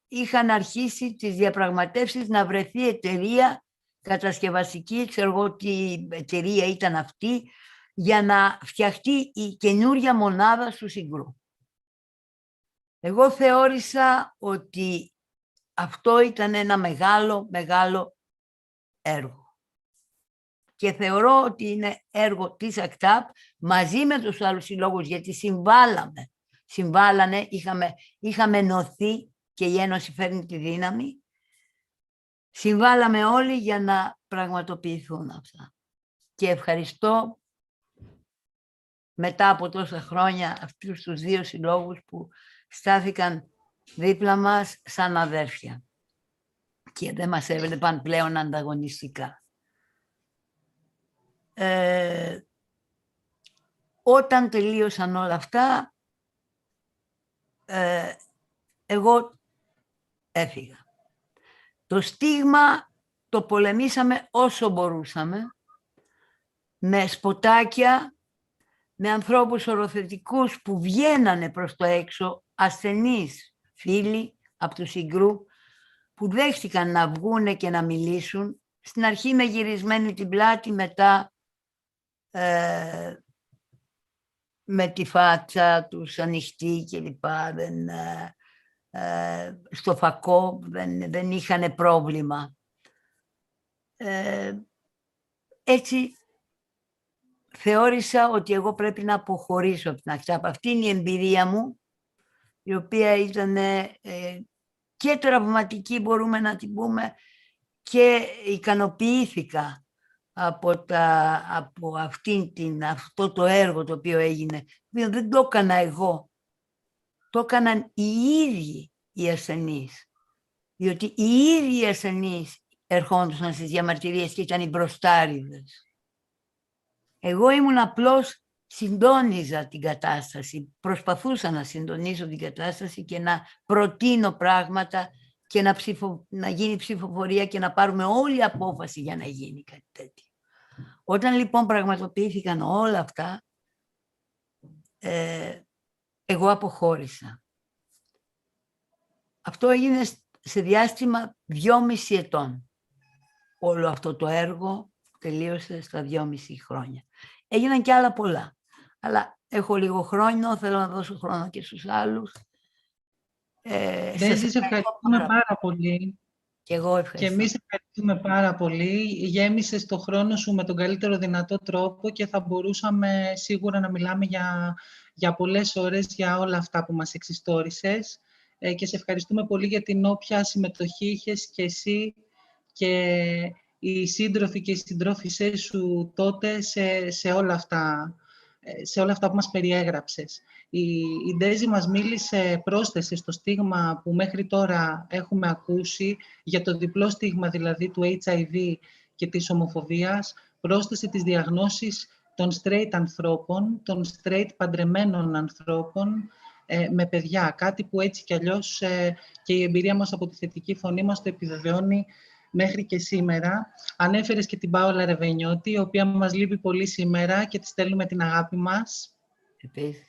G: είχαν αρχίσει τις διαπραγματεύσεις να βρεθεί εταιρεία κατασκευαστική, ξέρω εγώ τι εταιρεία ήταν αυτή, για να φτιαχτεί η καινούρια μονάδα του Συγκρού. Εγώ θεώρησα ότι αυτό ήταν ένα μεγάλο έργο. Και θεωρώ ότι είναι έργο της ΑΚΤΑΠ μαζί με τους άλλους συλλόγους, γιατί συμβάλανε, είχαμε ενωθεί και η Ένωση φέρνει τη δύναμη. Συμβάλαμε όλοι για να πραγματοποιηθούν αυτά. Και ευχαριστώ μετά από τόσα χρόνια αυτούς τους δύο συλλόγους που στάθηκαν δίπλα μας σαν αδέρφια και δεν μας έβλεπαν πλέον ανταγωνιστικά. Όταν τελείωσαν όλα αυτά, εγώ έφυγα. Το στίγμα το πολεμήσαμε όσο μπορούσαμε, με σποτάκια, με ανθρώπους οροθετικούς που βγαίνανε προς το έξω, ασθενείς φίλοι από του Συγκρού, που δέχτηκαν να βγούνε και να μιλήσουν, στην αρχή με γυρισμένη την πλάτη, μετά με τη φάτσα τους ανοιχτή κλπ. Στο φακό δεν είχαν πρόβλημα. Έτσι θεώρησα ότι εγώ πρέπει να αποχωρήσω από την ΑΚΤΑΠ. Αυτή είναι η εμπειρία μου, η οποία ήταν και τραυματική, μπορούμε να την πούμε, και ικανοποιήθηκα από αυτό το έργο το οποίο έγινε. Δεν το έκανα εγώ. Το έκαναν οι ίδιοι οι ασθενείς. Διότι οι ίδιοι οι ασθενείς ερχόντουσαν στις διαμαρτυρίες και ήταν οι μπροστάριδες. Εγώ ήμουν απλώς, συντόνιζα την κατάσταση, προσπαθούσα να συντονίσω την κατάσταση και να προτείνω πράγματα και να γίνει ψηφοφορία και να πάρουμε όλη απόφαση για να γίνει κάτι τέτοιο. Όταν λοιπόν πραγματοποιήθηκαν όλα αυτά, εγώ αποχώρησα. Αυτό έγινε σε διάστημα 2,5 ετών. Όλο αυτό το έργο τελείωσε στα 2,5 χρόνια. Έγιναν και άλλα πολλά. Αλλά έχω λίγο χρόνο, θέλω να δώσω χρόνο και στους άλλους.
C: Ντέζη, σε ευχαριστούμε πάρα πολύ.
G: Και εγώ ευχαριστώ.
C: Και εμείς ευχαριστούμε πάρα πολύ. Γέμισες το χρόνο σου με τον καλύτερο δυνατό τρόπο και θα μπορούσαμε σίγουρα να μιλάμε για πολλές ώρες για όλα αυτά που μας εξιστόρισες. Και σε ευχαριστούμε πολύ για την όποια συμμετοχή είχες και εσύ και οι σύντροφοι και οι συντρόφισσές σου τότε σε όλα αυτά που μας περιέγραψες. Η Ντέζη μας μίλησε, πρόσθεσε στο στίγμα που μέχρι τώρα έχουμε ακούσει, για το διπλό στίγμα δηλαδή του HIV και της ομοφοβίας, πρόσθεσε τις διαγνώσεις των straight ανθρώπων, των straight παντρεμένων ανθρώπων, με παιδιά. Κάτι που έτσι κι αλλιώς και η εμπειρία μας από τη θετική φωνή μας το επιβεβαιώνει μέχρι και σήμερα. Ανέφερες και την Πάολα Ρεβενιώτη, η οποία μας λείπει πολύ σήμερα και της στέλνουμε την αγάπη μας.
G: Επίσης.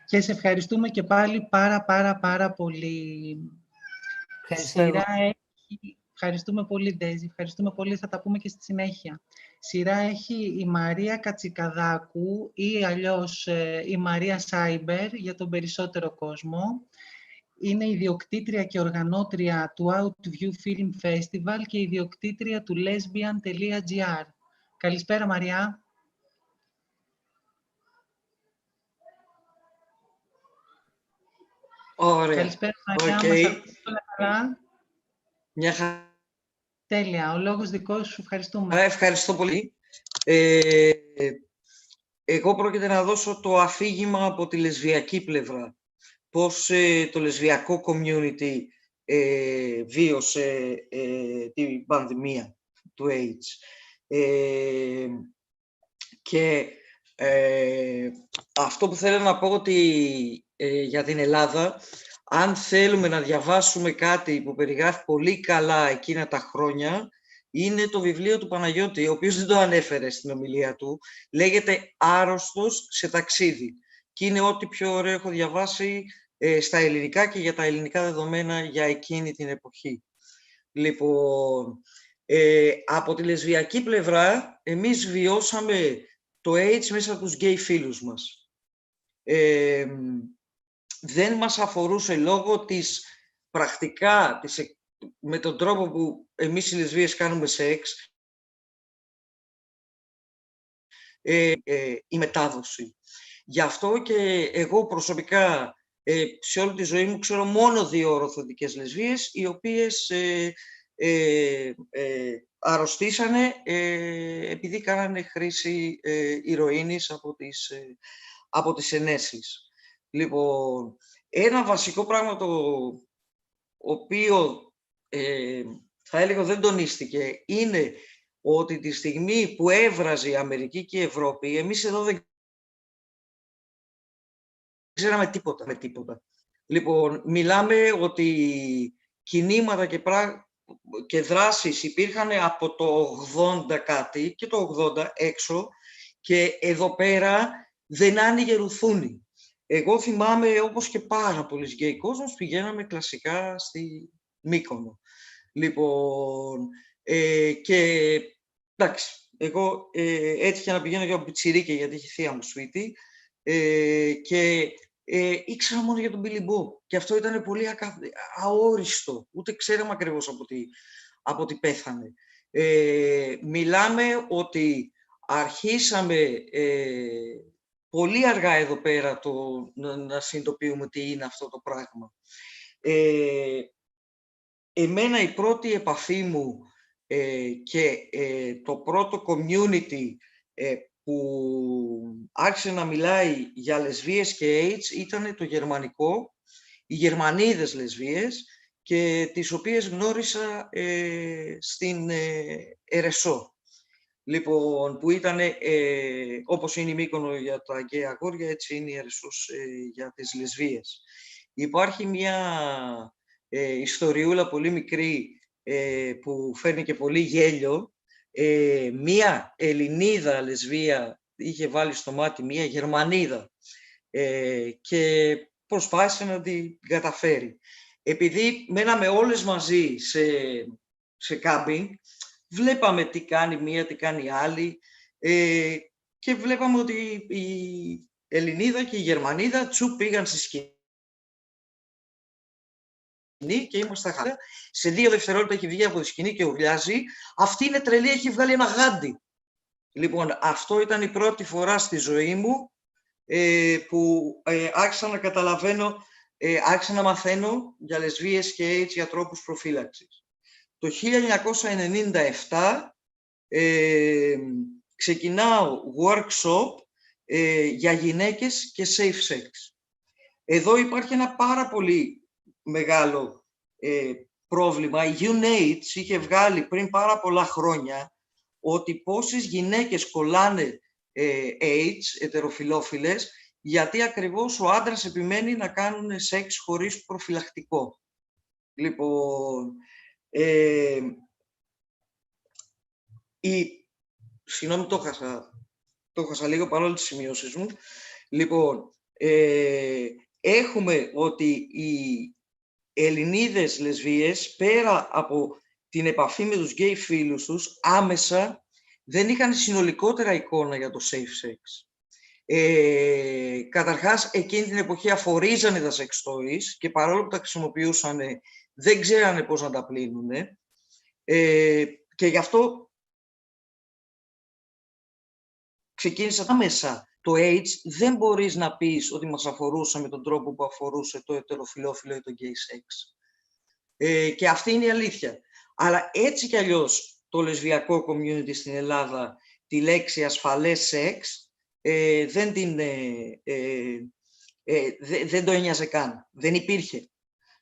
C: Και σε ευχαριστούμε και πάλι πάρα πολύ. Ευχαριστούμε πολύ, Ντέζη. Ευχαριστούμε πολύ. Θα τα πούμε και στη συνέχεια. Σειρά έχει η Μαρία Κατσικαδάκου ή αλλιώς η Μαρία Σάιμπερ για τον περισσότερο κόσμο. Είναι ιδιοκτήτρια και οργανώτρια του Outview Film Festival και ιδιοκτήτρια του lesbian.gr. Καλησπέρα, Μαριά.
H: Ωραία.
C: Καλησπέρα, Μαριά. Μας ακούς όλα καλά?
H: Μια χαρά.
C: Τέλεια. Ο λόγος δικός σου. Ευχαριστούμε.
H: Ευχαριστώ πολύ. Εγώ πρόκειται να δώσω το αφήγημα από τη λεσβιακή πλευρά. Πώς το λεσβιακό community βίωσε την πανδημία του AIDS. Και αυτό που θέλω να πω ότι για την Ελλάδα, αν θέλουμε να διαβάσουμε κάτι που περιγράφει πολύ καλά εκείνα τα χρόνια, είναι το βιβλίο του Παναγιώτη, ο οποίος δεν το ανέφερε στην ομιλία του. Λέγεται «Άρρωστος σε ταξίδι». Και είναι ό,τι πιο ωραίο έχω διαβάσει στα ελληνικά και για τα ελληνικά δεδομένα για εκείνη την εποχή. Λοιπόν, από τη λεσβιακή πλευρά, εμείς βιώσαμε το AIDS μέσα από τους γκέι φίλους μας. Δεν μας αφορούσε λόγω της πρακτικά, με τον τρόπο που εμείς οι λεσβείες κάνουμε σεξ, η μετάδοση. Γι' αυτό και εγώ προσωπικά σε όλη τη ζωή μου ξέρω μόνο 2 οροθετικές λεσβείες, οι οποίες αρρωστήσανε επειδή κάνανε χρήση ηρωίνης από τις ενέσεις. Λοιπόν, ένα βασικό πράγμα το οποίο θα έλεγα δεν τονίστηκε είναι ότι τη στιγμή που έβραζε η Αμερική και η Ευρώπη, εμείς εδώ δεν ξέραμε τίποτα με τίποτα. Λοιπόν, μιλάμε ότι κινήματα και δράσεις υπήρχαν από το 80 κάτι και το 80 έξω και εδώ πέρα δεν άνοιγε ρουθούνη. Εγώ θυμάμαι, όπως και πάρα πολλοί γκέι κόσμος, πηγαίναμε κλασικά στη Μύκονο. Λοιπόν, και εντάξει, εγώ έτυχε να πηγαίνω για από πιτσιρίκια, γιατί είχε θεία μου σπίτι, και ήξερα μόνο για τον Billy Bob. Και αυτό ήταν πολύ αόριστο, ούτε ξέραμε ακριβώς από τι πέθανε. Μιλάμε ότι αρχίσαμε πολύ αργά εδώ πέρα να συνειδητοποιούμε τι είναι αυτό το πράγμα. Εμένα η πρώτη επαφή μου και το πρώτο community που άρχισε να μιλάει για λεσβείες και AIDS ήταν το γερμανικό, οι Γερμανίδες λεσβείες, και τις οποίες γνώρισα στην Ερεσό. Λοιπόν, που ήταν, όπως είναι η Μύκονο για τα γκέι αγόρια, έτσι είναι η Ερεσός για τις λεσβείες. Υπάρχει μια ιστοριούλα πολύ μικρή που φέρνει και πολύ γέλιο. Μία Ελληνίδα λεσβία είχε βάλει στο μάτι μία Γερμανίδα και προσπάθησε να την καταφέρει. Επειδή μέναμε όλες μαζί σε κάμπινγκ, βλέπαμε τι κάνει μία, τι κάνει η άλλη και βλέπαμε ότι η Ελληνίδα και η Γερμανίδα πήγαν στη σκηνή και είμαστε χαρά. Σε 2 δευτερόλεπτα έχει βγει από τη σκηνή και ουρλιάζει. Αυτή είναι τρελή, έχει βγάλει ένα γάντι. Λοιπόν, αυτό ήταν η πρώτη φορά στη ζωή μου που άρχισα να καταλαβαίνω, άρχισα να μαθαίνω για λεσβίες και AIDS, για τρόπους προφύλαξης. Το 1997 ξεκινάω workshop για γυναίκες και safe sex. Εδώ υπάρχει ένα πάρα πολύ μεγάλο πρόβλημα. Η UNAIDS είχε βγάλει πριν πάρα πολλά χρόνια ότι πόσες γυναίκες κολλάνε AIDS, ετεροφιλόφιλες, γιατί ακριβώς ο άντρας επιμένει να κάνουν σεξ χωρίς προφυλακτικό. Λοιπόν, συγγνώμη, το χάσα λίγο παρόλο τις σημειώσεις μου. Λοιπόν, έχουμε ότι οι Ελληνίδες λεσβίες, πέρα από την επαφή με τους γκέι φίλους τους, άμεσα δεν είχαν συνολικότερα εικόνα για το safe sex. Καταρχάς, εκείνη την εποχή αφορίζανε τα sex toys και παρόλο που τα χρησιμοποιούσαν, δεν ξέρανε πώς να τα πλύνουν. Και γι' αυτό ξεκίνησα άμεσα. Το AIDS δεν μπορείς να πεις ότι μας αφορούσε με τον τρόπο που αφορούσε το ετεροφιλόφιλο ή το gay sex. Και αυτή είναι η αλήθεια. Αλλά έτσι κι αλλιώς το λεσβιακό community στην Ελλάδα τη λέξη ασφαλές σεξ δεν το ένοιαζε καν. Δεν υπήρχε.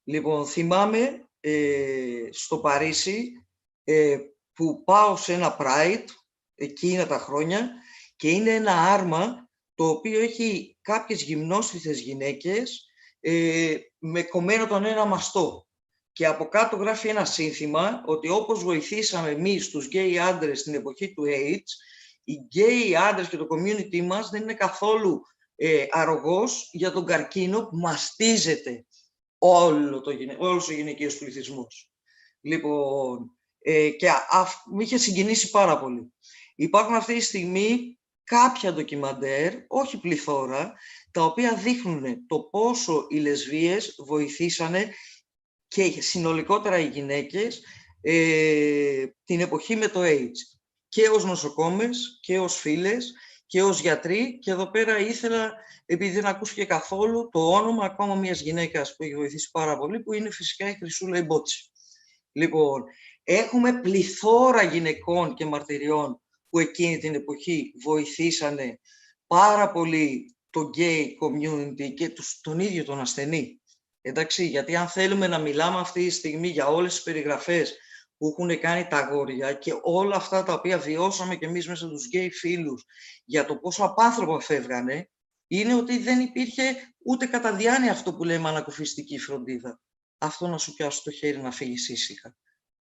H: Λοιπόν, θυμάμαι στο Παρίσι που πάω σε ένα Pride εκείνα τα χρόνια και είναι ένα άρμα το οποίο έχει κάποιες γυμνόσφιθες γυναίκες με κομμένο τον ένα μαστό. Και από κάτω γράφει ένα σύνθημα ότι όπως βοηθήσαμε εμείς τους γκέι άντρες στην εποχή του AIDS, οι γκέι άντρες και το community μας δεν είναι καθόλου αρρωγός για τον καρκίνο που μαστίζεται όλος ο γυναικείος πληθυσμός. Λοιπόν, και με είχε συγκινήσει πάρα πολύ. Υπάρχουν αυτή τη στιγμή κάποια ντοκιμαντέρ, όχι πληθώρα, τα οποία δείχνουν το πόσο οι λεσβίες βοηθήσανε και συνολικότερα οι γυναίκες την εποχή με το AIDS. Και ως νοσοκόμες, και ως φίλες, και ως γιατροί. Και εδώ πέρα ήθελα, επειδή δεν ακούστηκε καθόλου, το όνομα ακόμα μιας γυναίκας που έχει βοηθήσει πάρα πολύ, που είναι φυσικά η Χρυσούλα Ιμπότση. Λοιπόν, έχουμε πληθώρα γυναικών και μαρτυριών που εκείνη την εποχή βοηθήσανε πάρα πολύ το gay community και τον ίδιο τον ασθενή. Εντάξει, γιατί αν θέλουμε να μιλάμε αυτή τη στιγμή για όλες τις περιγραφές που έχουν κάνει τα αγόρια και όλα αυτά τα οποία βιώσαμε κι εμείς μέσα τους γκέι φίλους για το πόσο απάνθρωπα φεύγανε, είναι ότι δεν υπήρχε ούτε κατά διάνοια αυτό που λέμε ανακουφιστική φροντίδα. Αυτό να σου πιάσει το χέρι να φύγεις ήσυχα.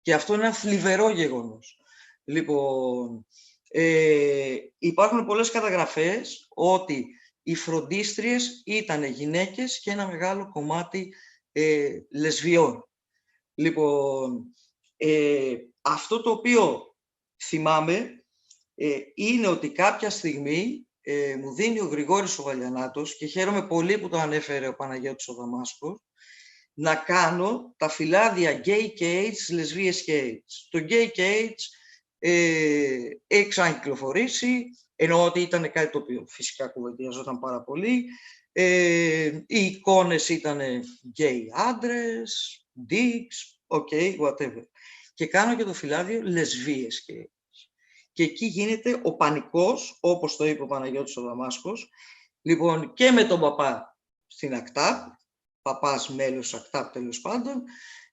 H: Και αυτό είναι ένα θλιβερό γεγονός. Λοιπόν, υπάρχουν πολλές καταγραφές ότι οι φροντίστριες ήταν γυναίκες και ένα μεγάλο κομμάτι λεσβιών. Λοιπόν, αυτό το οποίο θυμάμαι είναι ότι κάποια στιγμή μου δίνει ο Γρηγόρης ο Βαλιανάτος και χαίρομαι πολύ που το ανέφερε ο Παναγιώτης ο Δαμάσκος, να κάνω τα φυλάδια gay και AIDS, λεσβίες και AIDS. Το gay και AIDS έχει ξανακυκλοφορήσει, ενώ ότι ήταν κάτι το οποίο φυσικά κουβεντιαζόταν πάρα πολύ. Οι εικόνες ήταν gay άντρες, dicks, ok, whatever. Και κάνω και το φυλάδιο λεσβίες και AIDS. Και εκεί γίνεται ο πανικός, όπως το είπε ο Παναγιώτης ο Δαμάσκος, λοιπόν, και με τον παπά στην ΑΚΤΑΠ, παπάς μέλος ΑΚΤΑΠ τέλος πάντων,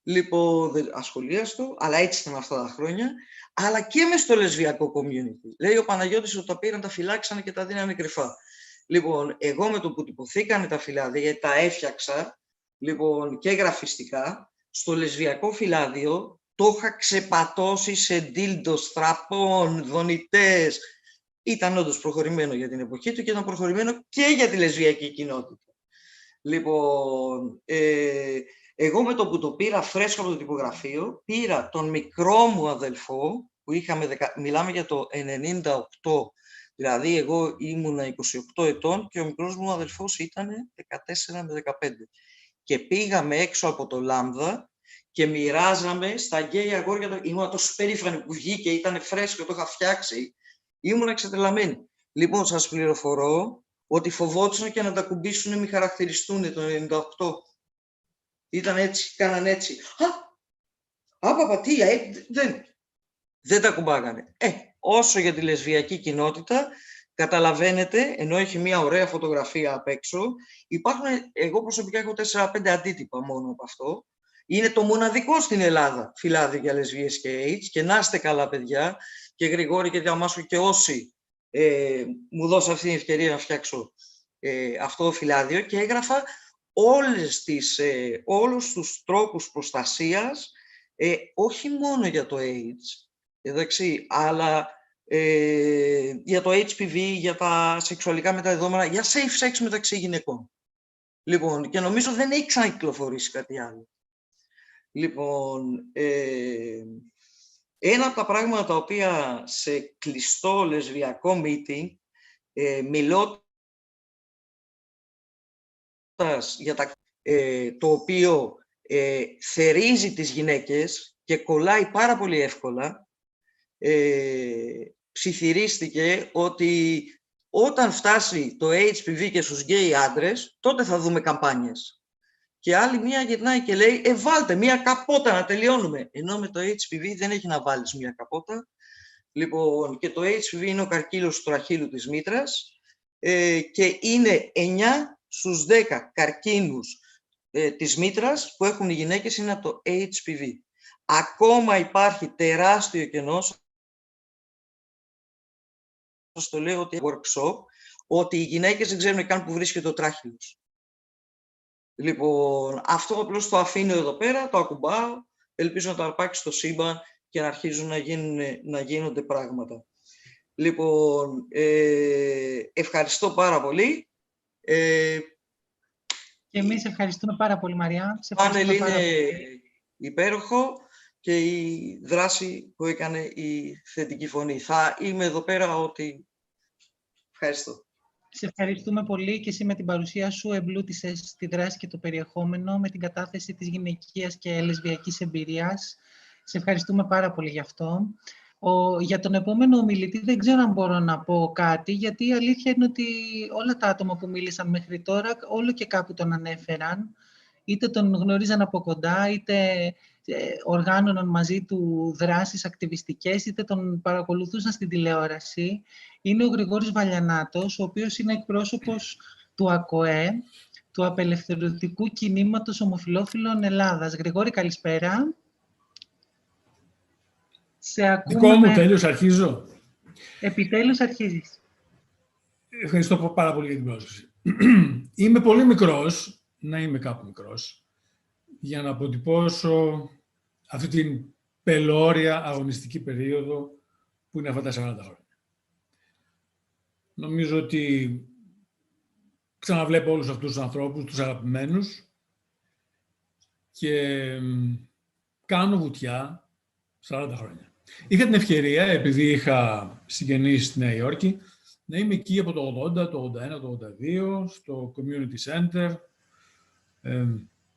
H: λοιπόν, ασχολίαστο, αλλά έτσι ήταν αυτά τα χρόνια, αλλά και μες στο λεσβιακό community. Λέει ο Παναγιώτης ότι τα πήραν, τα φυλάξανε και τα δίνανε κρυφά. Λοιπόν, εγώ με το που τυπωθήκανε τα φυλάδια, γιατί τα έφτιαξα, λοιπόν, και γραφιστικά, στο λεσβιακό φυλάδιο το είχα ξεπατώσει σε ντίλντο, στραπών, δονητές. Ήταν όντως προχωρημένο για την εποχή του και ήταν προχωρημένο και για τη λεσβιακή κοινότητα. Λοιπόν, εγώ με το που το πήρα φρέσκο από το τυπογραφείο, πήρα τον μικρό μου αδελφό, που μιλάμε για το 98, δηλαδή εγώ ήμουνα 28 ετών και ο μικρός μου αδελφός ήταν 14 με 15. Και πήγαμε έξω από το Λάμδα και μοιράζαμε στα γκέι αγόρια, ήμουν τόσο περήφανη που βγήκε, ήταν φρέσκο, το είχα φτιάξει, ήμουν εξετρελαμένη. Λοιπόν, σας πληροφορώ ότι φοβόντουσαν και να τα κουμπίσουν μη χαρακτηριστούν το 98. Ήταν έτσι, κάναν έτσι. Παπατία, δεν τα κουμπάγανε. Όσο για τη λεσβιακή κοινότητα, καταλαβαίνετε, ενώ έχει μια ωραία φωτογραφία απ' έξω, υπάρχουν, εγώ προσωπικά έχω 4-5 αντίτυπα μόνο από αυτό. Είναι το μοναδικό στην Ελλάδα φυλάδιο για λεσβίες και AIDS. Και να είστε καλά, παιδιά, και Γρηγόρη και Διαμάσκο και όσοι μου δώσαν αυτή την ευκαιρία να φτιάξω αυτό το φυλάδιο, και έγραφα όλους τους τρόπους προστασίας, όχι μόνο για το AIDS, εντάξει, αλλά για το HPV, για τα σεξουαλικά μεταδεδομένα, για safe sex μεταξύ γυναικών. Λοιπόν, και νομίζω δεν έχει ξανακυκλοφορήσει κάτι άλλο. Λοιπόν, ένα από τα πράγματα τα οποία σε κλειστό λεσβιακό meeting, μιλώντας για το οποίο θερίζει τις γυναίκες και κολλάει πάρα πολύ εύκολα, ψιθυρίστηκε ότι όταν φτάσει το HPV και στους γκέι άντρες, τότε θα δούμε καμπάνιες. Και άλλη μία γυρνάει και λέει, βάλτε μία καπότα να τελειώνουμε. Ενώ με το HPV δεν έχει να βάλεις μία καπότα. Λοιπόν, και το HPV είναι ο καρκίνος του τραχύλου της μήτρας και είναι 9 στους 10 καρκίνους της μήτρας που έχουν οι γυναίκες είναι από το HPV. Ακόμα υπάρχει τεράστιο κενό, σας το λέω ότι workshop, ότι οι γυναίκες δεν ξέρουν καν που βρίσκεται ο τράχυλος. Λοιπόν, αυτό απλώς το αφήνω εδώ πέρα, το ακουμπάω, ελπίζω να το αρπάξει στο σύμπαν και να αρχίζουν να γίνονται πράγματα. Λοιπόν, ευχαριστώ πάρα πολύ.
C: Και εμείς ευχαριστούμε πάρα πολύ, Μαριά.
H: Το πάνελ είναι υπέροχο και η δράση που έκανε η θετική φωνή. Θα είμαι εδώ πέρα ότι... Ευχαριστώ.
C: Σε ευχαριστούμε πολύ και εσύ με την παρουσία σου εμπλούτησες τη δράση και το περιεχόμενο με την κατάθεση της γυναικείας και λεσβιακής εμπειρίας. Σε ευχαριστούμε πάρα πολύ γι' αυτό. Για τον επόμενο ομιλητή δεν ξέρω αν μπορώ να πω κάτι, γιατί η αλήθεια είναι ότι όλα τα άτομα που μίλησαν μέχρι τώρα, όλο και κάπου τον ανέφεραν, είτε τον γνωρίζαν από κοντά, είτε οργάνωναν μαζί του δράσεις ακτιβιστικές, είτε τον παρακολουθούσαν στην τηλεόραση. Είναι ο Γρηγόρης Βαλιανάτος, ο οποίος είναι εκπρόσωπος του ΑΚΟΕ, του Απελευθερωτικού Κινήματος Ομοφυλόφιλων Ελλάδας. Γρηγόρη, καλησπέρα. Σε ακούμε.
I: Δικό μου, τέλος, αρχίζω.
C: Επιτέλους αρχίζεις.
I: Ευχαριστώ πάρα πολύ για την πρόσκληση. Είμαι πολύ μικρός, να είμαι κάπου μικρός, για να αποτυπώσω αυτή την πελώρια αγωνιστική περίοδο που είναι αυτά τα 40 χρόνια. Νομίζω ότι ξαναβλέπω όλους αυτούς τους ανθρώπους, τους αγαπημένους, και κάνω βουτιά 40 χρόνια. Είχα την ευκαιρία, επειδή είχα συγγενείς στη Νέα Υόρκη, να είμαι εκεί από το 80, το 81, το 82, στο Community Center,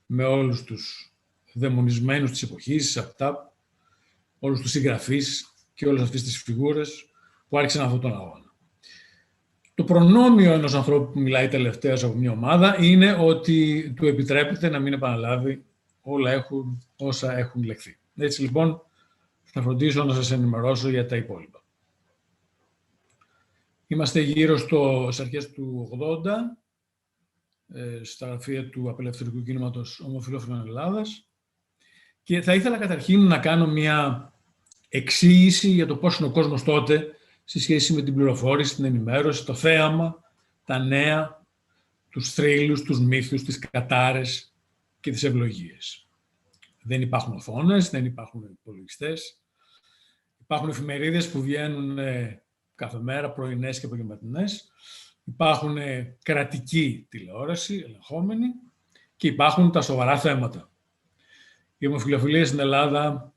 I: με όλους τους δαιμονισμένους της εποχής, όλους τους συγγραφείς και όλες αυτές τις φιγούρες που άρχισαν αυτόν τον αγώνα. Το προνόμιο ενός ανθρώπου που μιλάει τελευταίος από μια ομάδα είναι ότι του επιτρέπεται να μην επαναλάβει όσα έχουν λεχθεί. Έτσι λοιπόν, θα φροντίσω να σας ενημερώσω για τα υπόλοιπα. Είμαστε γύρω στις αρχές του 80, στα γραφεία του Απελευθερωτικού Κινήματος Ομοφυλόφιλων Ελλάδας, και θα ήθελα καταρχήν να κάνω μια εξήγηση για το πώς είναι ο κόσμος τότε σε σχέση με την πληροφόρηση, την ενημέρωση, το θέαμα, τα νέα, τους θρύλους, τους μύθους, τις κατάρες και τις ευλογίες. Δεν υπάρχουν οθόνες, δεν υπάρχουν υπολογιστές. Υπάρχουν εφημερίδες που βγαίνουν κάθε μέρα, πρωινές και απογευματινές. Υπάρχουν κρατική τηλεόραση, ελεγχόμενη, και υπάρχουν τα σοβαρά θέματα. Η ομοφυλοφιλία στην Ελλάδα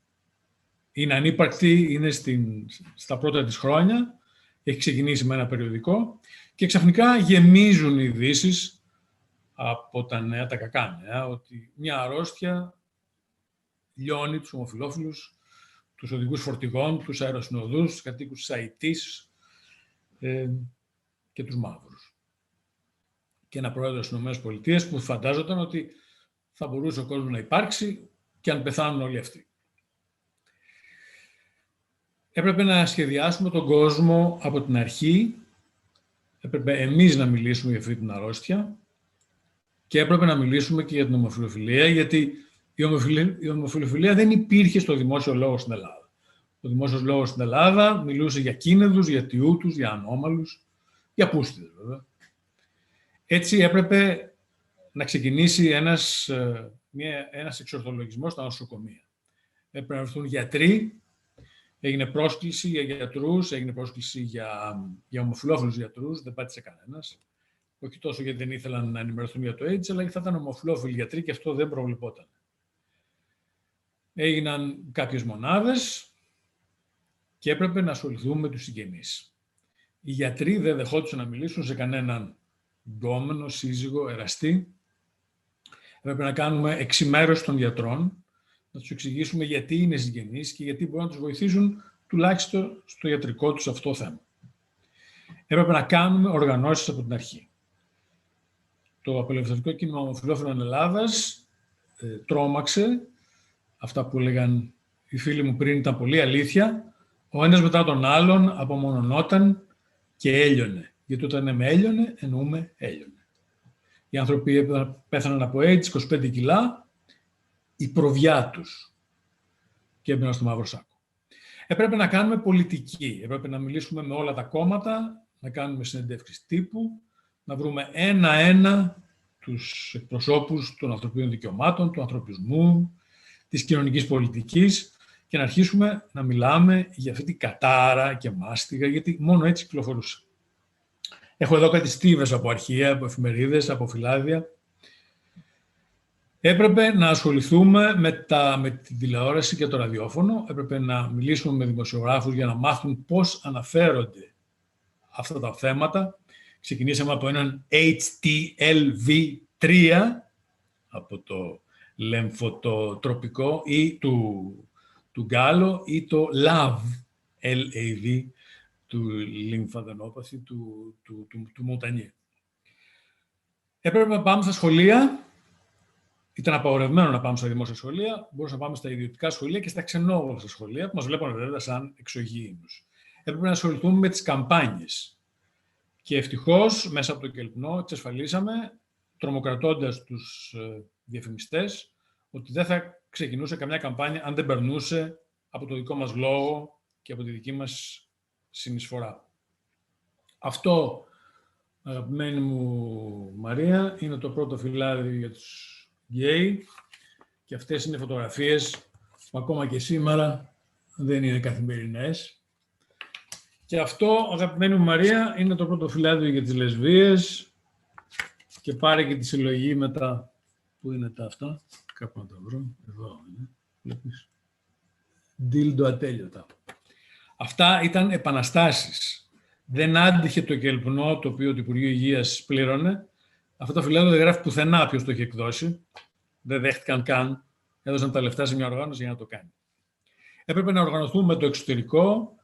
I: είναι ανύπαρκτη, είναι στα πρώτα της χρόνια, έχει ξεκινήσει με ένα περιοδικό και ξαφνικά γεμίζουν οι ειδήσεις από τα νέα, τα κακά νέα, ότι μια αρρώστια λιώνει τους ομοφυλόφιλους, τους οδηγούς φορτηγών, τους αεροσυνοδούς, τους κατοίκους της ΑΙΤΙΣ και τους μαύρους. Και ένα πρόεδρος στις ΗΠΑ που φαντάζονταν ότι θα μπορούσε ο κόσμος να υπάρξει και αν πεθάνουν όλοι αυτοί. Έπρεπε να σχεδιάσουμε τον κόσμο από την αρχή, έπρεπε εμείς να μιλήσουμε για αυτή την αρρώστια και έπρεπε να μιλήσουμε και για την ομοφυλοφιλία, γιατί η ομοφυλοφιλία δεν υπήρχε στο δημόσιο λόγο στην Ελλάδα. Ο δημόσιος λόγος στην Ελλάδα μιλούσε για κίνεδους, για τιούτους, για ανώμαλους, για πούστιδες βέβαια. Έτσι έπρεπε να ξεκινήσει ένας εξορθολογισμός στα νοσοκομεία. Έπρεπε να βρεθούν γιατροί, έγινε πρόσκληση για γιατρούς, έγινε πρόσκληση για ομοφυλόφιλους γιατρούς, δεν πάτησε κανένας. Όχι τόσο γιατί δεν ήθελαν να ενημερωθούν για το AIDS, αλλά γιατί θα ήταν ομοφυλόφιλοι γιατροί και αυτό δεν προβλεπόταν. Έγιναν κάποιες μονάδες και έπρεπε να ασχοληθούμε με τους συγγενείς. Οι γιατροί δεν δεχόντουσαν να μιλήσουν σε κανέναν γκόμενο, σύζυγο, εραστή. Έπρεπε να κάνουμε εξημέρωση των γιατρών, να τους εξηγήσουμε γιατί είναι συγγενείς και γιατί μπορούν να τους βοηθήσουν τουλάχιστον στο ιατρικό τους αυτό θέμα. Έπρεπε να κάνουμε οργανώσεις από την αρχή. Το απελευθερωτικό κίνημα ομοφυλόφιλων Ελλάδας τρόμαξε. Αυτά που έλεγαν οι φίλοι μου πριν ήταν πολύ αλήθεια. Ο ένας μετά τον άλλον απομονωνόταν και έλειωνε. Γιατί όταν με έλειωνε, εννοούμε έλειωνε. Οι άνθρωποι πέθαναν από AIDS, 25 κιλά, η προβιά τους και έμπαιναν στο μαύρο σάκο. Έπρεπε να κάνουμε πολιτική. Έπρεπε να μιλήσουμε με όλα τα κόμματα, να κάνουμε συνεντεύξεις τύπου, να βρούμε ένα-ένα τους εκπροσώπους των ανθρωπίνων δικαιωμάτων, του ανθρωπισμού, της κοινωνικής πολιτικής και να αρχίσουμε να μιλάμε για αυτή την κατάρα και μάστιγα, γιατί μόνο έτσι κυκλοφορούσε. Έχω εδώ κάτι στίβες από αρχεία, από εφημερίδες, από φυλάδια. Έπρεπε να ασχοληθούμε με τη τηλεόραση και το ραδιόφωνο. Έπρεπε να μιλήσουμε με δημοσιογράφους για να μάθουν πώς αναφέρονται αυτά τα θέματα. Ξεκινήσαμε από έναν HTLV3, από το λεμφοτροπικό ή του γκάλο ή το LAV, του λυμφαδενόπαθη, του Μοντανιέ. Έπρεπε να πάμε στα σχολεία. Ήταν απαγορευμένο να πάμε στα δημόσια σχολεία, μπορούσαμε να πάμε στα ιδιωτικά σχολεία και στα ξενόγλωσσα σχολεία, που μας βλέπουν βέβαια σαν εξωγήινους. Έπρεπε να ασχοληθούμε με τις καμπάνιες. Και ευτυχώς, μέσα από το Κελπνό, εξασφαλίσαμε, τρομοκρατώντας τους διαφημιστές, ότι δεν θα ξεκινούσε καμιά καμπάνια αν δεν περνούσε από το δικό μας λόγο και από τη δική μας συνεισφορά. Αυτό, αγαπημένη μου Μαρία, είναι το πρώτο φυλάδι για τους γκέι και αυτές είναι φωτογραφίες που ακόμα και σήμερα δεν είναι καθημερινές. Και αυτό, αγαπημένη μου Μαρία, είναι το πρώτο φυλάδιο για τις λεσβείες και πάρε και τη συλλογή μετά. Πού είναι τα αυτά, κάπου να τα βρω, εδώ είναι, βλέπεις. Ντίλντο ατέλειωτα. Αυτά ήταν επαναστάσεις. Δεν άντυχε το Κελπνό, το οποίο το Υπουργείο Υγείας πλήρωνε. Αυτό το φυλάδιο δεν γράφει πουθενά ποιος το έχει εκδώσει. Δεν δέχτηκαν καν. Έδωσαν τα λεφτά σε μια οργάνωση για να το κάνει. Έπρεπε να οργανωθούμε με το εξωτερικό,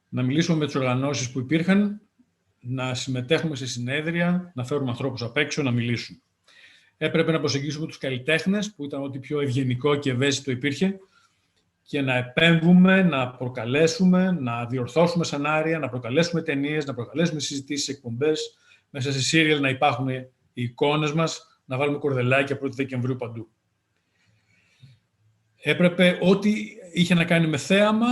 I: να μιλήσουμε με τις οργανώσεις που υπήρχαν, να συμμετέχουμε σε συνέδρια, να φέρουμε ανθρώπους απ' έξω να μιλήσουν. Έπρεπε να προσεγγίσουμε τους καλλιτέχνες, που ήταν ό,τι πιο ευγενικό και ευαίσθητο υπήρχε, και να επέμβουμε, να προκαλέσουμε, να διορθώσουμε σενάρια, να προκαλέσουμε ταινίες, να προκαλέσουμε συζητήσεις, εκπομπές, μέσα σε σύριαλ να υπάρχουν οι εικόνες μας, να βάλουμε κορδελάκια 1η Δεκεμβρίου παντού. Έπρεπε ό,τι είχε να κάνει με θέαμα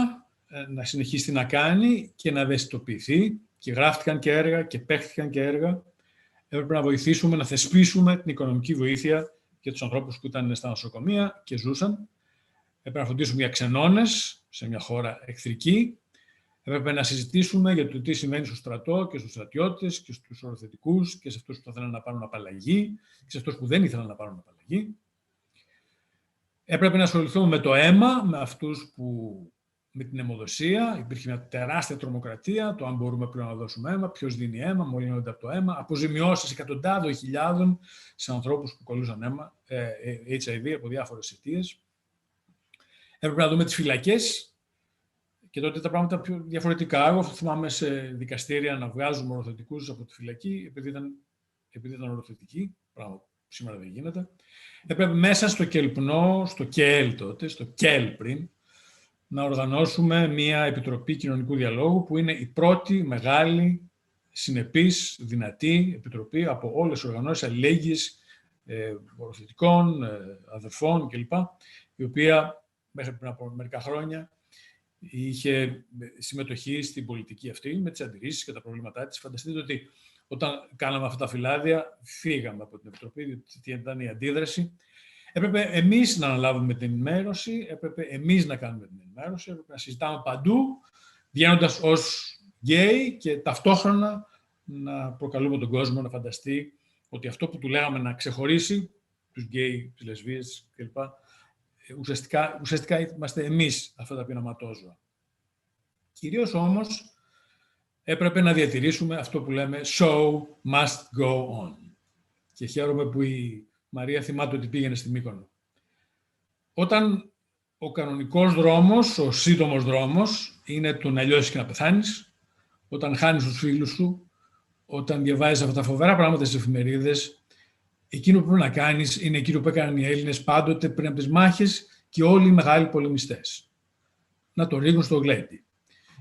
I: να συνεχίσει να κάνει και να ευαισθητοποιηθεί, και γράφτηκαν και έργα και παίχτηκαν και έργα. Έπρεπε να βοηθήσουμε, να θεσπίσουμε την οικονομική βοήθεια και τους ανθρώπους που ήταν στα νοσοκομεία και ζούσαν. Έπρεπε να φροντίσουμε για ξενώνες σε μια χώρα εχθρική. Έπρεπε να συζητήσουμε για το τι σημαίνει στο στρατό και στους στρατιώτες και στους οροθετικούς και σε αυτούς που θα ήθελαν να πάρουν απαλλαγή και σε αυτούς που δεν ήθελαν να πάρουν απαλλαγή. Έπρεπε να ασχοληθούμε με το αίμα, με αυτούς που με την αιμοδοσία. Υπήρχε μια τεράστια τρομοκρατία, το αν μπορούμε πλέον να δώσουμε αίμα, ποιος δίνει αίμα, μολύνονται από το αίμα, αποζημιώσεις εκατοντάδων χιλιάδων σε ανθρώπους που κολλούσαν αίμα, HIV από διάφορες αιτίες. Έπρεπε να δούμε τις φυλακές. Και τότε τα πράγματα πιο διαφορετικά. Εγώ θυμάμαι σε δικαστήρια να βγάζουμε οροθετικούς από τη φυλακή, επειδή ήταν οροθετικοί, πράγμα που σήμερα δεν γίνεται. Έπρεπε μέσα στο ΚΕΛΠΝΟ, στο ΚΕΛ τότε, στο ΚΕΛ πριν, να οργανώσουμε μια επιτροπή κοινωνικού διαλόγου, που είναι η πρώτη μεγάλη, συνεπής, δυνατή επιτροπή από όλες τις οργανώσεις αλληλέγγυης οροθετικών, αδερφών κλπ. Η οποία μέχρι πριν από μερικά χρόνια είχε συμμετοχή στην πολιτική αυτή, με τις αντιρρήσεις και τα προβλήματά της. Φανταστείτε ότι όταν κάναμε αυτά τα φυλάδια, φύγαμε από την Επιτροπή, διότι ήταν η αντίδραση. Έπρεπε εμείς να αναλάβουμε την ενημέρωση, έπρεπε εμείς να κάνουμε την ενημέρωση, έπρεπε να συζητάμε παντού, βγαίνοντας ως γκέι και ταυτόχρονα να προκαλούμε τον κόσμο να φανταστεί ότι αυτό που του λέγαμε να ξεχωρίσει, τους γκέι, τις λεσβίες κλπ., ουσιαστικά είμαστε εμείς αυτά τα πειραματόζωα. Κυρίως όμως έπρεπε να διατηρήσουμε αυτό που λέμε show must go on. Και χαίρομαι που η Μαρία θυμάται ότι πήγαινε στη Μύκονο. Όταν ο κανονικός δρόμος, ο σύντομος δρόμος, είναι το να λιώσεις και να πεθάνεις, όταν χάνεις τους φίλους σου, όταν διαβάζεις αυτά τα φοβερά πράγματα στις εφημερίδες, εκείνο που πρέπει να κάνεις είναι εκείνο που έκαναν οι Έλληνες πάντοτε πριν από τις μάχες και όλοι οι μεγάλοι πολεμιστές. Να το ρίχνουν στο γλέντι.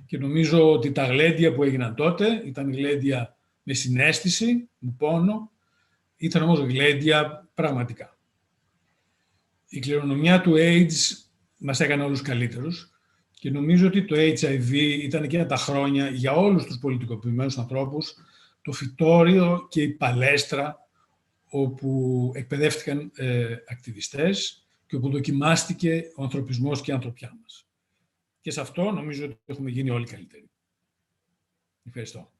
I: Και νομίζω ότι τα γλέντια που έγιναν τότε ήταν γλέντια με συναίσθηση, με πόνο, ήταν όμως γλέντια πραγματικά. Η κληρονομιά του AIDS μας έκανε όλους καλύτερους και νομίζω ότι το HIV ήταν εκείνα τα χρόνια για όλους τους πολιτικοποιημένους ανθρώπους το φυτόριο και η παλέστρα όπου εκπαιδεύτηκαν ακτιβιστές και όπου δοκιμάστηκε ο ανθρωπισμός και η ανθρωπιά μας. Και σε αυτό νομίζω ότι έχουμε γίνει όλοι καλύτεροι. Ευχαριστώ.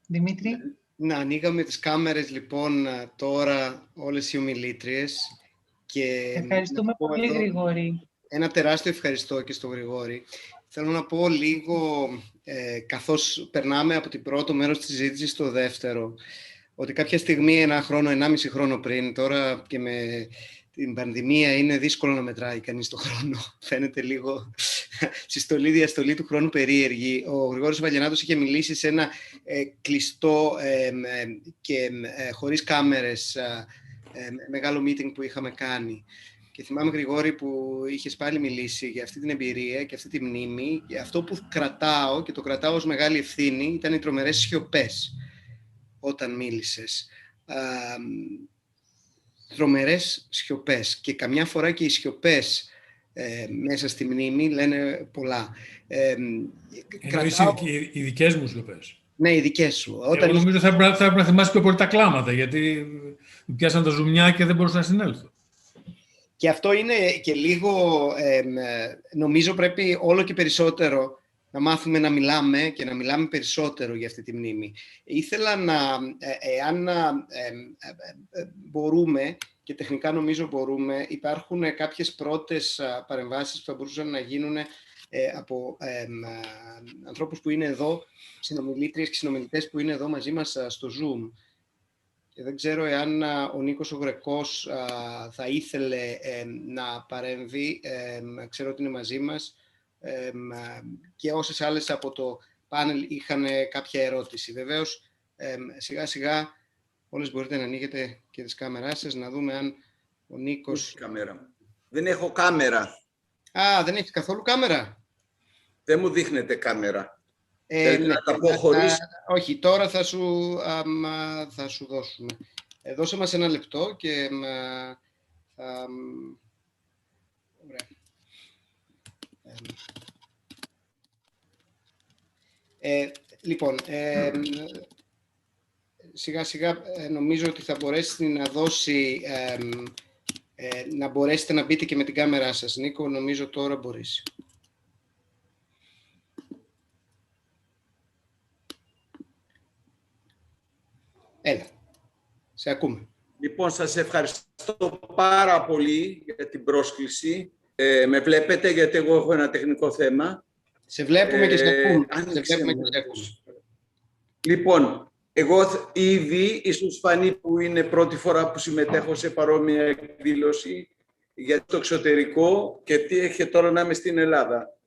C: Δημήτρη.
A: Να ανοίγαμε τις κάμερες λοιπόν τώρα όλες οι ομιλήτριες. Και
C: ευχαριστούμε πολύ Γρηγόρη.
A: Ένα τεράστιο ευχαριστώ και στον Γρηγόρη. Θέλω να πω λίγο, καθώς περνάμε από την πρώτο μέρος της συζήτησης στο δεύτερο, ότι κάποια στιγμή, 1 χρόνο, 1,5 χρόνο πριν, τώρα και με την πανδημία είναι δύσκολο να μετράει κανείς το χρόνο. Φαίνεται λίγο συστολή διαστολή του χρόνου περίεργη. Ο Γρηγόρης Βαλιανάτος είχε μιλήσει σε ένα κλειστό και χωρίς κάμερες μεγάλο meeting που είχαμε κάνει. Και θυμάμαι, Γρηγόρη, που είχες πάλι μιλήσει για αυτή την εμπειρία και αυτή τη μνήμη. Και αυτό που κρατάω, και το κρατάω ως μεγάλη ευθύνη, ήταν οι τρομερές σιωπές όταν μίλησες. Τρομερές σιωπές. Και καμιά φορά και οι σιωπές μέσα στη μνήμη λένε πολλά.
I: Κρατάω... οι δικές μου σιωπές.
A: Ναι, οι δικές σου.
I: Εγώ νομίζω θα έπρεπε να θυμάσαι πιο πολύ τα κλάματα, γιατί μου πιάσαν τα ζουμιά και δεν μπορούσα να συνέλθω.
A: Και αυτό είναι και λίγο, νομίζω πρέπει όλο και περισσότερο να μάθουμε να μιλάμε και να μιλάμε περισσότερο για αυτή τη μνήμη. Ήθελα εάν μπορούμε, και τεχνικά νομίζω μπορούμε, υπάρχουν κάποιες πρώτες παρεμβάσεις που θα μπορούσαν να γίνουν από ανθρώπους που είναι εδώ, συνομιλήτριες και συνομιλητές που είναι εδώ μαζί μας στο Zoom. Και δεν ξέρω εάν ο Νίκος ο Γρεκός θα ήθελε να παρέμβει. Ξέρω ότι είναι μαζί μας. Και όσες άλλες από το πάνελ είχαν κάποια ερώτηση. Βεβαίως, σιγά σιγά όλες μπορείτε να ανοίγετε και τις κάμεράς σας, να δούμε αν ο Νίκος...
J: Κάμερα. Δεν έχω κάμερα.
A: Α, δεν έχεις καθόλου κάμερα.
J: Δεν μου δείχνετε κάμερα.
A: Ναι,
J: να τα πω χωρίς...
A: όχι, τώρα θα σου δώσουμε. Δώσε μας 1 λεπτό και... Ωραία. Λοιπόν, σιγά σιγά νομίζω ότι θα μπορέσει να δώσει, να μπορέσετε να μπείτε και με την κάμερά σας. Νίκο, νομίζω τώρα μπορείς. Έλα, σε ακούμε.
J: Λοιπόν, σας ευχαριστώ πάρα πολύ για την πρόσκληση. Με βλέπετε, γιατί εγώ έχω ένα τεχνικό θέμα.
A: Σε βλέπουμε και σε ακούμε.
J: Λοιπόν, εγώ ήδη, ίσως φανεί που είναι πρώτη φορά που συμμετέχω σε παρόμοια εκδήλωση για το εξωτερικό και τι έχει τώρα να είμαι στην Ελλάδα.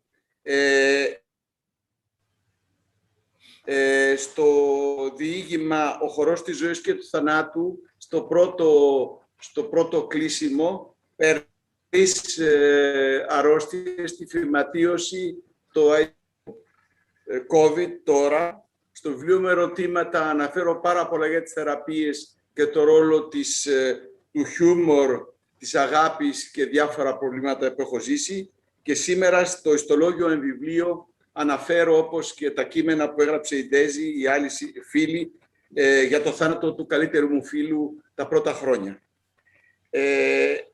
J: Στο διήγημα «Ο χορός της ζωής και του θανάτου», στο πρώτο κλείσιμο, περίπτωσης αρρώστιες, τη φυματίωση, το COVID τώρα. Στο βιβλίο με ερωτήματα αναφέρω πάρα πολλά για τις θεραπείες και το ρόλο του χιούμορ, της αγάπης και διάφορα προβλήματα που έχω ζήσει. Και σήμερα στο ιστολόγιο εμβιβλίο αναφέρω, όπως και τα κείμενα που έγραψε η Ντέζη, οι άλλοι φίλοι, για το θάνατο του καλύτερου μου φίλου τα πρώτα χρόνια.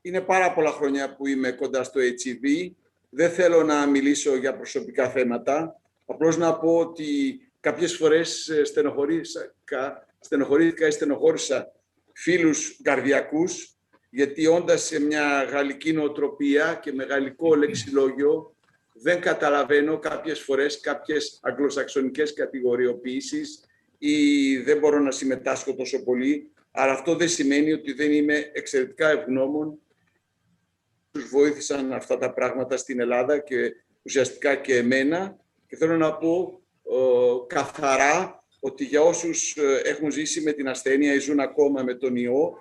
J: Είναι πάρα πολλά χρόνια που είμαι κοντά στο HIV. Δεν θέλω να μιλήσω για προσωπικά θέματα. Απλώς να πω ότι κάποιες φορές στενοχωρήθηκα ή στενοχώρησα φίλους καρδιακούς, γιατί όντας σε μια γαλλική νοοτροπία και με γαλλικό λεξιλόγιο, δεν καταλαβαίνω κάποιες φορές κάποιες αγγλοσαξονικές κατηγοριοποιήσεις ή δεν μπορώ να συμμετάσχω τόσο πολύ. Αλλά αυτό δεν σημαίνει ότι δεν είμαι εξαιρετικά ευγνώμων. Τους βοήθησαν αυτά τα πράγματα στην Ελλάδα και ουσιαστικά και εμένα. Και θέλω να πω καθαρά ότι για όσους έχουν ζήσει με την ασθένεια ή ζουν ακόμα με τον ιό,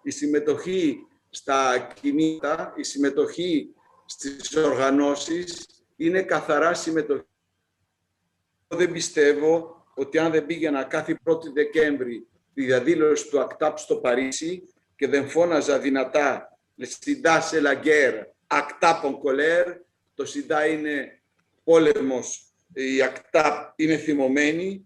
J: η συμμετοχή στα κινήματα, η συμμετοχή στις οργανώσεις είναι καθαρά συμμετοχή. Δεν πιστεύω ότι αν δεν πήγαινα κάθε 1η Δεκέμβρη τη διαδήλωση του ΑΚΤΑΠ στο Παρίσι και δεν φώναζα δυνατά «Le sida c'est la guerre, ACTAP en colère», το σιντά είναι πόλεμος, η ΑΚΤΑΠ είναι θυμωμένη,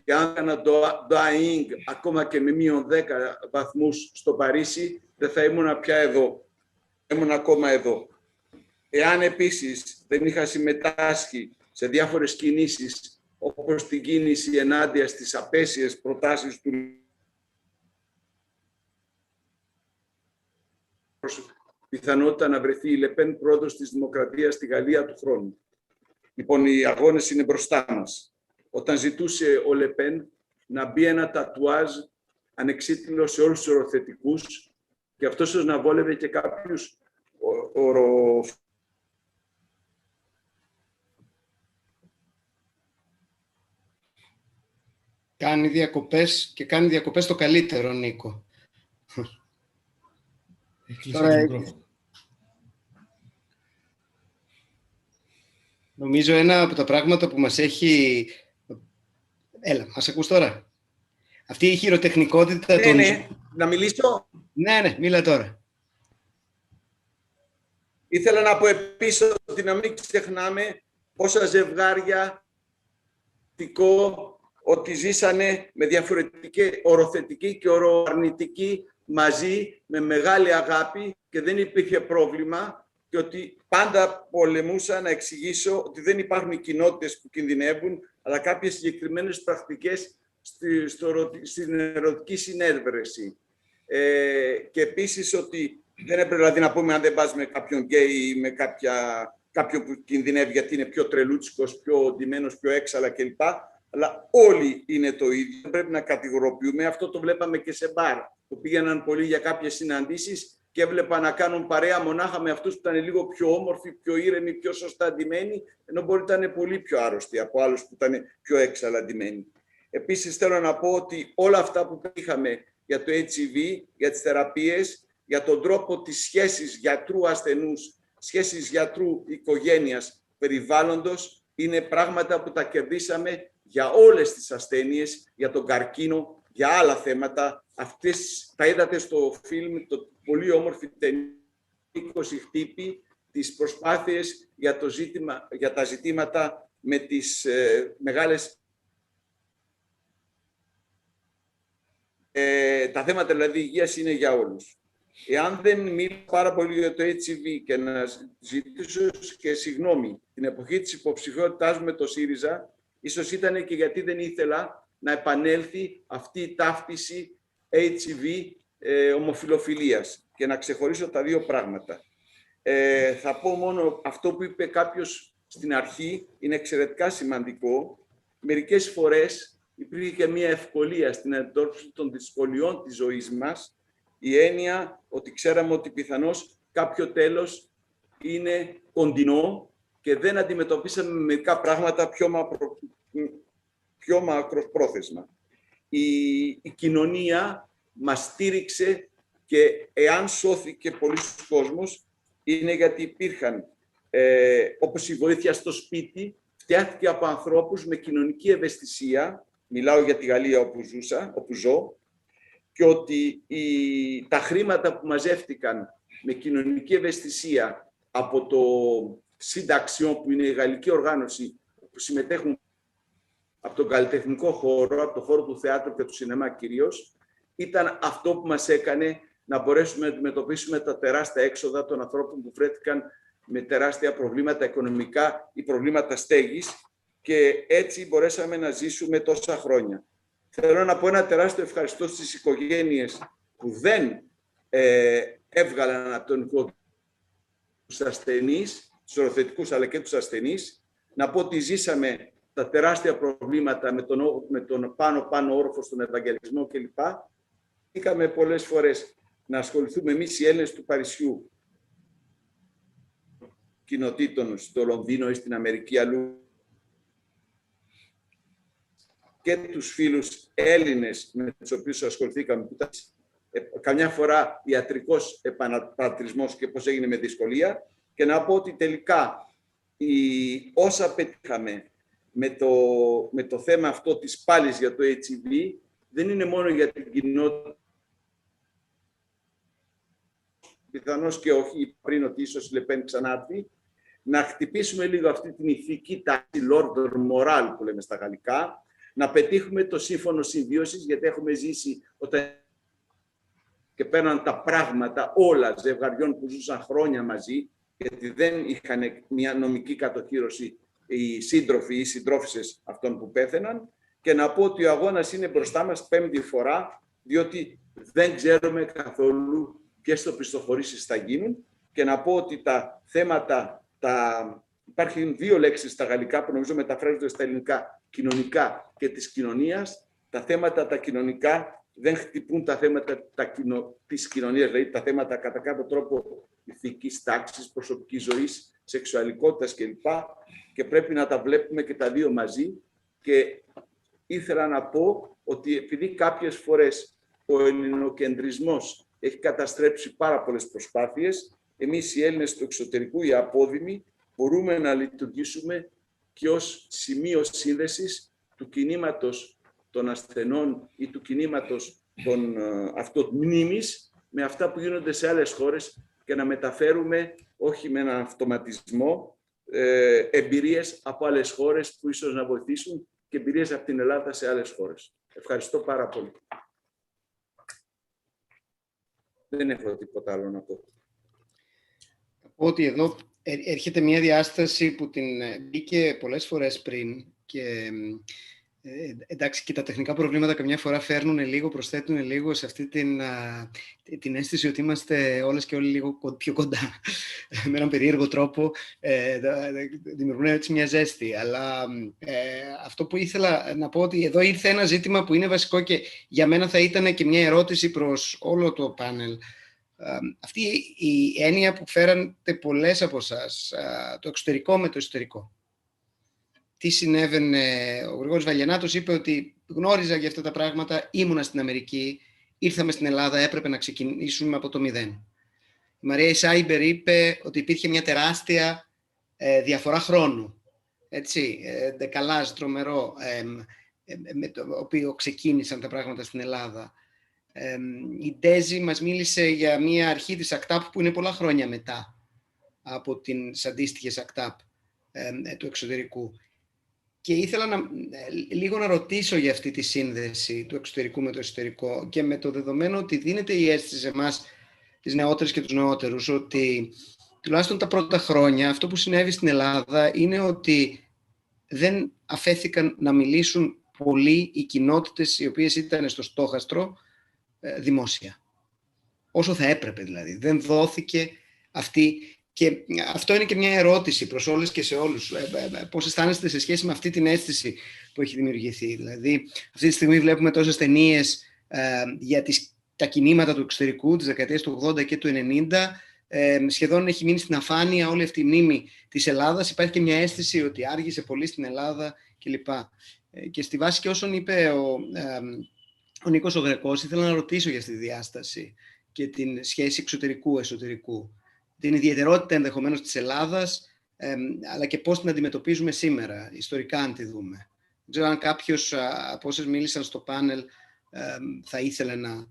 J: και αν έκανα dying ακόμα και με -10 βαθμούς στο Παρίσι, δεν θα ήμουν πια εδώ. Ήμουν ακόμα εδώ. Εάν επίσης δεν είχα συμμετάσχει σε διάφορες κινήσεις, όπως την κίνηση ενάντια στις απέσιες προτάσεις του πιθανότητα να βρεθεί η Λεπέν πρόεδρος της Δημοκρατίας στη Γαλλία του χρόνου. Λοιπόν, οι αγώνες είναι μπροστά μας. Όταν ζητούσε ο Λεπέν να μπει ένα τατουάζ ανεξίτηλο σε όλους τους οροθετικούς και αυτός να βόλευε και κάποιους
A: Κάνει διακοπές και κάνει διακοπές το καλύτερο, Νίκο. Νομίζω ένα από τα πράγματα που μας έχει... Έλα, μας ακούς τώρα. Αυτή η χειροτεχνικότητα...
J: Ναι, να μιλήσω.
A: Ναι, μίλα τώρα.
J: Ήθελα να πω επίσης ότι να μην ξεχνάμε πόσα ζευγάρια ότι ζήσανε με διαφορετική οροθετική και οροαρνητική μαζί, με μεγάλη αγάπη και δεν υπήρχε πρόβλημα και ότι πάντα πολεμούσα να εξηγήσω ότι δεν υπάρχουν οι κοινότητες που κινδυνεύουν, αλλά κάποιες συγκεκριμένες πρακτικές στην ερωτική συνέβρεση. Και επίσης ότι δεν έπρεπε δηλαδή να πούμε αν δεν πας με κάποιον γκέι ή με κάποιον που κινδυνεύει γιατί είναι πιο τρελούτσικος, πιο ντυμένος, πιο έξαλα κλπ. Αλλά όλοι είναι το ίδιο, πρέπει να κατηγοροποιούμε. Αυτό το βλέπαμε και σε μπαρ, που πήγαιναν πολλοί για κάποιες συναντήσεις και έβλεπαν να κάνουν παρέα μονάχα με αυτούς που ήταν λίγο πιο όμορφοι, πιο ήρεμοι, πιο σωστά ντυμένοι, ενώ μπορεί να ήταν πολύ πιο άρρωστοι από άλλους που ήταν πιο έξαλα ντυμένοι. Επίσης θέλω να πω ότι όλα αυτά που είχαμε για το HIV, για τις θεραπείες, για τον τρόπο της σχέσης γιατρού-ασθενούς, σχέσης γιατρού-οικογένειας, περιβάλλοντος, είναι πράγματα που τα κερδίσαμε για όλες τις ασθένειες, για τον καρκίνο, για άλλα θέματα. Αυτές τα είδατε στο φιλμ, το πολύ όμορφη ταινία 20 χτύπη, τις προσπάθειες για τα ζητήματα με τις μεγάλες... τα θέματα δηλαδή υγείας είναι για όλους. Εάν δεν μίλησα πάρα πολύ για το HIV και να ζητήσω και συγγνώμη την εποχή της υποψηφιότητάς μου με το ΣΥΡΙΖΑ, ίσως ήταν και γιατί δεν ήθελα να επανέλθει αυτή η ταύτιση HIV ομοφιλοφιλίας και να ξεχωρίσω τα δύο πράγματα. Θα πω μόνο αυτό που είπε κάποιος στην αρχή, είναι εξαιρετικά σημαντικό. Μερικές φορές υπήρχε και μια ευκολία στην αντιμετώπιση των δυσκολιών της ζωής μας, η έννοια ότι ξέραμε ότι πιθανώς κάποιο τέλος είναι κοντινό και δεν αντιμετωπίσαμε μερικά πράγματα πιο μακροπρόθεσμα. Η κοινωνία μας στήριξε και εάν σώθηκε πολλοί κόσμος είναι γιατί υπήρχαν, όπως η βοήθεια στο σπίτι, φτιάχτηκε από ανθρώπους με κοινωνική ευαισθησία, μιλάω για τη Γαλλία όπου ζω, και ότι τα χρήματα που μαζεύτηκαν με κοινωνική ευαισθησία από το Σύνταξιον, που είναι η γαλλική οργάνωση που συμμετέχουν από τον καλλιτεχνικό χώρο, από το χώρο του θεάτρου και του σινεμά κυρίως, ήταν αυτό που μας έκανε να μπορέσουμε να αντιμετωπίσουμε τα τεράστια έξοδα των ανθρώπων που βρέθηκαν με τεράστια προβλήματα οικονομικά ή προβλήματα στέγης και έτσι μπορέσαμε να ζήσουμε τόσα χρόνια. Θέλω να πω ένα τεράστιο ευχαριστώ στις οικογένειες που δεν έβγαλαν από τον νοικό τους ασθενείς, τους οροθετικούς αλλά και τους ασθενείς. Να πω ότι ζήσαμε τα τεράστια προβλήματα με τον πάνω όροφο στον Ευαγγελισμό κλπ. Είχαμε πολλές φορές να ασχοληθούμε εμείς οι Έλληνες του Παρισιού κοινοτήτων στο Λονδίνο ή στην Αμερική αλλού και τους φίλους Έλληνες με τους οποίους ασχοληθήκαμε, που ήταν καμιά φορά ιατρικός επαναπατρισμός και πώς έγινε με δυσκολία, και να πω ότι τελικά όσα πετύχαμε με το θέμα αυτό της πάλης για το HIV δεν είναι μόνο για την κοινότητα, πιθανώς και όχι πριν ότι ίσως η Λεπέν ξανάρθει, να χτυπήσουμε λίγο αυτή την ηθική τάξη, l'ordre moral που λέμε στα γαλλικά, να πετύχουμε το σύμφωνο συμβίωσης, γιατί έχουμε ζήσει όταν και παίρναν τα πράγματα όλα ζευγαριών που ζούσαν χρόνια μαζί, γιατί δεν είχαν μια νομική κατοχύρωση οι σύντροφοι ή οι συντρόφισσες αυτών που πέθαιναν, και να πω ότι ο αγώνας είναι μπροστά μας πέμπτη φορά, διότι δεν ξέρουμε καθόλου ποιες οπισθοχωρήσεις θα γίνουν, και να πω ότι τα θέματα, υπάρχουν δύο λέξεις στα γαλλικά που νομίζω μεταφράζονται στα ελληνικά, κοινωνικά και της κοινωνίας. Τα θέματα τα κοινωνικά δεν χτυπούν τα θέματα της κοινωνίας, δηλαδή τα θέματα κατά κάποιο τρόπο ηθικής τάξης, προσωπικής ζωής, σεξουαλικότητας κλπ. Και πρέπει να τα βλέπουμε και τα δύο μαζί. Και ήθελα να πω ότι επειδή κάποιες φορές ο ελληνοκεντρισμός έχει καταστρέψει πάρα πολλές προσπάθειες, εμείς οι Έλληνες του εξωτερικού, οι απόδημοι, μπορούμε να λειτουργήσουμε και ως σημείο σύνδεσης του κινήματος των ασθενών ή του κινήματος των αυτομνήμης με αυτά που γίνονται σε άλλες χώρες και να μεταφέρουμε, όχι με έναν αυτοματισμό, εμπειρίες από άλλες χώρες που ίσως να βοηθήσουν και εμπειρίες από την Ελλάδα σε άλλες χώρες. Ευχαριστώ πάρα πολύ. Δεν έχω τίποτα άλλο να πω.
A: Ότι εδώ έρχεται μια διάσταση που την μπήκε πολλές φορές πριν και εντάξει, και τα τεχνικά προβλήματα καμιά φορά φέρνουν λίγο, προσθέτουν λίγο σε αυτή την αίσθηση ότι είμαστε όλες και όλοι λίγο πιο κοντά με έναν περίεργο τρόπο, δημιουργούν έτσι μια ζέστη. Αλλά αυτό που ήθελα να πω, ότι εδώ ήρθε ένα ζήτημα που είναι βασικό και για μένα θα ήταν και μια ερώτηση προς όλο το πάνελ. Αυτή η έννοια που φέρατε πολλές από εσάς, το εξωτερικό με το εσωτερικό. Τι συνέβαινε, ο Γρηγόρης Βαλιανάτος είπε ότι γνώριζα για αυτά τα πράγματα, ήμουνα στην Αμερική, ήρθαμε στην Ελλάδα, έπρεπε να ξεκινήσουμε από το μηδέν. Η Μαρία Ισάιμπερ είπε ότι υπήρχε μια τεράστια διαφορά χρόνου, έτσι, ντεκαλάζ τρομερό, με το οποίο ξεκίνησαν τα πράγματα στην Ελλάδα. Η Ντέζη μας μίλησε για μια αρχή της ΑΚΤΑΠ που είναι πολλά χρόνια μετά. από τις αντίστοιχες ΑΚΤΑΠ του εξωτερικού. Και ήθελα λίγο να ρωτήσω για αυτή τη σύνδεση του εξωτερικού με το εσωτερικό και με το δεδομένο ότι δίνεται η αίσθηση σε εμάς, τις νεότερες και τους νεότερους, ότι τουλάχιστον τα πρώτα χρόνια αυτό που συνέβη στην Ελλάδα είναι ότι δεν αφέθηκαν να μιλήσουν πολλοί οι κοινότητες οι οποίες ήταν στο στόχαστρο δημόσια. Όσο θα έπρεπε δηλαδή. Δεν δόθηκε αυτή. Και αυτό είναι και μια ερώτηση προς όλες και σε όλους. Πώς αισθάνεστε σε σχέση με αυτή την αίσθηση που έχει δημιουργηθεί? Δηλαδή, αυτή τη στιγμή βλέπουμε τόσες ταινίες για τα κινήματα του εξωτερικού της δεκαετίας του 80 και του 90. Σχεδόν έχει μείνει στην αφάνεια όλη αυτή η μνήμη της Ελλάδας. Υπάρχει και μια αίσθηση ότι άργησε πολύ στην Ελλάδα κλπ. Και στη βάση και όσων είπε ο Νίκος ο Γρεκός, ήθελα να ρωτήσω για αυτή τη διάσταση και την σχέση εξωτερικού-εσωτερικού. Την ιδιαιτερότητα ενδεχομένως της Ελλάδας, αλλά και πώς την αντιμετωπίζουμε σήμερα, ιστορικά αν τη δούμε. Δεν ξέρω αν κάποιος από όσες μίλησαν στο πάνελ θα ήθελε να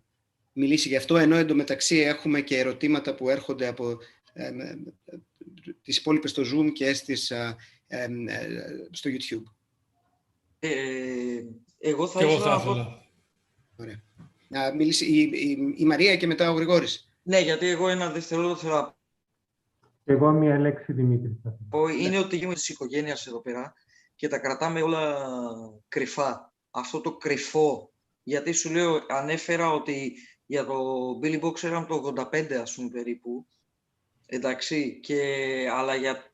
A: μιλήσει γι' αυτό, ενώ εντωμεταξύ έχουμε και ερωτήματα που έρχονται από τις υπόλοιπες στο Zoom και στο YouTube.
H: Εγώ θα ήθελα.
A: Ωραία. Να μιλήσει η Μαρία και μετά ο Γρηγόρης.
H: Ναι, γιατί εγώ ένα δευτερόλεπτο θέλω να πω.
E: Εγώ μία λέξη, Δημήτρη.
H: Είναι ότι είμαι της οικογένειας εδώ πέρα και τα κρατάμε όλα κρυφά. Αυτό το κρυφό, γιατί σου λέω, ανέφερα ότι για το Billy Bob ξέραμε το 85, ας πούμε, περίπου. Εντάξει, αλλά για...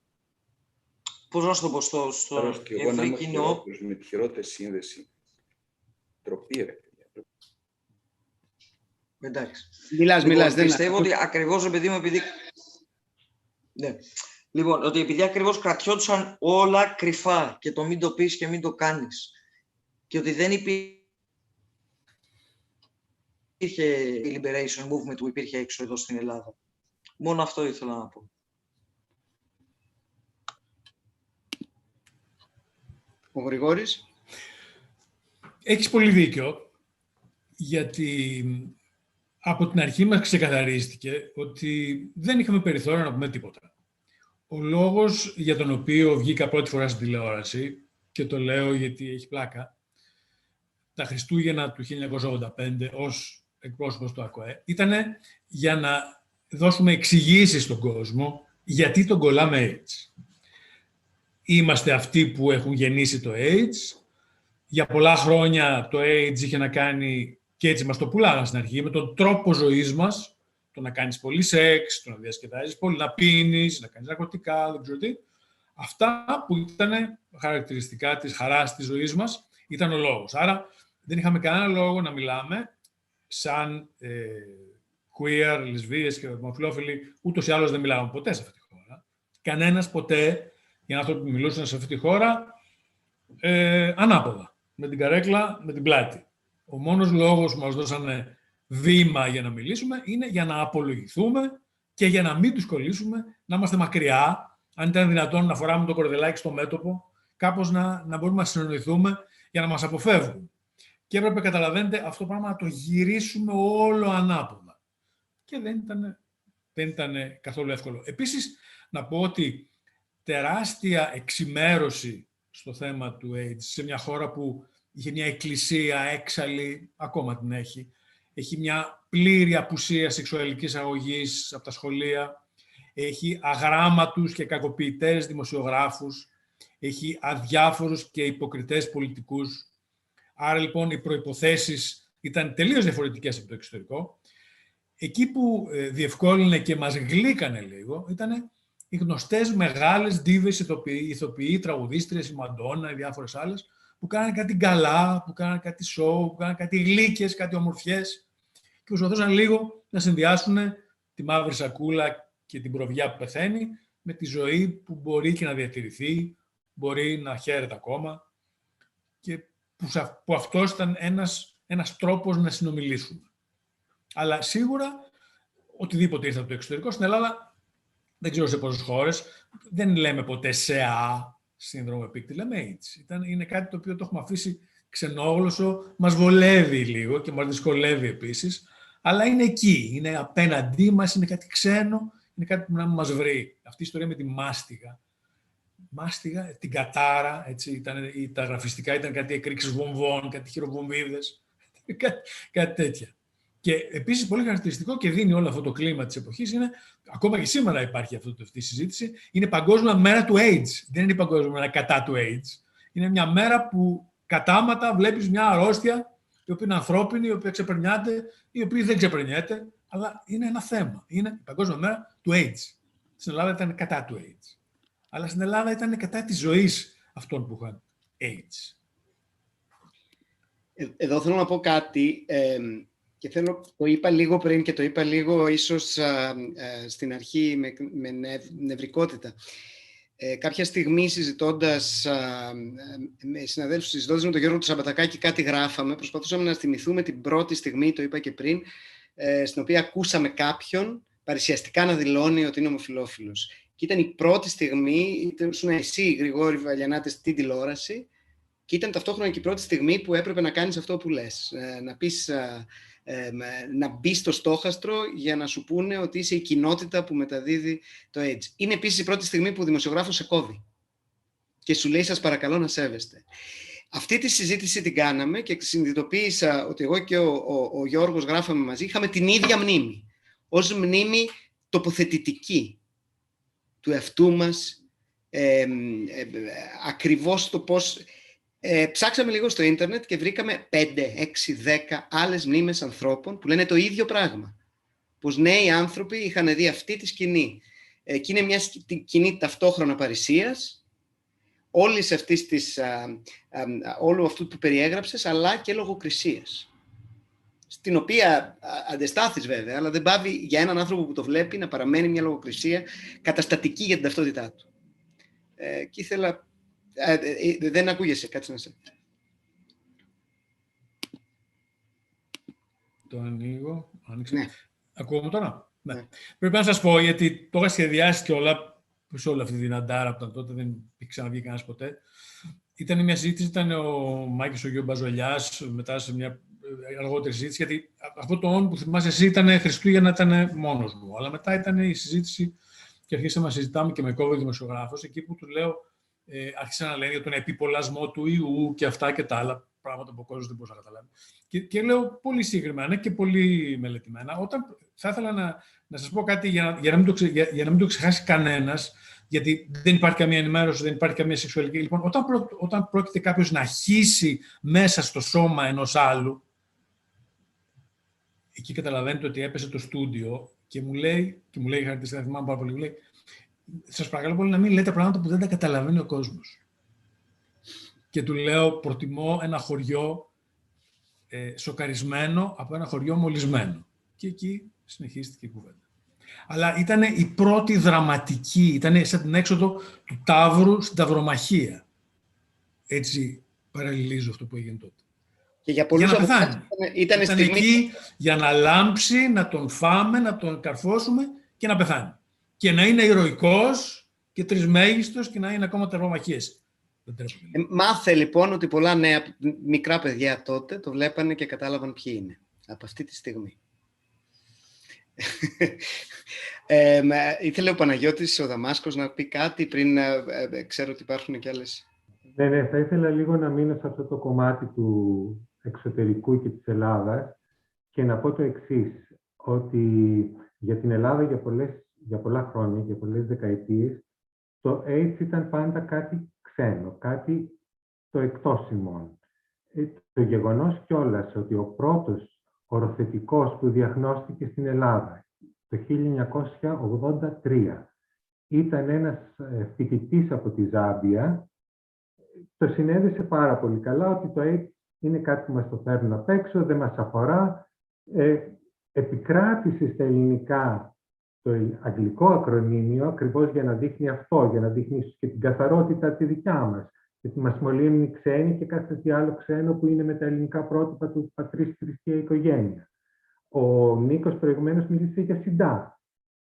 H: Πώς να σου το πω, στο ευρύ κοινό...
J: Με τη χειρότερη σύνδεση. Τροπή, ρε.
H: Εντάξει.
A: Μιλάς.
H: Πιστεύω ότι ακριβώς επειδή Ναι. Λοιπόν, ότι επειδή ακριβώς κρατιόντουσαν όλα κρυφά και το μην το πεις και μην το κάνεις και ότι δεν υπήρχε η liberation movement που υπήρχε έξω εδώ στην Ελλάδα. Μόνο αυτό ήθελα να πω.
A: Ο Γρηγόρης.
I: Έχεις πολύ δίκιο, γιατί από την αρχή μας ξεκαθαρίστηκε ότι δεν είχαμε περιθώριο να πούμε τίποτα. Ο λόγος για τον οποίο βγήκα πρώτη φορά στην τηλεόραση, και το λέω γιατί έχει πλάκα, τα Χριστούγεννα του 1985 ως εκπρόσωπος του ΑΚΟΕ, ήταν για να δώσουμε εξηγήσεις στον κόσμο γιατί τον κολλάμε AIDS. Είμαστε αυτοί που έχουν γεννήσει το AIDS. Για πολλά χρόνια το AIDS είχε να κάνει, και έτσι μας το πουλάγαν στην αρχή, με τον τρόπο ζωής μας, το να κάνεις πολύ σεξ, το να διασκεδάζεις πολύ, να πίνεις, να κάνεις ναρκωτικά, δεν ξέρω τι. Αυτά που ήταν χαρακτηριστικά της χαράς της ζωής μας ήταν ο λόγος. Άρα δεν είχαμε κανένα λόγο να μιλάμε σαν queer, λεσβείες και ομοφυλόφιλοι. Ούτως ή άλλως δεν μιλάμε ποτέ σε αυτή τη χώρα. Κανένας ποτέ, οι άνθρωποι που μιλούσαν σε αυτή τη χώρα, ανάποδα, με την καρέκλα, με την πλάτη. Ο μόνος λόγος που μας δώσανε βήμα για να μιλήσουμε είναι για να απολογηθούμε και για να μην τους κολλήσουμε, να είμαστε μακριά, αν ήταν δυνατόν να φοράμε το κορδελάκι στο μέτωπο, κάπως να μπορούμε να συνοηθούμε για να μας αποφεύγουν. Και έπρεπε, καταλαβαίνετε, αυτό το πράγμα να το γυρίσουμε όλο ανάποδα. Και δεν ήταν καθόλου εύκολο. Επίσης, να πω ότι τεράστια εξημέρωση στο θέμα του AIDS, σε μια χώρα που είχε μια εκκλησία έξαλλη, ακόμα την έχει, έχει μια πλήρη απουσία σεξουαλικής αγωγής από τα σχολεία, έχει αγράμματους και κακοποιητές δημοσιογράφους, έχει αδιάφορους και υποκριτές πολιτικούς. Άρα, λοιπόν, οι προϋποθέσεις ήταν τελείως διαφορετικές από το εξωτερικό. Εκεί που διευκόλυνε και μας γλύκανε λίγο, ήταν οι γνωστές μεγάλες δίβες ηθοποιοί, τραγουδίστριες, η Μαντόνα, οι διάφορες άλλες, που κάνανε κάτι γκαλά, που κάνανε κάτι σοου, που κάνανε κάτι γλύκες, κάτι ομορφιές και προσπαθούσαν λίγο να συνδυάσουν τη μαύρη σακούλα και την προβιά που πεθαίνει με τη ζωή που μπορεί και να διατηρηθεί, μπορεί να χαίρεται ακόμα και που αυτός ήταν ένας τρόπος να συνομιλήσουμε. Αλλά σίγουρα οτιδήποτε ήρθε από το εξωτερικό, στην Ελλάδα δεν ξέρω σε πόσες χώρες, δεν λέμε ποτέ ΣΕΑ, σύνδρομο επίκτη, λέμε AIDS. Είναι κάτι το οποίο το έχουμε αφήσει ξενόγλωσσο, μας βολεύει λίγο και μας δυσκολεύει επίσης, αλλά είναι εκεί, είναι απέναντί μας, είναι κάτι ξένο, είναι κάτι που να μας βρει. Αυτή η ιστορία με τη μάστιγα, την κατάρα, έτσι, τα γραφιστικά ήταν κάτι εκρήξεις βομβών, κάτι χειροβομβίδες, κάτι τέτοια. Και επίσης πολύ χαρακτηριστικό και δίνει όλο αυτό το κλίμα της εποχής είναι, ακόμα και σήμερα υπάρχει αυτή η συζήτηση, είναι Παγκόσμια Μέρα του AIDS. Δεν είναι η Παγκόσμια Μέρα κατά του AIDS. Είναι μια μέρα που κατάματα βλέπεις μια αρρώστια, η οποία είναι ανθρώπινη, η οποία ξεπερνιάται, η οποία δεν ξεπερνιέται, αλλά είναι ένα θέμα. Είναι η Παγκόσμια Μέρα του AIDS. Στην Ελλάδα ήταν κατά του AIDS. Αλλά στην Ελλάδα ήταν κατά της ζωής αυτών που είχαν AIDS.
A: Εδώ θέλω να πω κάτι και το είπα λίγο πριν και το είπα λίγο ίσως στην αρχή με νευρικότητα. Κάποια στιγμή συζητώντας με συναδέλφους, συζητώντας με τον Γιώργο του Σαμπατακάκη, κάτι γράφαμε, προσπαθούσαμε να θυμηθούμε την πρώτη στιγμή, το είπα και πριν, στην οποία ακούσαμε κάποιον παρησιαστικά να δηλώνει ότι είναι ομοφυλόφιλος. Και ήταν η πρώτη στιγμή, ήσουν εσύ, Γρηγόρη Βαλιανάτε, στην τηλεόραση, και ήταν ταυτόχρονα και η πρώτη στιγμή που έπρεπε να κάνεις αυτό που λες. Να μπει στο στόχαστρο για να σου πούνε ότι είσαι η κοινότητα που μεταδίδει το AIDS. Είναι επίσης η πρώτη στιγμή που ο δημοσιογράφος σε κόβει και σου λέει σας παρακαλώ να σέβεστε. Αυτή τη συζήτηση την κάναμε και συνειδητοποίησα ότι εγώ και ο Γιώργος γράφαμε μαζί, είχαμε την ίδια μνήμη, ως μνήμη τοποθετητική του εαυτού μας, ακριβώς το πώς... ψάξαμε λίγο στο ίντερνετ και βρήκαμε 5, 6, 10 άλλες μνήμες ανθρώπων που λένε το ίδιο πράγμα. Πως νέοι άνθρωποι είχαν δει αυτή τη σκηνή. Και είναι μια σκηνή ταυτόχρονα παρησίας, όλης αυτής της, όλου αυτού που περιέγραψες, αλλά και λογοκρισίας. Στην οποία αντεστάθης βέβαια, αλλά δεν πάβει για έναν άνθρωπο που το βλέπει να παραμένει μια λογοκρισία καταστατική για την ταυτότητά του. Και ήθελα... δεν ακούγεσαι, κάτσε να σε...
I: Το ανοίγω. Άνοιξε.
A: Ναι.
I: Ακούγομαι τώρα. Ναι.
A: Ναι.
I: Πρέπει να σας πω, γιατί το είχα σχεδιάσει και όλα σε όλη αυτή την αντάρα που ήταν τότε, δεν ξαναβγεί κανένας ποτέ. Ήταν μια συζήτηση, ήταν ο Μάκης ο Γιώργος Μπαζολιάς, μετά σε μια αργότερη συζήτηση, γιατί αυτό το «ον» που θυμάσαι εσύ ήταν Χριστούγεννα, ήταν μόνος μου. Αλλά μετά ήταν η συζήτηση και αρχίσαμε να συζητάμε και με κόβει ο δημοσιογράφος, εκεί που του λέω, άρχισαν να λένε για τον επιπολασμό του ιού και αυτά και τα άλλα πράγματα που ο κόσμος δεν μπορούσε να καταλάβει. Και λέω πολύ συγκεκριμένα και πολύ μελετημένα. Όταν θα ήθελα να σας πω κάτι για να μην το ξεχάσει κανένας, γιατί δεν υπάρχει καμία ενημέρωση, δεν υπάρχει καμία σεξουαλική. Λοιπόν, όταν πρόκειται κάποιος να χύσει μέσα στο σώμα ενός άλλου, εκεί καταλαβαίνετε ότι έπεσε το στούντιο και μου λέει χαρακτηριστικά, θυμάμαι πάρα πολύ, μου λέει, σας παρακαλώ πολύ να μην λέτε πράγματα που δεν τα καταλαβαίνει ο κόσμος. Και του λέω, προτιμώ ένα χωριό σοκαρισμένο από ένα χωριό μολυσμένο. Και εκεί συνεχίστηκε η κουβέντα. Αλλά ήταν η πρώτη δραματική, ήταν σαν την έξοδο του Ταύρου στην Ταυρομαχία. Έτσι παραλληλίζω αυτό που έγινε τότε.
A: Και για πολλούς
I: να πεθάνει.
A: Ήταν στιγμή...
I: εκεί για να λάμψει, να τον φάμε, να τον καρφώσουμε και να πεθάνει. Και να είναι ηρωικός και τρισμέγιστος και να είναι ακόμα ταυρομαχίες.
A: Μάθε λοιπόν ότι πολλά νέα μικρά παιδιά τότε το βλέπανε και κατάλαβαν ποιοι είναι από αυτή τη στιγμή. Ήθελε ο Παναγιώτης ο Δαμάσκος να πει κάτι πριν, ξέρω ότι υπάρχουν και άλλες.
E: Ναι, θα ήθελα λίγο να μείνω σε αυτό το κομμάτι του εξωτερικού και της Ελλάδας και να πω το εξής, ότι για την Ελλάδα για πολλά χρόνια, για πολλές δεκαετίες, το AIDS ήταν πάντα κάτι ξένο, κάτι το εκτός ημών. Το γεγονός κιόλας ότι ο πρώτος οροθετικός που διαγνώστηκε στην Ελλάδα το 1983 ήταν ένας φοιτητής από τη Ζάμπια, το συνέδεσε πάρα πολύ καλά ότι το AIDS είναι κάτι που μας το φέρνουν απ' έξω, δεν μας αφορά. Επικράτησε στα ελληνικά το αγγλικό ακρονίμιο ακριβώς για να δείχνει αυτό, για να δείχνει και την καθαρότητα τη δικιά μας. Γιατί μας μολύνουν οι ξένοι και κάθε τι άλλο ξένο που είναι με τα ελληνικά πρότυπα του πατρίς θρησκεία οικογένεια. Ο Νίκος προηγουμένως μίλησε για ΣΥΝΤΑ.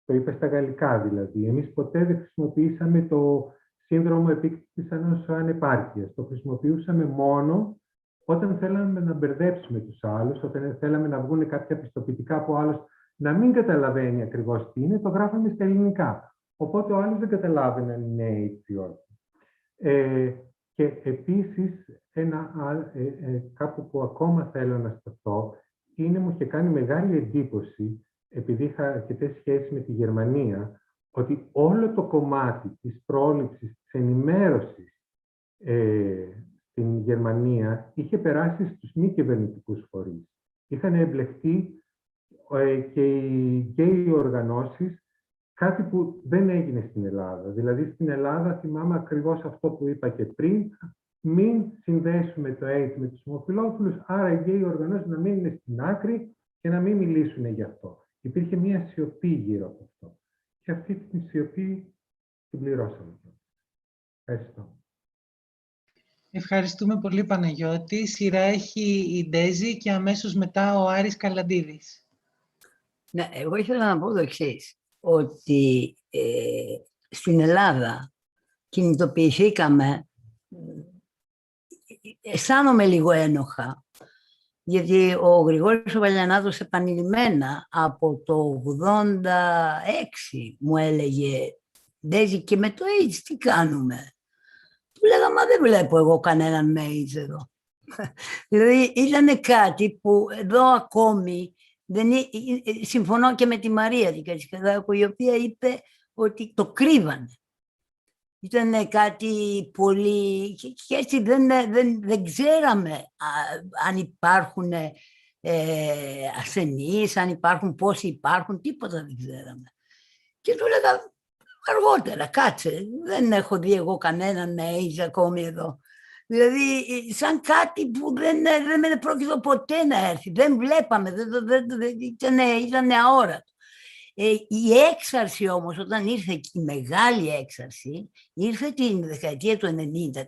E: Το είπε στα γαλλικά δηλαδή. Εμείς ποτέ δεν χρησιμοποιήσαμε το σύνδρομο επίκτητης ανεπάρκειας. Το χρησιμοποιούσαμε μόνο όταν θέλαμε να μπερδέψουμε τους άλλους, όταν θέλαμε να βγουν κάποια πιστοποιητικά που ο άλλος να μην καταλαβαίνει ακριβώς τι είναι, το γράφαμε στα ελληνικά. Οπότε ο άλλος δεν καταλάβαινε αν είναι έτσι ή όχι. Και επίσης, κάπου που ακόμα θέλω να σταθώ, μου είχε κάνει μεγάλη εντύπωση, επειδή είχα αρκετές σχέσεις με τη Γερμανία, ότι όλο το κομμάτι της πρόληψης, της ενημέρωσης στην Γερμανία είχε περάσει στους μη κυβερνητικούς φορείς. Είχαν εμπλεχτεί και οι οργανώσεις, κάτι που δεν έγινε στην Ελλάδα. Δηλαδή, στην Ελλάδα θυμάμαι ακριβώς αυτό που είπα και πριν, μην συνδέσουμε το AIDS με τους ομοφυλόφιλους, άρα οι γκέι οργανώσεις να μείνουν στην άκρη και να μην μιλήσουν γι' αυτό. Υπήρχε μία σιωπή γύρω από αυτό. Και αυτή την σιωπή την πληρώσαμε. Ευχαριστώ.
C: Ευχαριστούμε πολύ, Παναγιώτη. Σειρά έχει η Ντέζη και αμέσως μετά ο Άρης Καλαντίδης.
G: Ναι, εγώ ήθελα να πω το εξής, ότι στην Ελλάδα κινητοποιηθήκαμε, αισθάνομαι λίγο ένοχα, γιατί ο Γρηγόρης ο Βαλιανάδος επανειλημμένα από το 86 μου έλεγε «Ντέζη, και με το AIDS τι κάνουμε?» Του λέγα «Μα δεν βλέπω εγώ κανέναν με AIDS εδώ». Δηλαδή ήταν κάτι που εδώ ακόμη, συμφωνώ και με τη Μαρία την Κατσικαδάκου, η οποία είπε ότι το κρύβανε. Ήταν κάτι πολύ... Και έτσι δεν ξέραμε αν υπάρχουν ασθενείς, αν υπάρχουν, πόσοι υπάρχουν, τίποτα δεν ξέραμε. Και του έλεγα αργότερα, κάτσε, δεν έχω δει εγώ κανέναν με AIDS ακόμη εδώ. Δηλαδή, σαν κάτι που δεν πρόκειται ποτέ να έρθει. Δεν βλέπαμε, ήταν αόρατο. Η έξαρση όμως, όταν ήρθε η μεγάλη έξαρση, ήρθε την δεκαετία του 90,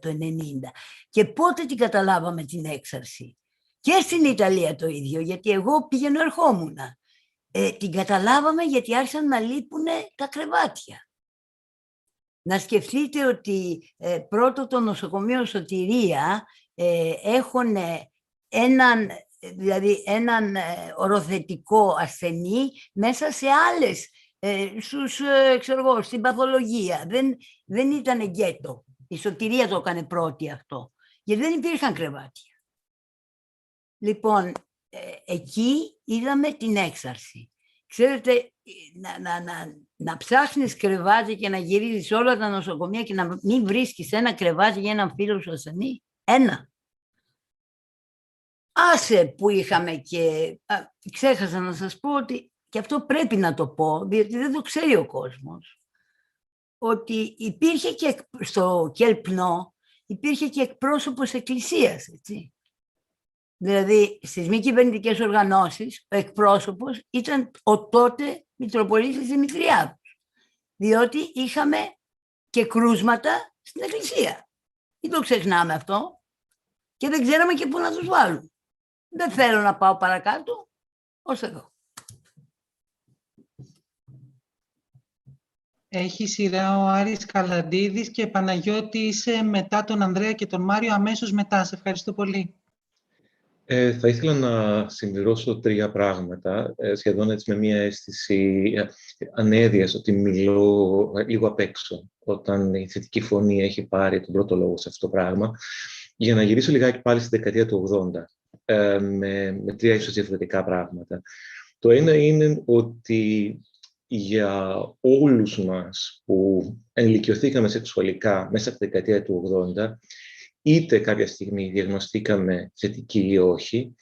G: Και πότε την καταλάβαμε την έξαρση? Και στην Ιταλία το ίδιο, γιατί εγώ πηγαίνω ερχόμουν. Την καταλάβαμε γιατί άρχισαν να λείπουν τα κρεβάτια. Να σκεφτείτε ότι πρώτο το νοσοκομείο Σωτηρία έχουν έναν οροθετικό ασθενή μέσα σε άλλες, στην παθολογία. Δεν ήταν γκέτο. Η Σωτηρία το έκανε πρώτη αυτό, γιατί δεν υπήρχαν κρεβάτια. Λοιπόν, εκεί είδαμε την έξαρση. Ξέρετε, να ψάχνεις κρεβάτι και να γυρίζεις όλα τα νοσοκομεία και να μην βρίσκεις ένα κρεβάτι για έναν φίλο σου ασθενή. Ένα. Άσε που είχαμε και... ξέχασα να σας πω ότι, και αυτό πρέπει να το πω, διότι δεν το ξέρει ο κόσμος, ότι υπήρχε και στο Κελπνό, υπήρχε και εκπρόσωπος εκκλησίας, έτσι. Δηλαδή, στις μη κυβερνητικές οργανώσεις, ο εκπρόσωπος ήταν ο τότε Μητροπολίτης Δημητριάδος, διότι είχαμε και κρούσματα στην εκκλησία. Μην το ξεχνάμε αυτό και δεν ξέραμε και πού να τους βάλουμε. Δεν θέλω να πάω παρακάτω, ως εδώ.
C: Έχει σειρά ο Άρης Καλαντίδης και Παναγιώτη, είσαι μετά τον Ανδρέα και τον Μάριο, αμέσως μετά. Σε ευχαριστώ πολύ.
K: Θα ήθελα να συμπληρώσω 3 πράγματα, σχεδόν έτσι με μια αίσθηση ανέδειας ότι μιλώ λίγο απ' έξω, όταν η θετική φωνή έχει πάρει τον πρώτο λόγο σε αυτό το πράγμα, για να γυρίσω λιγάκι πάλι στη δεκαετία του 80, με 3 ίσως διαφορετικά πράγματα. Το ένα είναι ότι για όλους μας που ενηλικιωθήκαμε σεξουαλικά μέσα από τη δεκαετία του 80, είτε κάποια στιγμή διαγνωστήκαμε θετική ή όχι,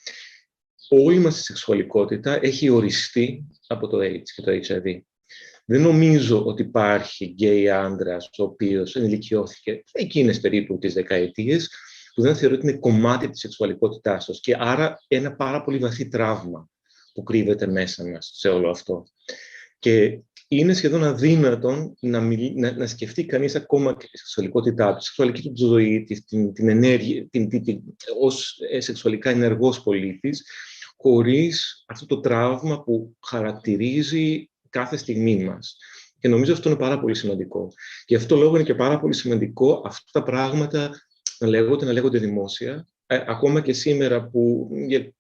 K: όλη μας η σεξουαλικότητα έχει οριστεί από το AIDS και το HIV. Δεν νομίζω ότι υπάρχει γκέι άντρας ο οποίος ενηλικιώθηκε εκείνες περίπου τις δεκαετίες που δεν θεωρεί ότι είναι κομμάτι της σεξουαλικότητάς του και άρα ένα πάρα πολύ βαθύ τραύμα που κρύβεται μέσα μας σε όλο αυτό. Και είναι σχεδόν αδύνατον να σκεφτεί κανείς ακόμα και τη σεξουαλικότητά του, τη σεξουαλική του ζωή, την ενέργεια, ως σεξουαλικά ενεργός πολίτης, χωρίς αυτό το τραύμα που χαρακτηρίζει κάθε στιγμή μας. Και νομίζω αυτό είναι πάρα πολύ σημαντικό. Και αυτό λόγω είναι και πάρα πολύ σημαντικό αυτά τα πράγματα να λέγονται δημόσια, ακόμα και σήμερα που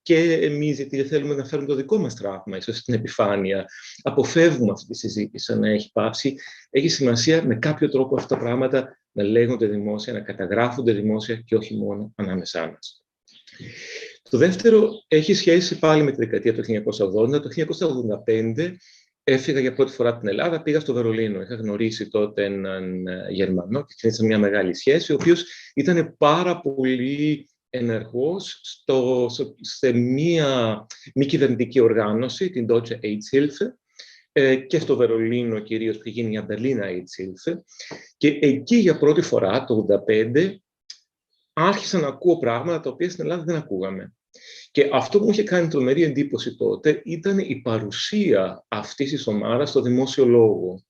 K: και εμείς, γιατί δεν θέλουμε να φέρουμε το δικό μας τραύμα, ίσως στην επιφάνεια, αποφεύγουμε αυτή τη συζήτηση σαν να έχει πάψει, έχει σημασία με κάποιο τρόπο αυτά τα πράγματα να λέγονται δημόσια, να καταγράφονται δημόσια και όχι μόνο ανάμεσά μας. Το δεύτερο έχει σχέση πάλι με τη δεκαετία του 1980. Το 1985 έφυγα για πρώτη φορά από την Ελλάδα, πήγα στο Βερολίνο. Είχα γνωρίσει τότε έναν Γερμανό και ξεκίνησα μια μεγάλη σχέση, ο οποίος ήταν πάρα πολύ ενεργός σε μια μη κυβερνητική οργάνωση, την Deutsche AIDS-Hilfe, και στο Βερολίνο κυρίως, που γίνει μια Berliner AIDS-Hilfe. Και εκεί για πρώτη φορά, το 1985, άρχισα να ακούω πράγματα τα οποία στην Ελλάδα δεν ακούγαμε. Και αυτό που μου είχε κάνει τρομερή εντύπωση τότε ήταν η παρουσία αυτής της ομάδας στο δημόσιο λόγο.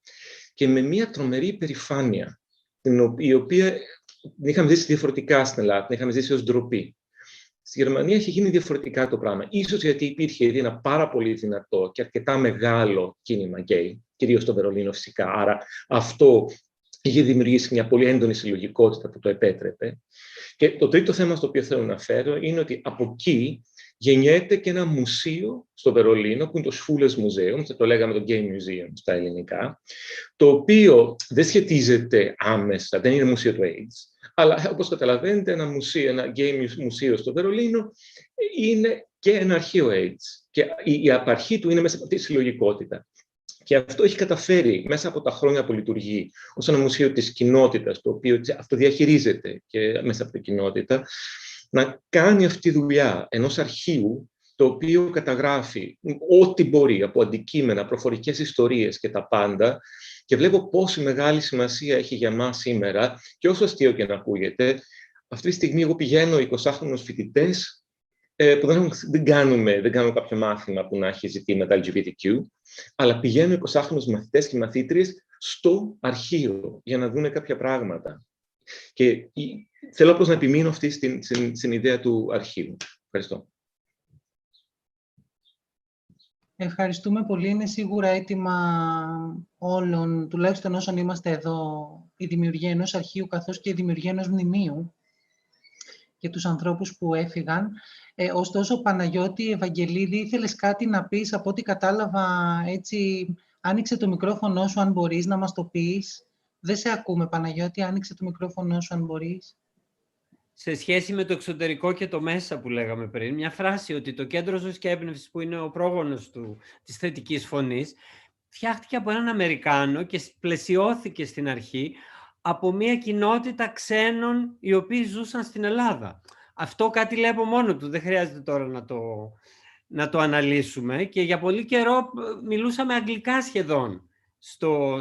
K: Και με μια τρομερή υπερηφάνεια, η οποία την είχαμε ζήσει διαφορετικά στην Ελλάδα, την είχαμε ζήσει ως ντροπή. Στη Γερμανία είχε γίνει διαφορετικά το πράγμα. Ίσως γιατί υπήρχε ήδη ένα πάρα πολύ δυνατό και αρκετά μεγάλο κίνημα γκέι, κυρίως στο Βερολίνο φυσικά. Άρα αυτό είχε δημιουργήσει μια πολύ έντονη συλλογικότητα που το επέτρεπε. Και το τρίτο θέμα στο οποίο θέλω να φέρω είναι ότι από εκεί γεννιέται και ένα μουσείο στο Βερολίνο, που είναι το Schwules Museum, το λέγαμε το Gay Museum στα ελληνικά, το οποίο δεν σχετίζεται άμεσα, δεν είναι μουσείο του AIDS, αλλά όπως καταλαβαίνετε ένα gay μουσείο στο Βερολίνο είναι και ένα αρχείο AIDS. Και η απαρχή του είναι μέσα από αυτή τη συλλογικότητα. Και αυτό έχει καταφέρει μέσα από τα χρόνια που λειτουργεί ως ένα μουσείο της κοινότητας, το οποίο αυτοδιαχειρίζεται και μέσα από την κοινότητα, να κάνει αυτή τη δουλειά ενός αρχείου, το οποίο καταγράφει ό,τι μπορεί από αντικείμενα, προφορικές ιστορίες και τα πάντα, και βλέπω πόση μεγάλη σημασία έχει για μας σήμερα, και όσο αστείο και να ακούγεται, αυτή τη στιγμή εγώ πηγαίνω 20χρονους φοιτητές που δεν κάνουμε κάποιο μάθημα που να έχει ζητήματα LGBTQ, αλλά πηγαίνω 20χρονους μαθητές και μαθήτριες στο αρχείο για να δουν κάποια πράγματα. Και θέλω απλώς να επιμείνω αυτή στην ιδέα του αρχείου. Ευχαριστώ.
C: Ευχαριστούμε πολύ. Είναι σίγουρα έτοιμα όλων, τουλάχιστον όσων είμαστε εδώ, η δημιουργία ενός αρχείου καθώς και η δημιουργία ενός μνημείου για τους ανθρώπους που έφυγαν. Ωστόσο, Παναγιώτη Ευαγγελίδη, ήθελες κάτι να πεις? Από ό,τι κατάλαβα, έτσι, άνοιξε το μικρόφωνο σου, αν μπορείς να μας το πεις. Δεν σε ακούμε, Παναγιώτη, άνοιξε το μικρόφωνο σου, αν μπορείς.
F: Σε σχέση με το εξωτερικό και το μέσα που λέγαμε πριν, μια φράση ότι το Κέντρο Ζωής και Έμπνευσης, που είναι ο πρόγονος της θετικής φωνής, φτιάχτηκε από έναν Αμερικάνο και πλαισιώθηκε στην αρχή από μια κοινότητα ξένων οι οποίοι ζούσαν στην Ελλάδα. Αυτό κάτι λέει από μόνο του, δεν χρειάζεται τώρα να το αναλύσουμε, και για πολύ καιρό μιλούσαμε αγγλικά σχεδόν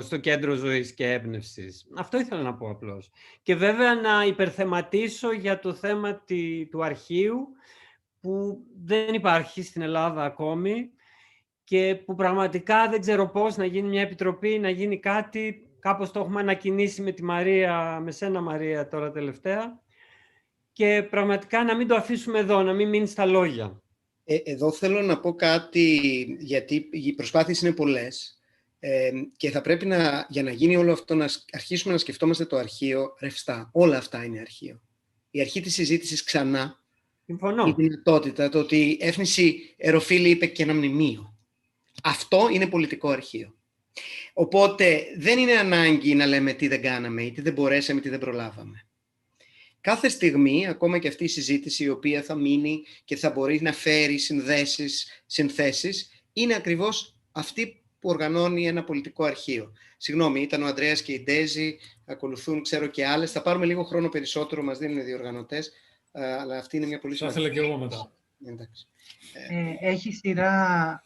F: στο Κέντρο Ζωής και Έμπνευσης. Αυτό ήθελα να πω απλώς. Και βέβαια να υπερθεματίσω για το θέμα του αρχείου, που δεν υπάρχει στην Ελλάδα ακόμη και που πραγματικά δεν ξέρω πώς να γίνει μια επιτροπή, να γίνει κάτι. Κάπως το έχουμε ανακοινήσει με σένα Μαρία τώρα τελευταία, και πραγματικά να μην το αφήσουμε εδώ, να μην μείνει στα λόγια.
A: Εδώ θέλω να πω κάτι, γιατί οι προσπάθειες είναι πολλές και θα πρέπει για να γίνει όλο αυτό να αρχίσουμε να σκεφτόμαστε το αρχείο ρευστά. Όλα αυτά είναι αρχείο. Η αρχή της συζήτησης ξανά,
F: συμφωνώ,
A: η δυνατότητα, το ότι η Έφνηση Εροφίλη είπε και ένα μνημείο. Αυτό είναι πολιτικό αρχείο. Οπότε δεν είναι ανάγκη να λέμε τι δεν κάναμε ή τι δεν μπορέσαμε ή τι δεν προλάβαμε. Κάθε στιγμή, ακόμα και αυτή η συζήτηση η οποία θα μείνει και θα μπορεί να φέρει συνθέσεις, είναι ακριβώς αυτή που οργανώνει ένα πολιτικό αρχείο. Συγγνώμη, ήταν ο Ανδρέας και η Ντέζη, ακολουθούν, ξέρω, και άλλες. Θα πάρουμε λίγο χρόνο περισσότερο, μας δίνουν οι διοργανωτές, αλλά αυτή είναι μια πολύ σημαντική.
I: Θα ήθελα και εγώ μετά.
C: Έχει σειρά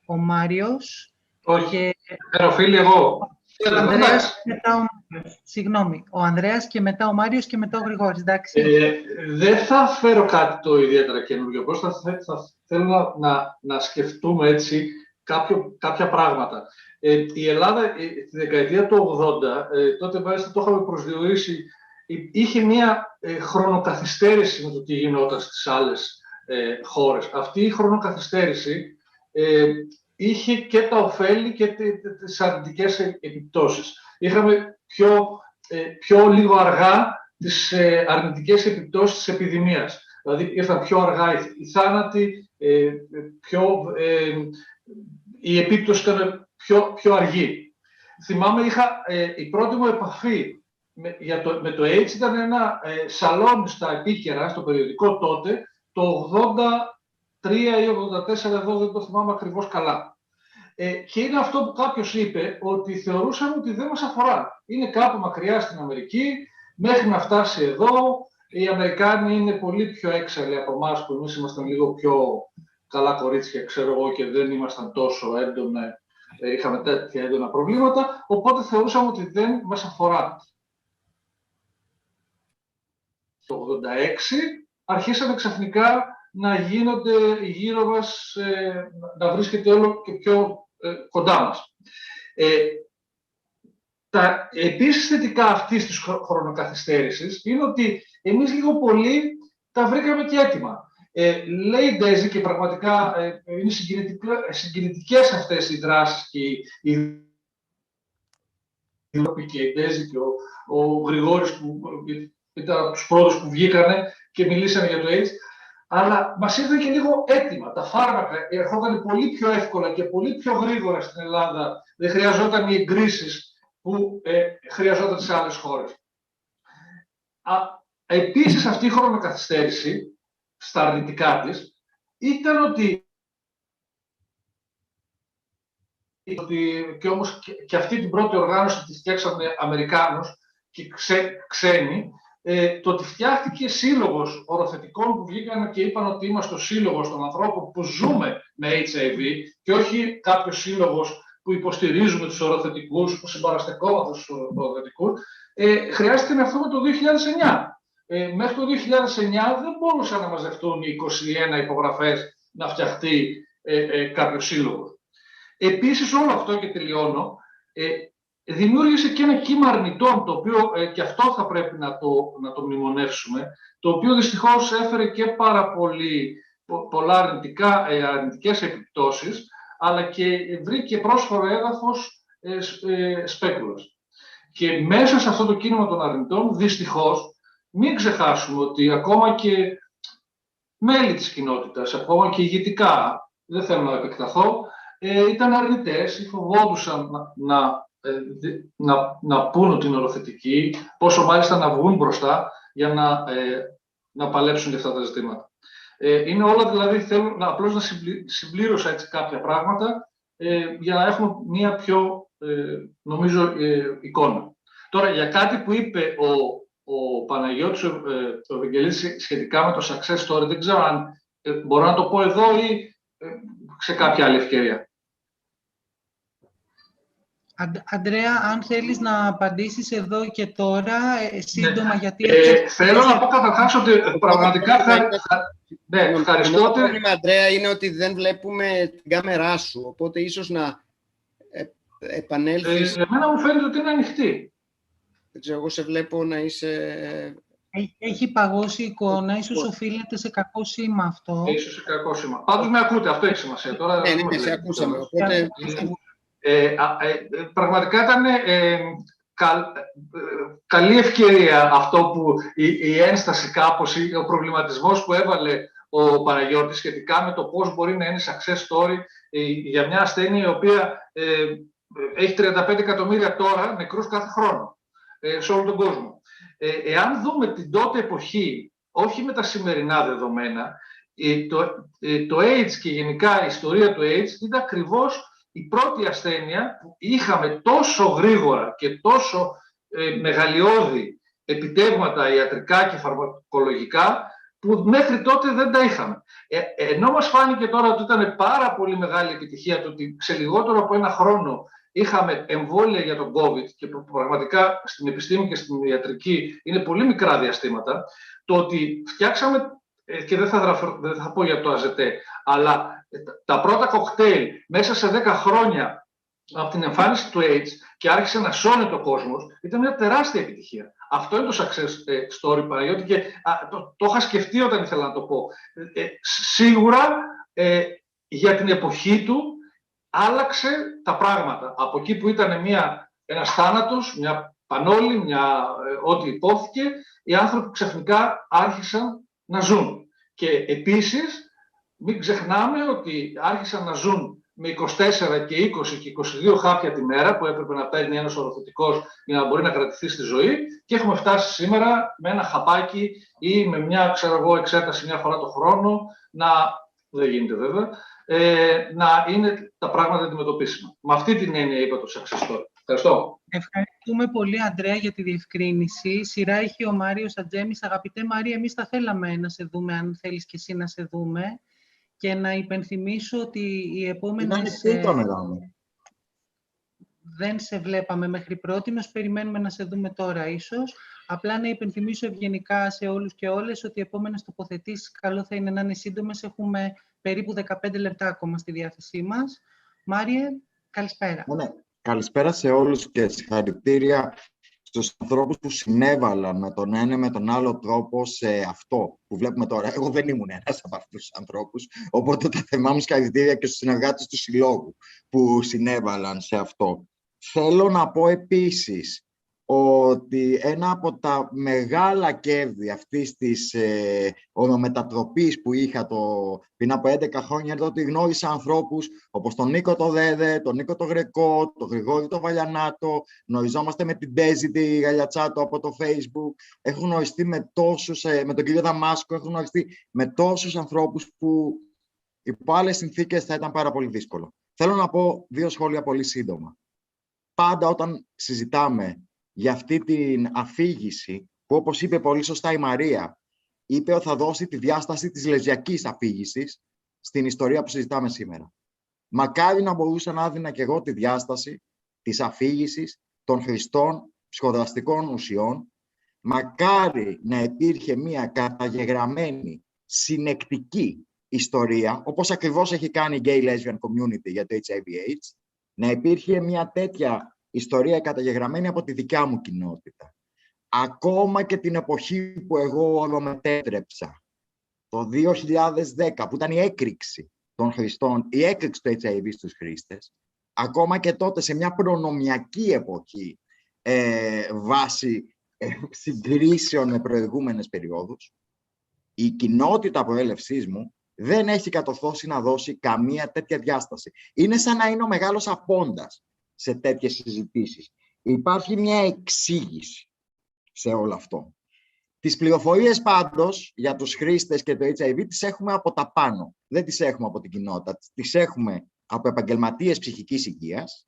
C: ο Μάριος.
D: Όχι, Εροφίλη εγώ.
C: Ο Ανδρέας και μετά ο Μάριος και μετά ο Γρηγόρης, εντάξει.
D: Δεν θα φέρω κάτι το ιδιαίτερα καινούργιο. Πώς θα θέλω να σκεφτούμε έτσι κάποια πράγματα. Η Ελλάδα τη δεκαετία του 80, τότε μάλιστα το είχαμε προσδιορίσει, είχε μια χρονοκαθυστέρηση με το τι γινόταν στις άλλες χώρες. Αυτή η χρονοκαθυστέρηση είχε και τα ωφέλη και τις αρνητικές επιπτώσεις. Είχαμε πιο λίγο αργά τις αρνητικές επιπτώσεις της επιδημίας. Δηλαδή ήρθαν πιο αργά οι θάνατοι, η επίπτωση ήταν πιο αργή. Θυμάμαι, η πρώτη μου επαφή με το AIDS ήταν ένα σαλόνι στα επίκαιρα, στο περιοδικό τότε, το 83 ή 84, εδώ δεν το θυμάμαι ακριβώς καλά. Και είναι αυτό που κάποιος είπε, ότι θεωρούσαμε ότι δεν μας αφορά. Είναι κάπου μακριά στην Αμερική, μέχρι να φτάσει εδώ. Οι Αμερικάνοι είναι πολύ πιο έξαλλοι από εμάς, που εμείς ήμασταν λίγο πιο καλά κορίτσια, ξέρω εγώ, και δεν ήμασταν τόσο έντονα, είχαμε τέτοια έντονα προβλήματα, οπότε θεωρούσαμε ότι δεν μας αφορά. Το 86 αρχίσαμε ξαφνικά να γίνονται γύρω μας, να βρίσκεται όλο και πιο κοντά μας. Τα επίσης θετικά αυτής της χρονοκαθυστέρησης είναι ότι εμείς λίγο πολύ τα βρήκαμε και έτοιμα. Λέει η Ντέζη, και πραγματικά είναι συγκινητικές αυτές οι δράσεις και η Ντέζη και ο Γρηγόρης, που ήταν από τους πρώτους που βγήκανε και μιλήσανε για το AIDS, αλλά μας ήρθαν και λίγο έτοιμα. Τα φάρμακα ερχόταν πολύ πιο εύκολα και πολύ πιο γρήγορα στην Ελλάδα. Δεν χρειαζόταν οι εγκρίσεις που χρειαζόταν σε άλλες χώρες. Επίσης, αυτή η χρονοκαθυστέρηση στα αρνητικά της ήταν ότι και όμως και αυτή την πρώτη οργάνωση τη φτιάξανε Αμερικάνους και ξένοι, το ότι φτιάχτηκε σύλλογος οροθετικών που βγήκαν και είπαν ότι είμαστε ο σύλλογος των ανθρώπων που ζούμε με HIV και όχι κάποιος σύλλογος που υποστηρίζουμε τους οροθετικούς, που συμπαραστεκόμαστε στους οροθετικούς, χρειάστηκε να έρθουμε το 2009. Μέχρι το 2009 δεν μπορούσαν να μαζευτούν οι 21 υπογραφές να φτιαχτεί κάποιο σύλλογο. Επίσης, όλο αυτό, και τελειώνω, δημιούργησε και ένα κύμα αρνητών, το οποίο και αυτό θα πρέπει να το μνημονεύσουμε, το οποίο δυστυχώς έφερε και πάρα πολλά αρνητικές επιπτώσεις, αλλά και βρήκε πρόσφορο έδαφος σπέκουλας. Και μέσα σε αυτό το κίνημα των αρνητών, δυστυχώς, μην ξεχάσουμε ότι ακόμα και μέλη της κοινότητας, ακόμα και ηγετικά, δεν θέλω να επεκταθώ, ήταν αρνητές ή φοβόντουσαν να πούν ότι είναι οροθετικοί, πόσο μάλιστα να βγουν μπροστά για να παλέψουν για αυτά τα ζητήματα. Είναι όλα, δηλαδή, θέλω απλώς να συμπλήρωσα έτσι κάποια πράγματα για να έχουμε μία πιο, νομίζω, εικόνα. Τώρα, για κάτι που είπε ο Παναγιώτης, ο Ευαγγελίστης, σχετικά με το success story, δεν ξέρω αν μπορώ να το πω εδώ ή σε κάποια άλλη ευκαιρία.
C: Αντρέα, αν θέλεις να απαντήσεις εδώ και τώρα, σύντομα, γιατί...
D: Θέλω να πω καταρχάς ότι πραγματικά ναι, ευχαριστώ.
A: Το πρόβλημα, Αντρέα, είναι ότι δεν βλέπουμε την κάμερά σου, οπότε ίσως να επανέλθεις...
D: Εμένα μου φαίνεται ότι είναι ανοιχτή.
A: Δεν ξέρω, εγώ σε βλέπω να είσαι...
C: Έχει παγώσει η εικόνα, ίσως οφείλεται σε κακό σήμα αυτό.
D: Ίσως σε κακό σήμα. Πάντως με ακούτε, αυτό έχει σημασία. Τώρα,
A: ναι, σε ακούσαμε. Οπότε...
D: πραγματικά ήταν καλή ευκαιρία αυτό που η ένσταση κάπως, ο προβληματισμός που έβαλε ο Παναγιώτης σχετικά με το πώς μπορεί να είναι success story για μια ασθένεια η οποία έχει 35 εκατομμύρια τώρα νεκρούς κάθε χρόνο σε όλο τον κόσμο. Εάν δούμε την τότε εποχή, όχι με τα σημερινά δεδομένα, το AIDS και γενικά η ιστορία του AIDS ήταν ακριβώς η πρώτη ασθένεια που είχαμε τόσο γρήγορα και τόσο μεγαλειώδη επιτεύγματα ιατρικά και φαρμακολογικά που μέχρι τότε δεν τα είχαμε. Ενώ μας φάνηκε τώρα ότι ήταν πάρα πολύ μεγάλη επιτυχία το ότι σε λιγότερο από ένα χρόνο είχαμε εμβόλια για τον COVID και πραγματικά στην επιστήμη και στην ιατρική είναι πολύ μικρά διαστήματα, το ότι φτιάξαμε, και δεν θα πω για το ΑΖΕΤΕ, αλλά τα πρώτα κοκτέιλ μέσα σε 10 χρόνια από την εμφάνιση του AIDS και άρχισε να σώνεται ο κόσμος, ήταν μια τεράστια επιτυχία. Αυτό είναι το success story, Παναγιώτη, και το είχα σκεφτεί όταν ήθελα να το πω. Σίγουρα για την εποχή του άλλαξε τα πράγματα. Από εκεί που ήταν ένας θάνατος, μια πανόλη, ό,τι υπόθηκε, οι άνθρωποι ξαφνικά άρχισαν να ζουν. Και επίσης, μην ξεχνάμε ότι άρχισαν να ζουν με 24 και 20 και 22 χάπια τη μέρα που έπρεπε να παίρνει ένας οροθετικός για να μπορεί να κρατηθεί στη ζωή, και έχουμε φτάσει σήμερα με ένα χαπάκι ή με μια, εξέταση μια φορά το χρόνο, δεν γίνεται βέβαια, να είναι τα πράγματα αντιμετωπίσιμα. Με αυτή την έννοια είπα το success story. Ευχαριστώ.
C: Ευχαριστούμε πολύ, Αντρέα, για τη διευκρίνηση. Σειρά έχει ο Μάριος Ατζέμης. Αγαπητέ Μάρια, εμείς θα θέλαμε να σε δούμε, αν θέλεις και εσύ να σε δούμε. Και να υπενθυμίσω ότι οι επόμενες... Δεν σε βλέπαμε μέχρι πρότινος, περιμένουμε να σε δούμε τώρα ίσως. Απλά να υπενθυμίσω ευγενικά σε όλους και όλες ότι οι επόμενες τοποθετήσεις καλό θα είναι να είναι σύντομες. Έχουμε περίπου 15 λεπτά ακόμα στη διάθεσή μας. Μάριε, καλησπέρα.
L: Ναι. Καλησπέρα σε όλους και συγχαρητήρια στους ανθρώπους που συνέβαλαν με τον ένα με τον άλλο τρόπο σε αυτό που βλέπουμε τώρα. Εγώ δεν ήμουν ένας από αυτούς τους ανθρώπους, οπότε τα θεμά μου συγχαρητήρια και στους συνεργάτες του Συλλόγου που συνέβαλαν σε αυτό. Θέλω να πω επίσης ότι ένα από τα μεγάλα κέρδη αυτής της ονομετατροπής που είχα πριν από 11 χρόνια είναι ότι γνώρισα ανθρώπους όπως τον Νίκο το Δέδε, τον Νίκο το Γρεκό, τον Γρηγόρη το Βαλιανάτο, γνωριζόμαστε με την Ντέζη τη Γαλιατσάτο από το Facebook, έχω γνωριστεί με τον κύριο Δαμάσκο, έχω γνωριστεί με τόσους ανθρώπους που υπό άλλες συνθήκες θα ήταν πάρα πολύ δύσκολο. Θέλω να πω 2 σχόλια πολύ σύντομα. Πάντα όταν συζητάμε για αυτή την αφήγηση, που όπως είπε πολύ σωστά η Μαρία, είπε ότι θα δώσει τη διάσταση της λεσβιακής αφήγησης στην ιστορία που συζητάμε σήμερα. Μακάρι να μπορούσα να έδινα και εγώ τη διάσταση της αφήγησης των χρηστών ψυχοδραστικών ουσιών. Μακάρι να υπήρχε μια καταγεγραμμένη, συνεκτική ιστορία, όπως ακριβώς έχει κάνει η Gay Lesbian Community για το HIV/AIDS, να υπήρχε μια τέτοια ιστορία καταγεγραμμένη από τη δικιά μου κοινότητα. Ακόμα και την εποχή που εγώ ονομετέτρεψα, το 2010, που ήταν η έκρηξη των χρηστών, η έκρηξη του HIV στους χρήστες, ακόμα και τότε σε μια προνομιακή εποχή βάσει συγκρίσεων με προηγούμενες περιόδους, η κοινότητα προέλευσής μου δεν έχει κατορθώσει να δώσει καμία τέτοια διάσταση. Είναι σαν να είναι ο μεγάλος απόντας σε τέτοιες συζητήσεις. Υπάρχει μια εξήγηση σε όλο αυτό. Τις πληροφορίες πάντως για τους χρήστες και το HIV τις έχουμε από τα πάνω. Δεν τις έχουμε από την κοινότητα. Τις έχουμε από επαγγελματίες ψυχικής υγείας,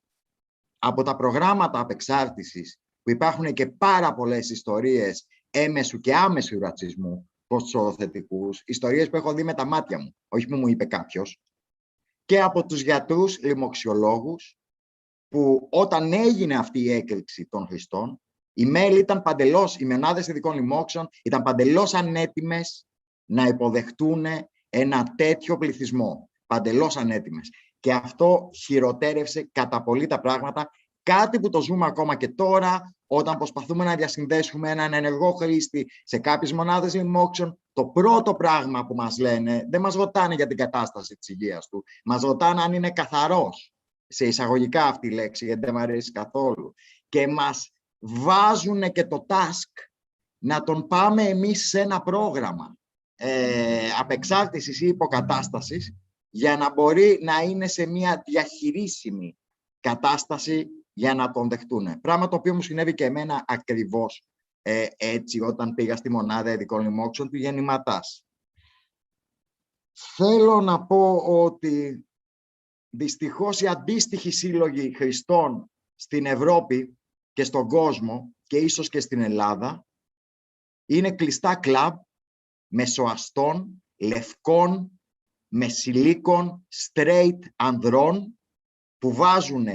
L: από τα προγράμματα απεξάρτησης, που υπάρχουν και πάρα πολλές ιστορίες έμεσου και άμεσου ρατσισμού προς τους οροθετικούς, ιστορίες που έχω δει με τα μάτια μου, όχι που μου είπε κάποιος, και από τους γιατρούς λοιμοξιολόγους, που όταν έγινε αυτή η έκρηξη των χρηστών, οι μέλη ήταν παντελώς, οι μενάδες ειδικών λοιμόξεων ήταν παντελώς ανέτοιμες να υποδεχτούν ένα τέτοιο πληθυσμό. Παντελώς ανέτοιμες. Και αυτό χειροτέρευσε κατά πολύ τα πράγματα, κάτι που το ζούμε ακόμα και τώρα, όταν προσπαθούμε να διασυνδέσουμε έναν ενεργό χρήστη σε κάποιες μονάδες λοιμόξεων. Το πρώτο πράγμα που μας λένε, δεν μας ρωτάνε για την κατάσταση της υγείας του, μας ρωτάνε αν είναι καθαρός. Σε εισαγωγικά αυτή η λέξη, γιατί δεν μου αρέσει καθόλου. Και μας βάζουν και το task να τον πάμε εμείς σε ένα πρόγραμμα απεξάρτησης ή υποκατάστασης, για να μπορεί να είναι σε μια διαχειρίσιμη κατάσταση για να τον δεχτούν. Πράγμα το οποίο μου συνέβη και εμένα ακριβώς έτσι όταν πήγα στη μονάδα ειδικών λοιμόξεων του Γεννηματάς. Θέλω να πω ότι δυστυχώς οι αντίστοιχοι σύλλογοι χρηστών στην Ευρώπη και στον κόσμο και ίσως και στην Ελλάδα είναι κλειστά κλαμπ μεσοαστών, λευκών, μεσηλίκων, straight ανδρών που βάζουν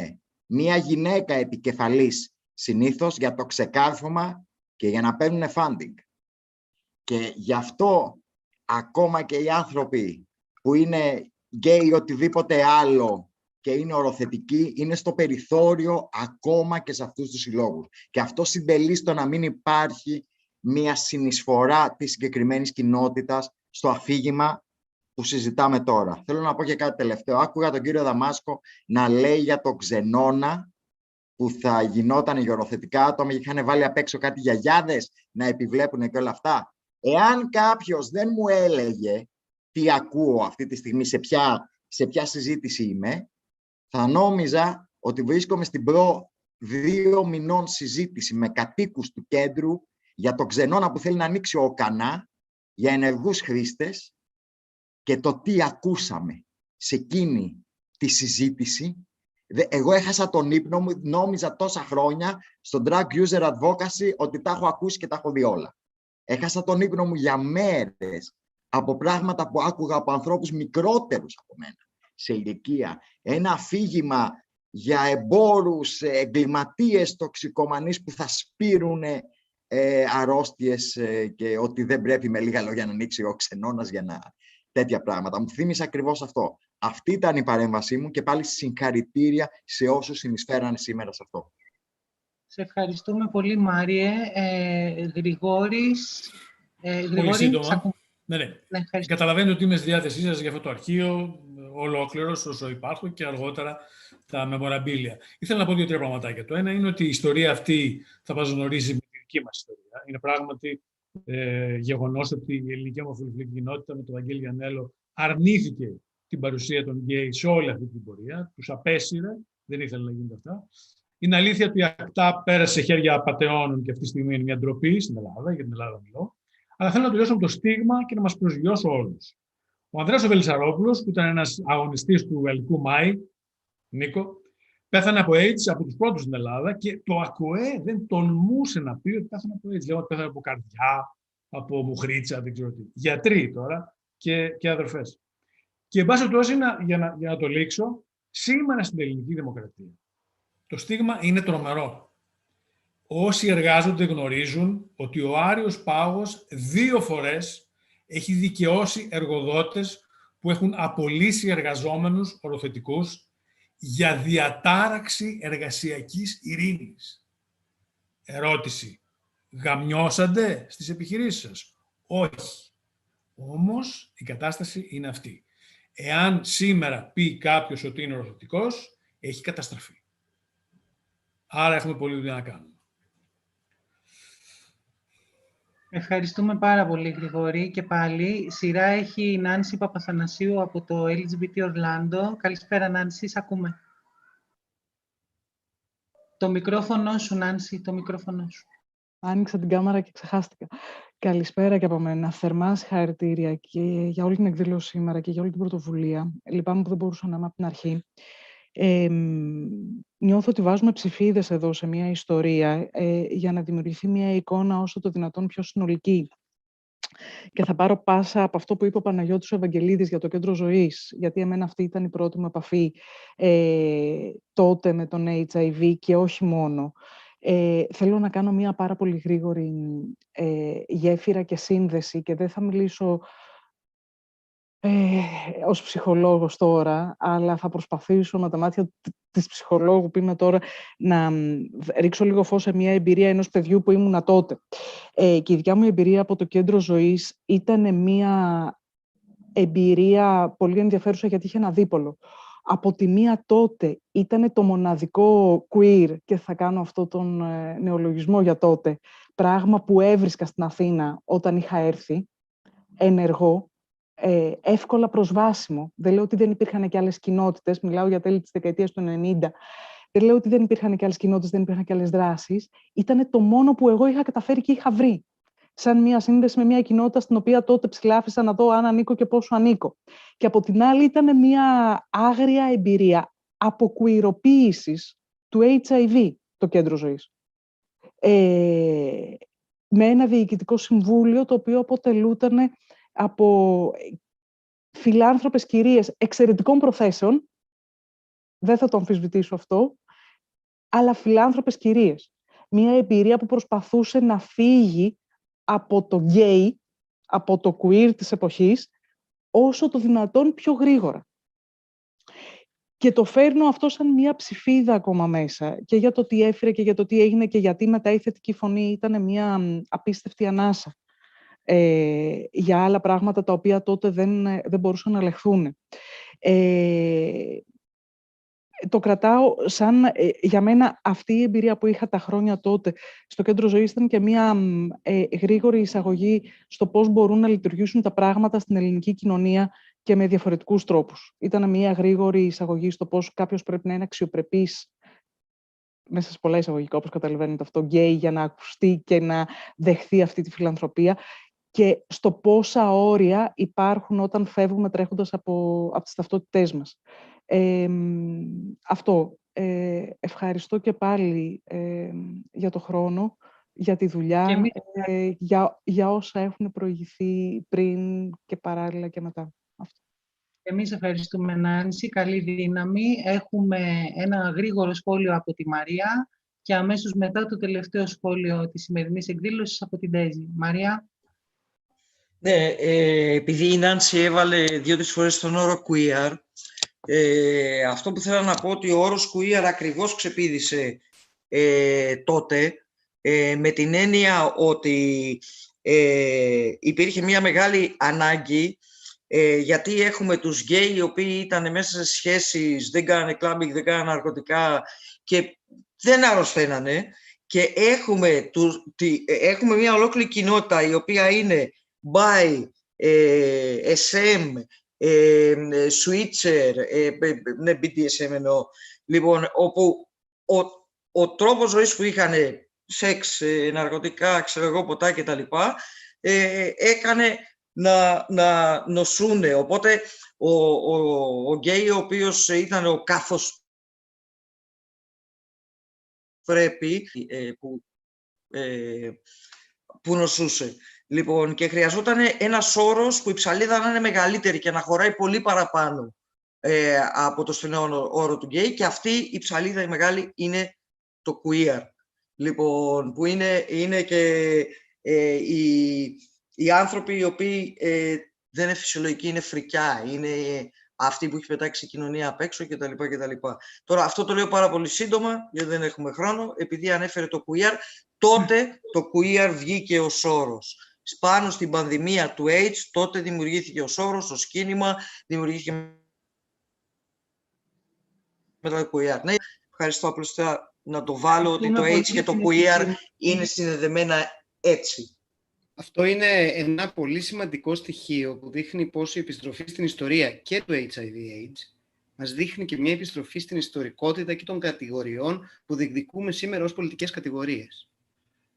L: μία γυναίκα επικεφαλής συνήθως για το ξεκάρφωμα και για να παίρνουν funding. Και γι' αυτό ακόμα και οι άνθρωποι που είναι γκέι ή οτιδήποτε άλλο και είναι οροθετικοί, είναι στο περιθώριο ακόμα και σε αυτούς τους συλλόγους. Και αυτό συντελεί στο να μην υπάρχει μία συνεισφορά της συγκεκριμένης κοινότητας στο αφήγημα που συζητάμε τώρα. Θέλω να πω και κάτι τελευταίο. Άκουγα τον κύριο Δαμάσκο να λέει για τον Ξενώνα που θα γινόταν για οροθετικά άτομα και είχαν βάλει απ' έξω κάτι γιαγιάδες να επιβλέπουν και όλα αυτά. Εάν κάποιος δεν μου έλεγε τι ακούω αυτή τη στιγμή, σε ποια συζήτηση είμαι, θα νόμιζα ότι βρίσκομαι στην 2 μηνών συζήτηση με κατοίκους του κέντρου για τον ξενώνα που θέλει να ανοίξει ο Κανά, για ενεργούς χρήστες, και το τι ακούσαμε σε εκείνη τη συζήτηση. Εγώ έχασα τον ύπνο μου, νόμιζα τόσα χρόνια στον drug user advocacy ότι τα έχω ακούσει και τα έχω δει όλα. Έχασα τον ύπνο μου για μέρες από πράγματα που άκουγα από ανθρώπους μικρότερους από μένα σε ηλικία. Ένα αφήγημα για εμπόρους, εγκληματίες, τοξικομανείς που θα σπείρουν αρρώστιες και ότι δεν πρέπει με λίγα λόγια να ανοίξει ο ξενώνας για να... τέτοια πράγματα. Μου θύμισε ακριβώς αυτό. Αυτή ήταν η παρέμβασή μου και πάλι συγχαρητήρια σε όσους συνεισφέρανε σήμερα σε αυτό.
C: Σε ευχαριστούμε πολύ, Μάριε. Γρηγόρης...
I: Πολύ σύντομα. Ναι. Καταλαβαίνετε ότι είμαι στη διάθεσή σας για αυτό το αρχείο, ολόκληρος όσο υπάρχω, και αργότερα τα μεμοραμπίλια. Ήθελα να πω 2-3 πραγματάκια. Το ένα είναι ότι η ιστορία αυτή θα μας γνωρίζει με τη δική μας ιστορία. Είναι πράγματι γεγονός ότι η ελληνική ομοφυλοφιλική κοινότητα με τον Βαγγέλη Γιαννέλο αρνήθηκε την παρουσία των γκέι σε όλη αυτή την πορεία. Τους απέσυρε, δεν ήθελε να γίνουν αυτά. Είναι αλήθεια ότι η ΑΚΤΑ πέρασε σε χέρια απατεώνων και αυτή τη στιγμή είναι μια ντροπή στην Ελλάδα, για την Ελλάδα μιλώ. Αλλά θέλω να τελειώσω με το στίγμα και να μας προσγειώσω όλους. Ο Ανδρέας ο Βελισσαρόπουλος, που ήταν ένας αγωνιστής του γαλλικού ΜΑΗ, Νίκο, πέθανε από AIDS, από τους πρώτους στην Ελλάδα, και το ΑΚΟΕ δεν τολμούσε να πει ότι πέθανε από AIDS. Λέω ότι πέθανε από καρδιά, από μουχρίτσα, δεν ξέρω τι. Γιατροί τώρα και αδερφές. Και εν πάση περιπτώσει, για να το λήξω, σήμερα στην ελληνική δημοκρατία το στίγμα είναι τρομερό. Όσοι εργάζονται γνωρίζουν ότι ο Άριος Πάγος 2 φορές έχει δικαιώσει εργοδότες που έχουν απολύσει εργαζόμενους οροθετικούς για διατάραξη εργασιακής ειρήνης. Ερώτηση. Γαμιώσατε στις επιχειρήσεις σας? Όχι. Όμως η κατάσταση είναι αυτή. Εάν σήμερα πει κάποιος ότι είναι οροθετικός, έχει καταστραφεί. Άρα έχουμε πολλή δουλειά να κάνουμε.
C: Ευχαριστούμε πάρα πολύ, Γρηγόρη. Και πάλι, σειρά έχει η Νάνση Παπαθανασίου από το LGBT Orlando. Καλησπέρα, Νάνση, σ' ακούμε. Το μικρόφωνο σου, Νάνση, το μικρόφωνο σου.
M: Άνοιξα την κάμερα και ξεχάστηκα. Καλησπέρα και από μένα. Θερμά συγχαρητήρια και για όλη την εκδήλωση σήμερα και για όλη την πρωτοβουλία. Λυπάμαι που δεν μπορούσα να είμαι από την αρχή. Νιώθω ότι βάζουμε ψηφίδες εδώ σε μια ιστορία για να δημιουργηθεί μια εικόνα όσο το δυνατόν πιο συνολική. Και θα πάρω πάσα από αυτό που είπε ο Παναγιώτης ο Ευαγγελίδης για το Κέντρο Ζωής, γιατί εμένα αυτή ήταν η πρώτη μου επαφή τότε με τον HIV και όχι μόνο. Θέλω να κάνω μια πάρα πολύ γρήγορη γέφυρα και σύνδεση και δεν θα μιλήσω ως ψυχολόγος τώρα, αλλά θα προσπαθήσω με τα μάτια της ψυχολόγου που είμαι τώρα να ρίξω λίγο φως σε μια εμπειρία ενός παιδιού που ήμουνα τότε. Και η δικιά μου εμπειρία από το Κέντρο Ζωής ήταν μια εμπειρία πολύ ενδιαφέρουσα γιατί είχε ένα δίπολο. Από τη μία τότε ήταν το μοναδικό queer, και θα κάνω αυτό τον νεολογισμό για τότε, πράγμα που έβρισκα στην Αθήνα όταν είχα έρθει, ενεργό, εύκολα προσβάσιμο. Δεν λέω ότι δεν υπήρχαν και άλλες κοινότητες, μιλάω για τέλη της δεκαετίας του 90, δεν λέω ότι δεν υπήρχαν και άλλες κοινότητες, δεν υπήρχαν και άλλες δράσεις. Ήταν το μόνο που εγώ είχα καταφέρει και είχα βρει. Σαν μια σύνδεση με μια κοινότητα στην οποία τότε ψηλάφισα να δω αν ανήκω και πόσο ανήκω. Και από την άλλη ήταν μια άγρια εμπειρία αποκουιροποίησης του HIV, το Κέντρο Ζωής. Με ένα διοικητικό συμβούλιο το οποίο αποτελούταν από φιλάνθρωπες κυρίες εξαιρετικών προθέσεων, δεν θα το αμφισβητήσω αυτό, αλλά φιλάνθρωπες κυρίες. Μια εμπειρία που προσπαθούσε να φύγει από το γκέι, από το queer της εποχής, όσο το δυνατόν πιο γρήγορα. Και το φέρνω αυτό σαν μια ψηφίδα ακόμα μέσα, και για το τι έφερε και για το τι έγινε και γιατί μετά η θετική φωνή ήταν μια απίστευτη ανάσα. Για άλλα πράγματα τα οποία τότε δεν μπορούσαν να λεχθούν. το κρατάω σαν, για μένα, αυτή η εμπειρία που είχα τα χρόνια τότε στο κέντρο ζωής ήταν και μια γρήγορη εισαγωγή στο πώς μπορούν να λειτουργήσουν τα πράγματα στην ελληνική κοινωνία και με διαφορετικούς τρόπους. Ήταν μια γρήγορη εισαγωγή στο πώς κάποιος πρέπει να είναι αξιοπρεπής, μέσα σε πολλά εισαγωγικά, όπως καταλαβαίνετε αυτό, γκέι, για να ακουστεί και να δεχθεί αυτή τη φιλανθρωπία, και στο πόσα όρια υπάρχουν όταν φεύγουμε τρέχοντας από τις ταυτότητές μας. Αυτό. Ευχαριστώ και πάλι για το χρόνο, για τη δουλειά, για όσα έχουν προηγηθεί πριν και παράλληλα και μετά. Αυτό.
C: Εμείς ευχαριστούμε, Νάνση. Καλή δύναμη. Έχουμε ένα γρήγορο σχόλιο από τη Μαρία και αμέσως μετά το τελευταίο σχόλιο της σημερινής εκδήλωσης από την Ντέζη. Μαρία.
H: Ναι, επειδή η Νάνση έβαλε 2-3 φορές τον όρο queer, αυτό που θέλω να πω ότι ο όρος queer ακριβώς ξεπήδησε τότε, με την έννοια ότι υπήρχε μια μεγάλη ανάγκη, γιατί έχουμε τους γκέι οι οποίοι ήταν μέσα σε σχέσεις, δεν κάνανε κλάμπινγκ, δεν κάνανε ναρκωτικά και δεν αρρωσταίνανε, και έχουμε μια ολόκληρη κοινότητα η οποία είναι bi, SM, switcher, ναι, BDSM εννοώ, λοιπόν, όπου ο τρόπος ζωής που είχαν, σεξ, ναρκωτικά, ξέρω εγώ, ποτά και τα λοιπά, έκανε να νοσούνε. Οπότε ο γκέι, ο οποίος ήταν ο καθώς πρέπει, που νοσούσε. Λοιπόν, και χρειαζόταν ένας όρος που η ψαλίδα να είναι μεγαλύτερη και να χωράει πολύ παραπάνω από το στενό όρο του γκέι, και αυτή η ψαλίδα η μεγάλη είναι το queer. Λοιπόν, που είναι και οι άνθρωποι οι οποίοι δεν είναι φυσιολογικοί, είναι φρικιά, είναι αυτοί που έχει πετάξει η κοινωνία απ' έξω κτλ. Τώρα, αυτό το λέω πάρα πολύ σύντομα, γιατί δεν έχουμε χρόνο. Επειδή ανέφερε το queer, τότε το queer βγήκε ως όρος. Πάνω στην πανδημία του AIDS, τότε δημιουργήθηκε ως όρος, ως κίνημα, δημιουργήθηκε μετά το queer. Ναι, ευχαριστώ, απλώς να το βάλω ότι το AIDS και το queer είναι συνδεδεμένα έτσι.
A: Αυτό είναι ένα πολύ σημαντικό στοιχείο που δείχνει πώς η επιστροφή στην ιστορία και του HIV/AIDS μας δείχνει και μια επιστροφή στην ιστορικότητα και των κατηγοριών που διεκδικούμε σήμερα ως πολιτικές κατηγορίες.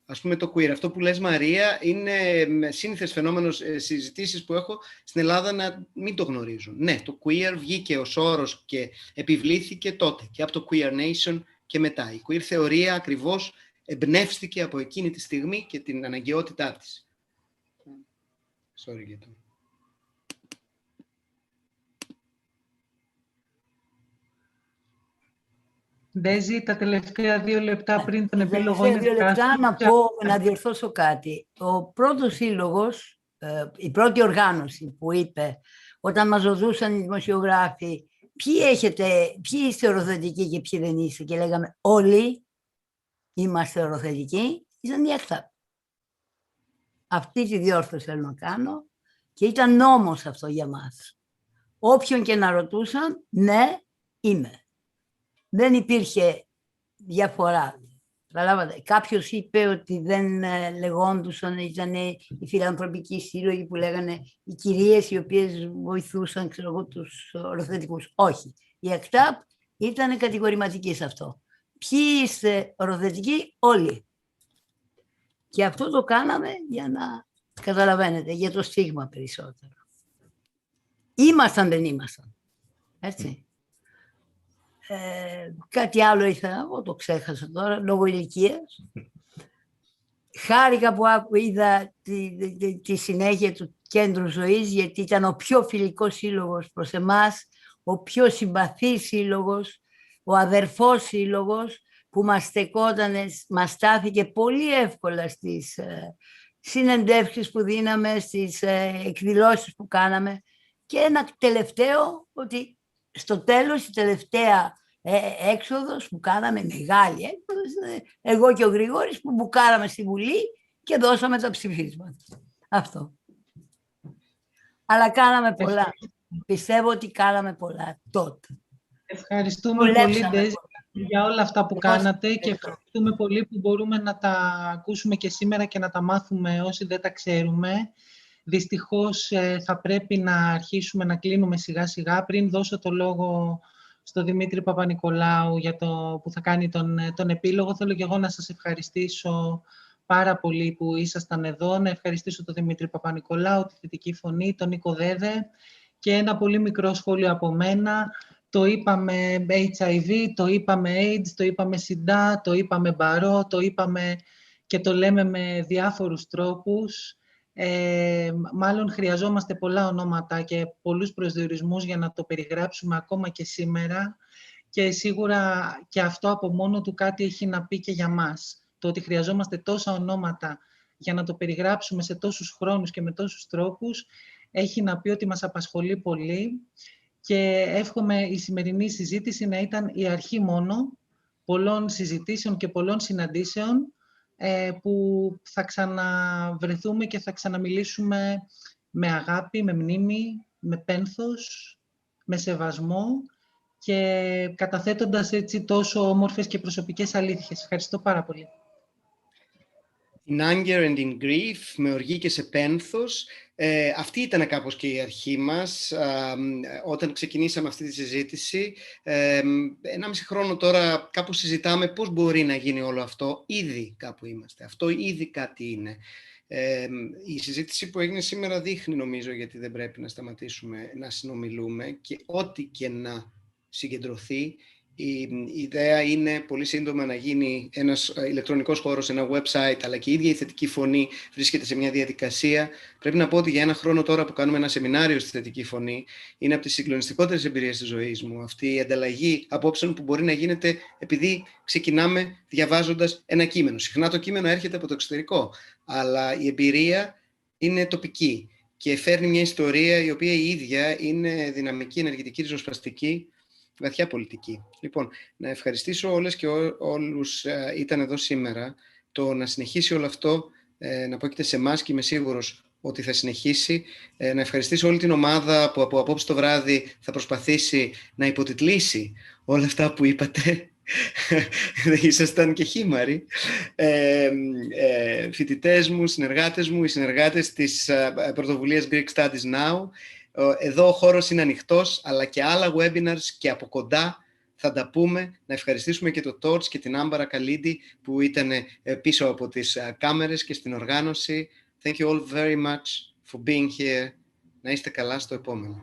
A: Ας πούμε το queer, αυτό που λες Μαρία, είναι σύνηθες φαινόμενο συζητήσεις που έχω στην Ελλάδα να μην το γνωρίζουν. Ναι, το queer βγήκε ως όρος και επιβλήθηκε τότε και από το Queer Nation και μετά. Η queer θεωρία ακριβώς εμπνεύστηκε από εκείνη τη στιγμή και την αναγκαιότητά της. Sorry για το...
C: Ντέζη, τα τελευταία 2 λεπτά πριν τον επίλογο.
G: Τα τελευταία 2 λεπτά να διορθώσω κάτι. Ο πρώτος σύλλογος, η πρώτη οργάνωση που είπε, όταν μας οδούσαν οι δημοσιογράφοι, ποιοι είστε οροθετικοί και ποιοι δεν είστε, και λέγαμε όλοι είμαστε οροθετικοί, ήταν η ACT UP. Αυτή τη διόρθωση θέλω να κάνω και ήταν νόμος αυτό για μας. Όποιον και να ρωτούσαν, ναι, είμαι. Δεν υπήρχε διαφορά. Καταλάβατε. Κάποιος είπε ότι δεν λεγόντουσαν, ήταν οι φιλανθρωπικοί σύλλογοι που λέγανε οι κυρίες οι οποίες βοηθούσαν, ξέρω εγώ, τους οροθετικούς. Όχι. Η ACT UP ήταν κατηγορηματική σε αυτό. Ποιοι είστε οροθετικοί? Όλοι. Και αυτό το κάναμε για να καταλαβαίνετε, για το στίγμα περισσότερο. Ήμασταν, δεν ήμασταν. Έτσι. Κάτι άλλο ήθελα να πω, το ξέχασα τώρα, λόγω ηλικίας. Χάρηκα που είδα τη συνέχεια του Κέντρου Ζωής, γιατί ήταν ο πιο φιλικός σύλλογος προς εμάς, ο πιο συμπαθής σύλλογος, ο αδερφός σύλλογος, που μας στάθηκε πολύ εύκολα στις συνεντεύξεις που δίναμε, στις εκδηλώσεις που κάναμε. Και ένα τελευταίο, ότι στο τέλος, η τελευταία έξοδος που κάναμε, μεγάλη έξοδος, εγώ και ο Γρηγόρης που μπουκάραμε στη Βουλή και δώσαμε τα ψηφίσματα. Αυτό. Αλλά κάναμε πολλά. Πιστεύω ότι κάναμε πολλά τότε.
C: Ευχαριστούμε πολύ, Ντέζη, για όλα αυτά που κάνατε και ευχαριστούμε πολύ που μπορούμε να τα ακούσουμε και σήμερα και να τα μάθουμε όσοι δεν τα ξέρουμε. Δυστυχώς θα πρέπει να αρχίσουμε να κλείνουμε σιγά-σιγά. Πριν δώσω το λόγο στον Δημήτρη Παπα-Νικολάου για το που θα κάνει τον επίλογο, θέλω και εγώ να σας ευχαριστήσω πάρα πολύ που ήσασταν εδώ. Να ευχαριστήσω τον Δημήτρη Παπα-Νικολάου, τη Θετική Φωνή, τον Νίκο Δέδε και ένα πολύ μικρό σχόλιο από μένα. Το είπαμε HIV, το είπαμε AIDS, το είπαμε SIDA, το είπαμε μπαρό, το είπαμε και το λέμε με διάφορους τρόπους. Μάλλον χρειαζόμαστε πολλά ονόματα και πολλούς προσδιορισμούς για να το περιγράψουμε ακόμα και σήμερα και σίγουρα και αυτό από μόνο του κάτι έχει να πει και για μας. Το ότι χρειαζόμαστε τόσα ονόματα για να το περιγράψουμε σε τόσους χρόνους και με τόσους τρόπους έχει να πει ότι μας απασχολεί πολύ και εύχομαι η σημερινή συζήτηση να ήταν η αρχή μόνο πολλών συζητήσεων και πολλών συναντήσεων που θα ξαναβρεθούμε και θα ξαναμιλήσουμε με αγάπη, με μνήμη, με πένθος, με σεβασμό και καταθέτοντας έτσι τόσο όμορφες και προσωπικές αλήθειες. Ευχαριστώ πάρα πολύ.
A: In anger and in grief, με οργή και σε πένθος. Αυτή ήταν κάπως και η αρχή μας όταν ξεκινήσαμε αυτή τη συζήτηση. 1,5 χρόνο τώρα κάπου συζητάμε πώς μπορεί να γίνει όλο αυτό. Ήδη κάπου είμαστε. Αυτό ήδη κάτι είναι. Η συζήτηση που έγινε σήμερα δείχνει, νομίζω, γιατί δεν πρέπει να σταματήσουμε να συνομιλούμε και ό,τι και να συγκεντρωθεί. Η ιδέα είναι πολύ σύντομα να γίνει ένας ηλεκτρονικός χώρος, ένα website, αλλά και η ίδια η Θετική Φωνή βρίσκεται σε μια διαδικασία. Πρέπει να πω ότι για 1 χρόνο τώρα που κάνουμε ένα σεμινάριο στη Θετική Φωνή, είναι από τις συγκλονιστικότερες εμπειρίες της ζωής μου. Αυτή η ανταλλαγή απόψεων που μπορεί να γίνεται επειδή ξεκινάμε διαβάζοντας ένα κείμενο. Συχνά το κείμενο έρχεται από το εξωτερικό, αλλά η εμπειρία είναι τοπική και φέρνει μια ιστορία η οποία η ίδια είναι δυναμική, ενεργητική, ριζοσπαστική, βαθιά πολιτική. Λοιπόν, να ευχαριστήσω όλες και όλους ήταν εδώ σήμερα. Το να συνεχίσει όλο αυτό, να πρόκειται σε εμάς και είμαι σίγουρος ότι θα συνεχίσει. Να ευχαριστήσω όλη την ομάδα που από απόψε το βράδυ θα προσπαθήσει να υποτιτλήσει όλα αυτά που είπατε. Ήσασταν και χήμαροι. Φοιτητές μου, συνεργάτες μου, οι συνεργάτες της πρωτοβουλίας Greek Studies Now. Εδώ ο χώρος είναι ανοιχτός, αλλά και άλλα webinars και από κοντά θα τα πούμε. Να ευχαριστήσουμε και το Torch και την Άμπαρα Καλίδη που ήταν πίσω από τις κάμερες και στην οργάνωση. Thank you all very much for being here. Να είστε καλά στο επόμενο.